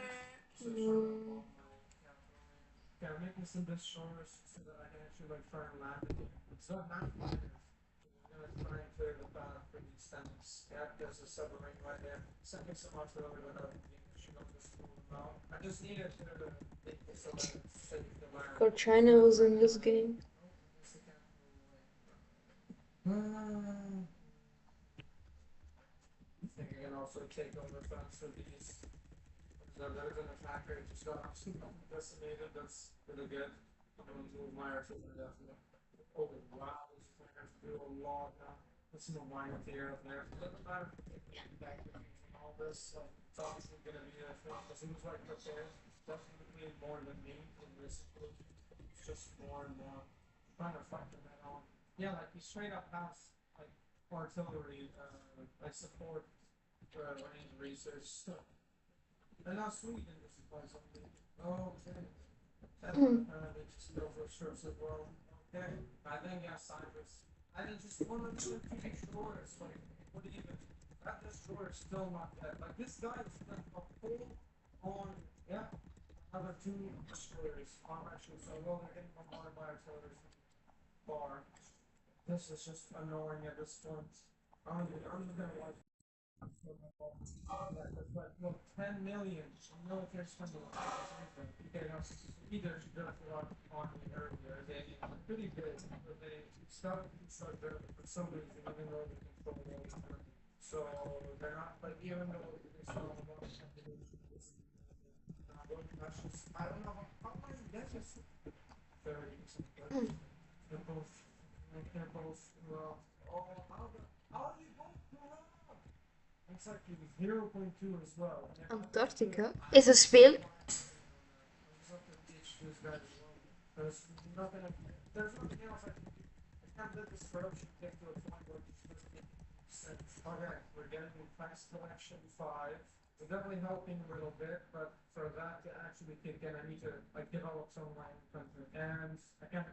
Yeah, I'm making some best shores so that I can actually like try and land it. It's not fighters. We're gonna try and clear the path for these tanks. Yeah, there's a submarine right there. Sent me so much earlier without she got this cool now. I just needed to make it so that it's safe to land. God, China was in this game. also take over fence for these. There's an attacker who just got decimated. That's really good. I'm gonna move my artillery definitely. Oh wow, this players do a lot now. Listen to my theory up there. It doesn't matter if you get back and all this. Like, it's obviously gonna be a thing. It seems like prepared. Definitely more than me in this situation. It's just more and more trying to factor that on. Yeah, like he straight up has like artillery, like support range research stuff. And now Sweden just supplies something. Oh, okay. They just go for strips as well. Okay. I think Cyprus. I think just one of the two destroyers. Like, what even? That destroyer is still not dead. Like, this guy is like a full on. Yeah. Other two destroyers are actually so well. They're getting bombarded by artillery from far. This is just annoying at this point. I'm gonna like. But look, 10 million military spending. Okay, now either on the earlier, they pretty big, but they started to start there for some reason, even though they control all the time. So they're not like even though they still have a lot of that's just I don't know how many that's just 30 something. They're both oh how do you both do that? It's like 0.2 as well. Antarctica is een speel. There's nothing else I can do. I can't let this corruption get to a point where it's just okay, we're getting fast collection 5. We're definitely helping a little bit, but for that to actually kick in, I need to like develop some of my own country, and I can't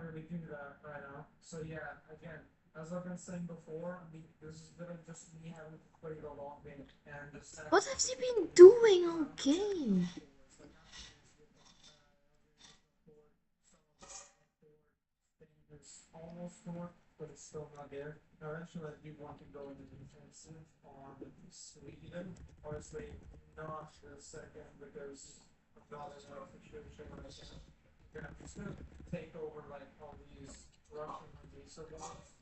really do that right now. So yeah, again, as I've been saying before, this is literally just me having to play the long game and just What have they been doing all game? It's almost north, but it's still not there. Eventually, I do want to go into defensive on Sweden. Honestly, not for a second because I'm not in a situation right now. I'm just gonna take over like all these Russian resources,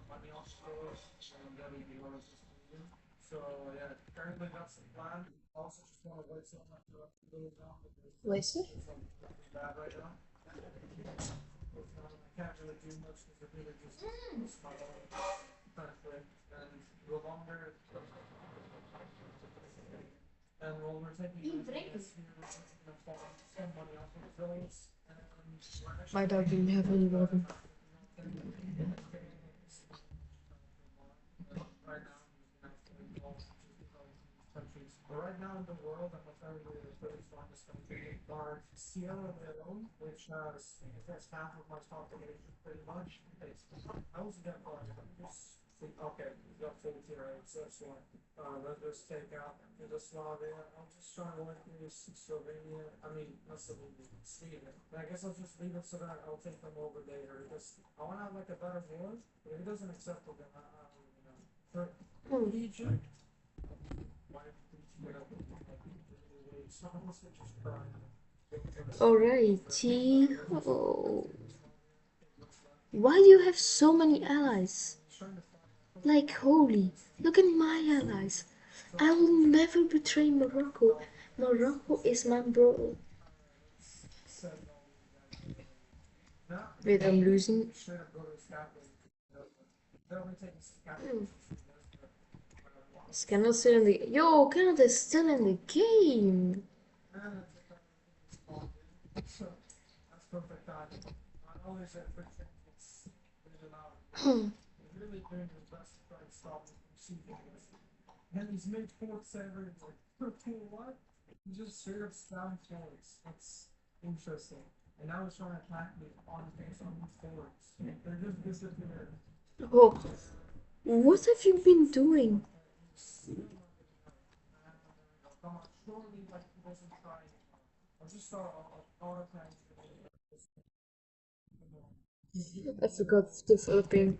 money off stores, and then we go to Sweden. So yeah, currently that's the plan. Also, just want to wait so much for us to go down because Luister. it's like really bad right now. I can't really do much because it really just my own country. And the longer and when we're taking this here, we're gonna spend money off of those. And Maar dat doen hebben we niet worden. right now, countries. But right now in the world, I'm apparently the third strongest country are Sierra Leone, which has half of my population pretty much. I also get part of this. Okay, we got 40 right, so that's one. Let's just take out Yugoslavia. I'm just trying to work through Slovenia. I mean, not Slovenia, Sweden. I guess I'll just leave it so that I'll take them over later because I want to have like a better war. But if it doesn't accept it, then I don't really know. For Egypt, Alrighty. Oh. Why do you have so many allies? Like, holy, look at my allies. I will never betray Morocco. Morocco is my bro. Wait, I'm losing. Is Canada still in the... Yo, Canada is still in the game. Really doing his best to try to stop him from shooting us. And he's made 4-7, like 13 what? He just straight up spam forwards. That's interesting. And now he's trying to attack me on these forwards. They're just disappearing. Oh, what have you been doing? Come on, surely like he doesn't try anymore. I'll just start auto attacking. I forgot developing.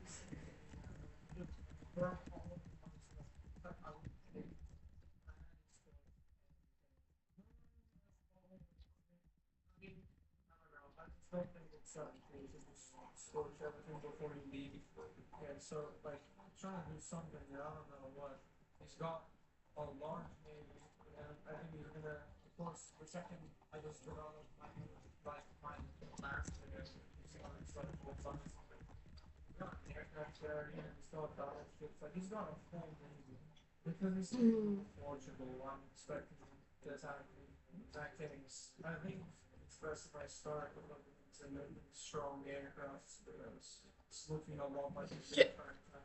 Scorch everything before you leave. Yeah, so like trying to do something, I don't know what. He's got a large navy, and I think he's gonna, of course, the second I just developed my master, he's gonna start full time. He's got an aircraft carrier, he's got battleships, like he's got a full navy. Because he's in Portugal, I'm expecting him to attack things. I think it's best if I start with some strong aircraft because it's looking a lot like he's trying to.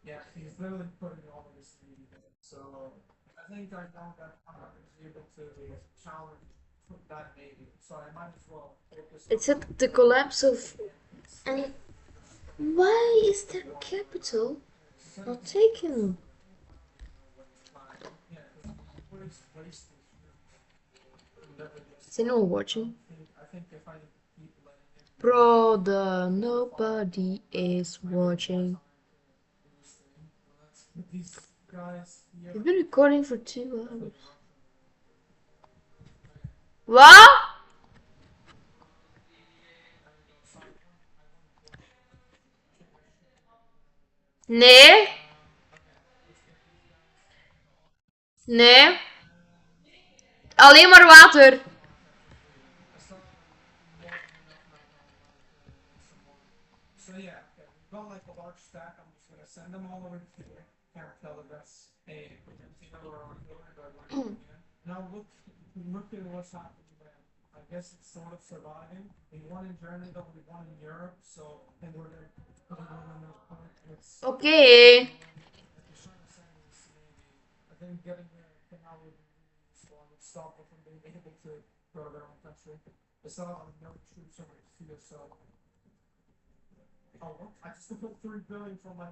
Yeah, he's literally putting all of his speed in it. So I think I know that I'm not going to be able to challenge that navy. So I might as well focus It said the collapse of. And why is the capital not taken? Is anyone watching? Brother, nobody is watching. You've been recording for 2 hours. What? Nee? Nee? Alleen maar water. So yeah, okay. We've got like a large stack. I'm just gonna send them all over to you. Can't tell if that's a now look at what's happening there. I guess it's sort of surviving. We won in Germany, though we won in Europe, so and we're gonna put it on another point. Okay. I think getting the canal would be useful and would stop them from being able to grow their own country. It's not on no troops over here, so. Oh, I just put 3 billion from my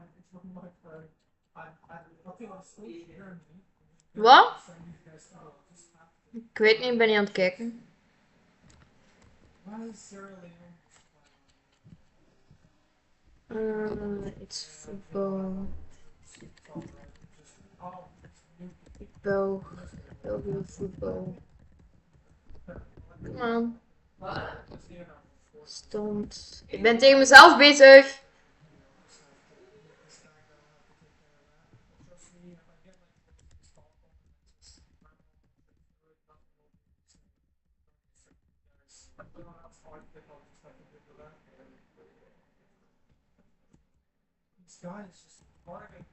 friend. Okay, let's leave Germany. Wat? Ik weet niet, ik ben niet aan het kijken. It's football. Belgian football. Come on. Stond. Ik ben tegen mezelf bezig. This guy is just bargaining.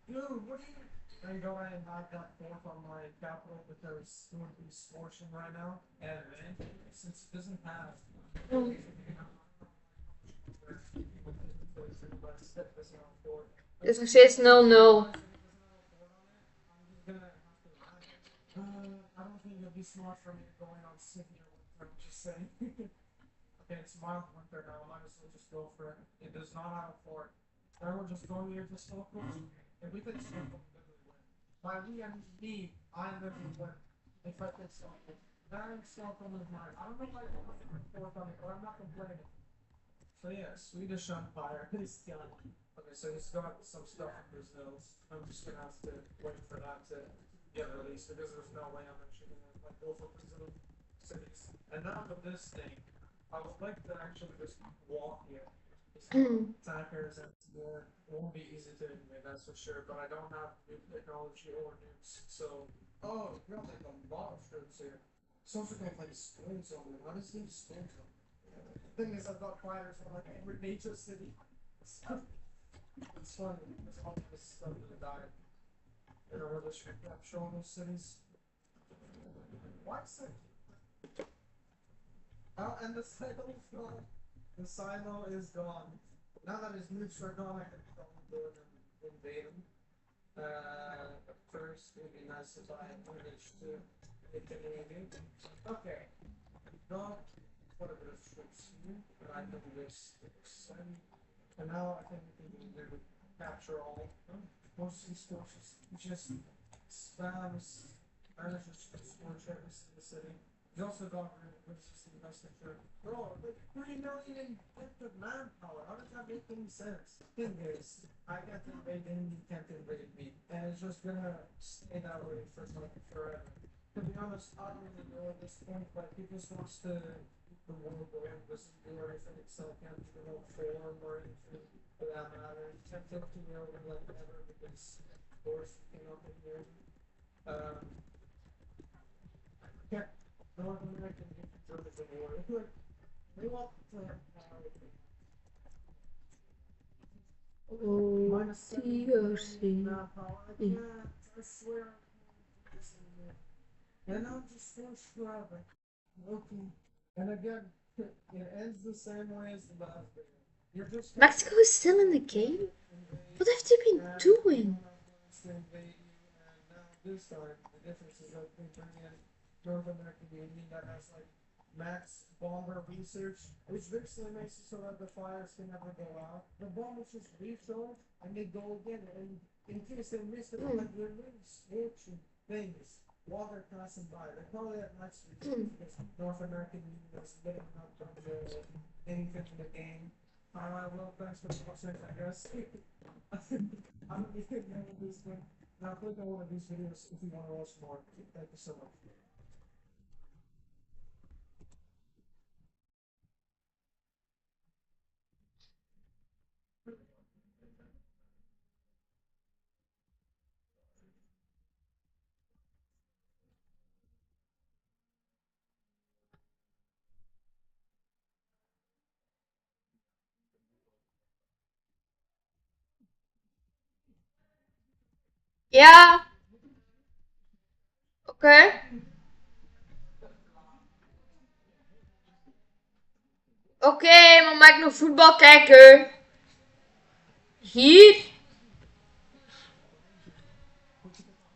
Dude, what are you? I go ahead and knock that fourth on my capital because it would be scorching right now. And since it doesn't have. Het is nog steeds 0-0. I don't think it'll be smart for me going on severe winter, I'm just saying. Okay, it's mild winter now, I might as well just go for it. It does not have a fort. Everyone just go here to Stockholm. If we take Stockholm, we literally win. By we, I mean me, I literally win. If I take Stockholm. Then Stockholm is mine. I don't know if I can win the fourth on it, but I'm not complaining. So yeah, Swedish Empire is done. Okay, so he's got some stuff in Brazil. I'm just gonna have to wait for that to get released because there's no way I'm actually gonna like go for Brazil cities. And now with this thing, I would like to actually just walk here. Attackers and more. It won't be easy to invade, that's for sure. But I don't have new technology or nukes, so you got like a lot of troops here. So also got like school zone. How does he school zone? The thing is, I've got fighters from like every major city. It's funny. It's all this stuff that died. In order to capture all those cities. Why is it? Oh, and the silo is gone. The silo is gone. Now that his nukes are gone, I can probably go and invade him. But first, it would be nice if I managed to make an invade. Okay. Got what are those troops here? And I can this. And now I think we can do capture all most of these forces. Just spams manages to scorch every single city. He's also got rid of the messenger. Bro, like 3 million infected manpower. How does that make any sense? Thing is, I can't invade him, he can't invade me. And it's just gonna stay that way for like forever. To be honest, I don't really know at this point, but he just wants to the world going, doesn't do anything itself, can't do no form or anything for that matter. Can't take to me over like ever because of course you cannot be here. Um, yeah, North American infantry war. Like, they want to Oh, minus 7 TRC. power. I can't. I swear. And I'm just so struggling. Okay. And again, it ends the same way as the last video. You're just Mexico is still in the game? What have they been doing? and now this time the difference is that they bring in North American Union that has like max bomber research, which basically makes it so that the fires can never go out. The bombers just recharge and they go again, and in case they miss it, like they're really scorching things while they're passing by. They call it max research because North American Union is living up from the anything in the game. Alright, well, thanks for watching, I guess. I don't even know this thing. Now click on one of these videos if you want to watch more. Thank you so much. Ja, oké. Oké, maar mag ik nog voetbal kijken? Hier?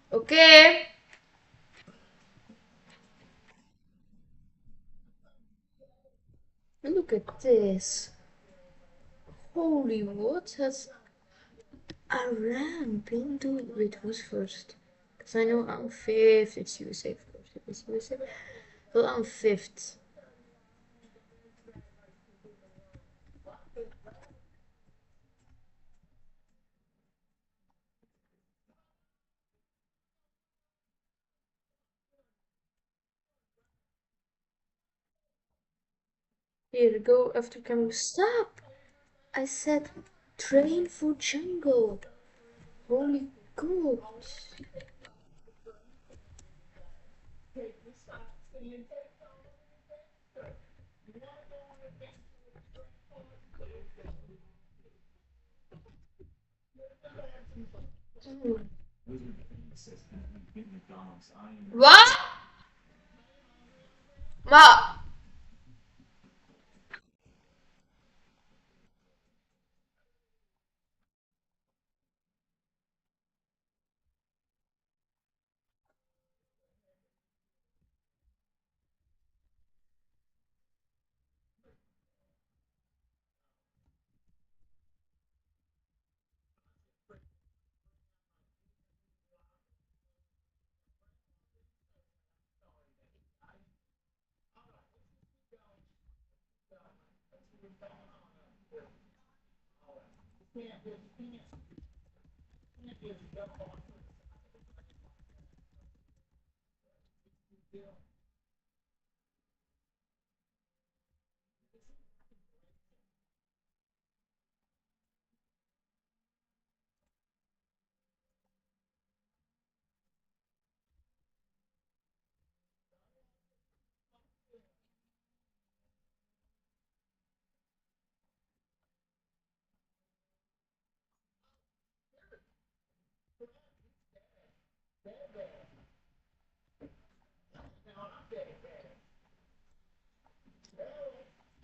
Oké. Look at this. Holy, what has Iran been doing? Wait, who's first? Because I know I'm fifth. It's USA, of course. It's USA. Well, I'm fifth. Here, go after coming. Stop! I said train for jungle. Holy God. Wat? Maar...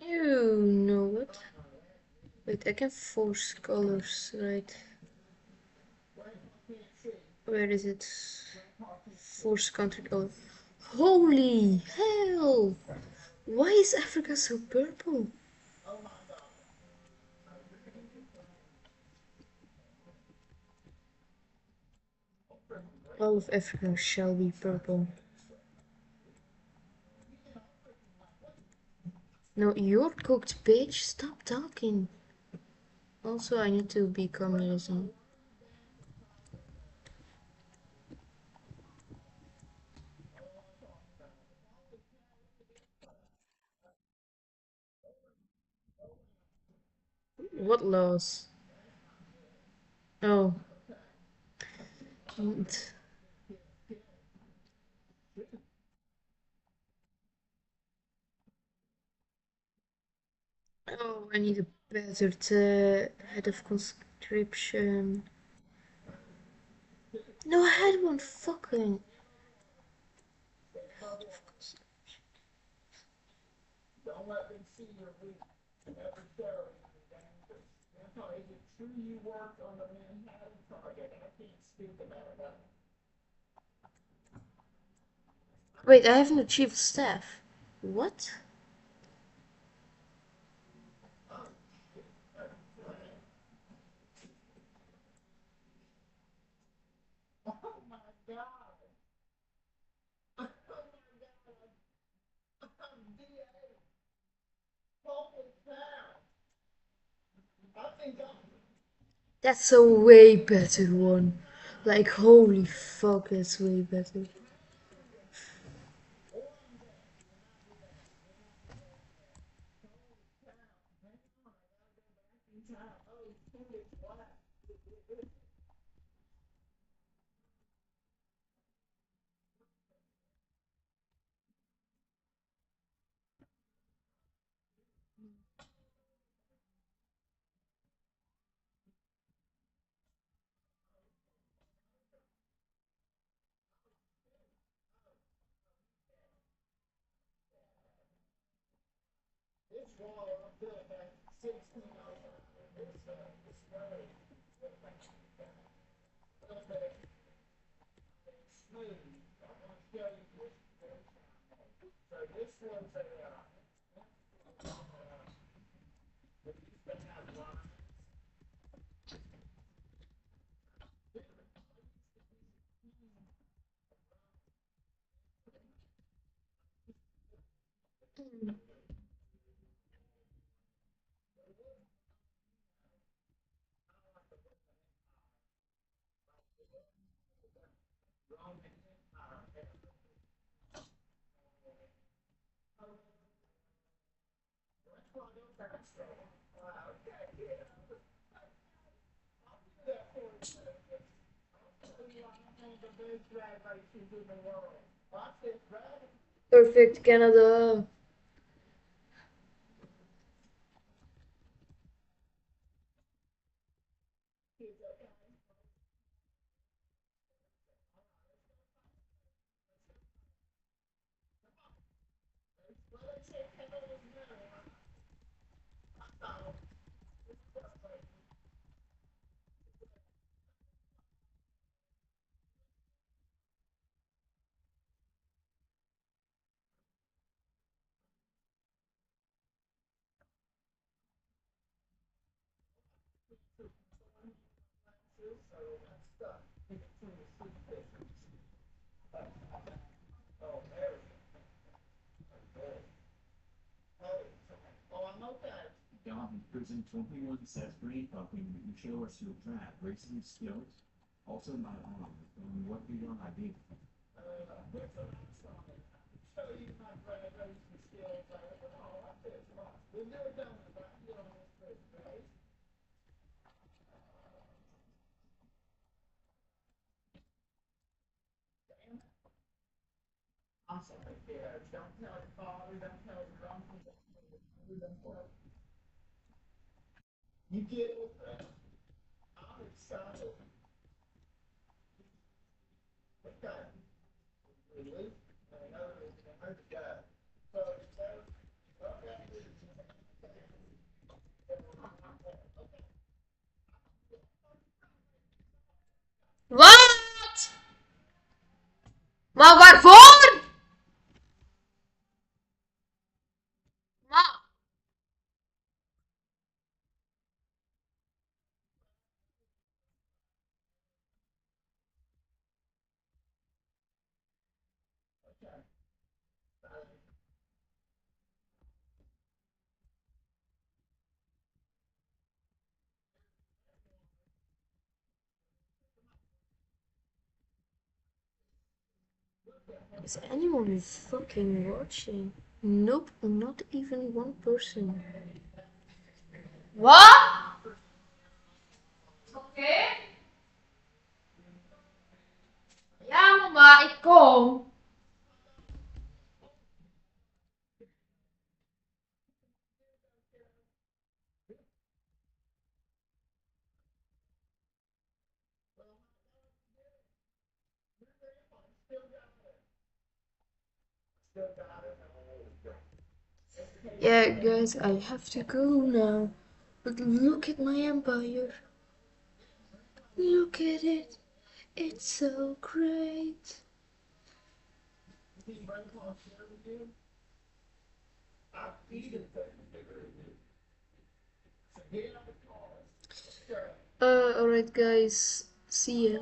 You know what? Wait, I can force colors, right? Where is it? Force country color. Holy hell! Why is Africa so purple? All of Africa shall be purple. No, you're cooked, bitch. Stop talking. Also, I need to be communism. What laws? Oh. Oh, I need a better head of conscription. No, I had one fucking. Don't let them see your weak. Never show you're dangerous. Now, is it true you worked on the Manhattan Project? I can't speak about that. Wait, I haven't achieved staff. What? Oh my God. Oh my God. I'm DA. Holy cow. I think I'm. That's a way better one. Like, holy fuck, that's way better. This wall up there, that 16 over. It's very smooth. I want to show you this. So this one's a, it used to have lines. Perfect, Canada. Oh, I'm okay. John, prison 21 says free helping you show us your track, racing skills, also my arm, and what do your idea? Show you my graduation skills. Oh, I said, come on. We've never done it, but I'm doing this first, right? I'm sorry, kids. Don't tell your father, don't tell your uncle, don't tell your mother, don't tell. You get it? I'm excited. Okay. Really? I know the guy. So, okay. Wat? Maar waarvoor? Maar. Is anyone fucking watching? Nope, not even one person. Wat? Oké. Ja, mama, ik kom. Yeah, guys, I have to go now. But look at my empire. Look at it. It's so great. Alright, guys. See ya.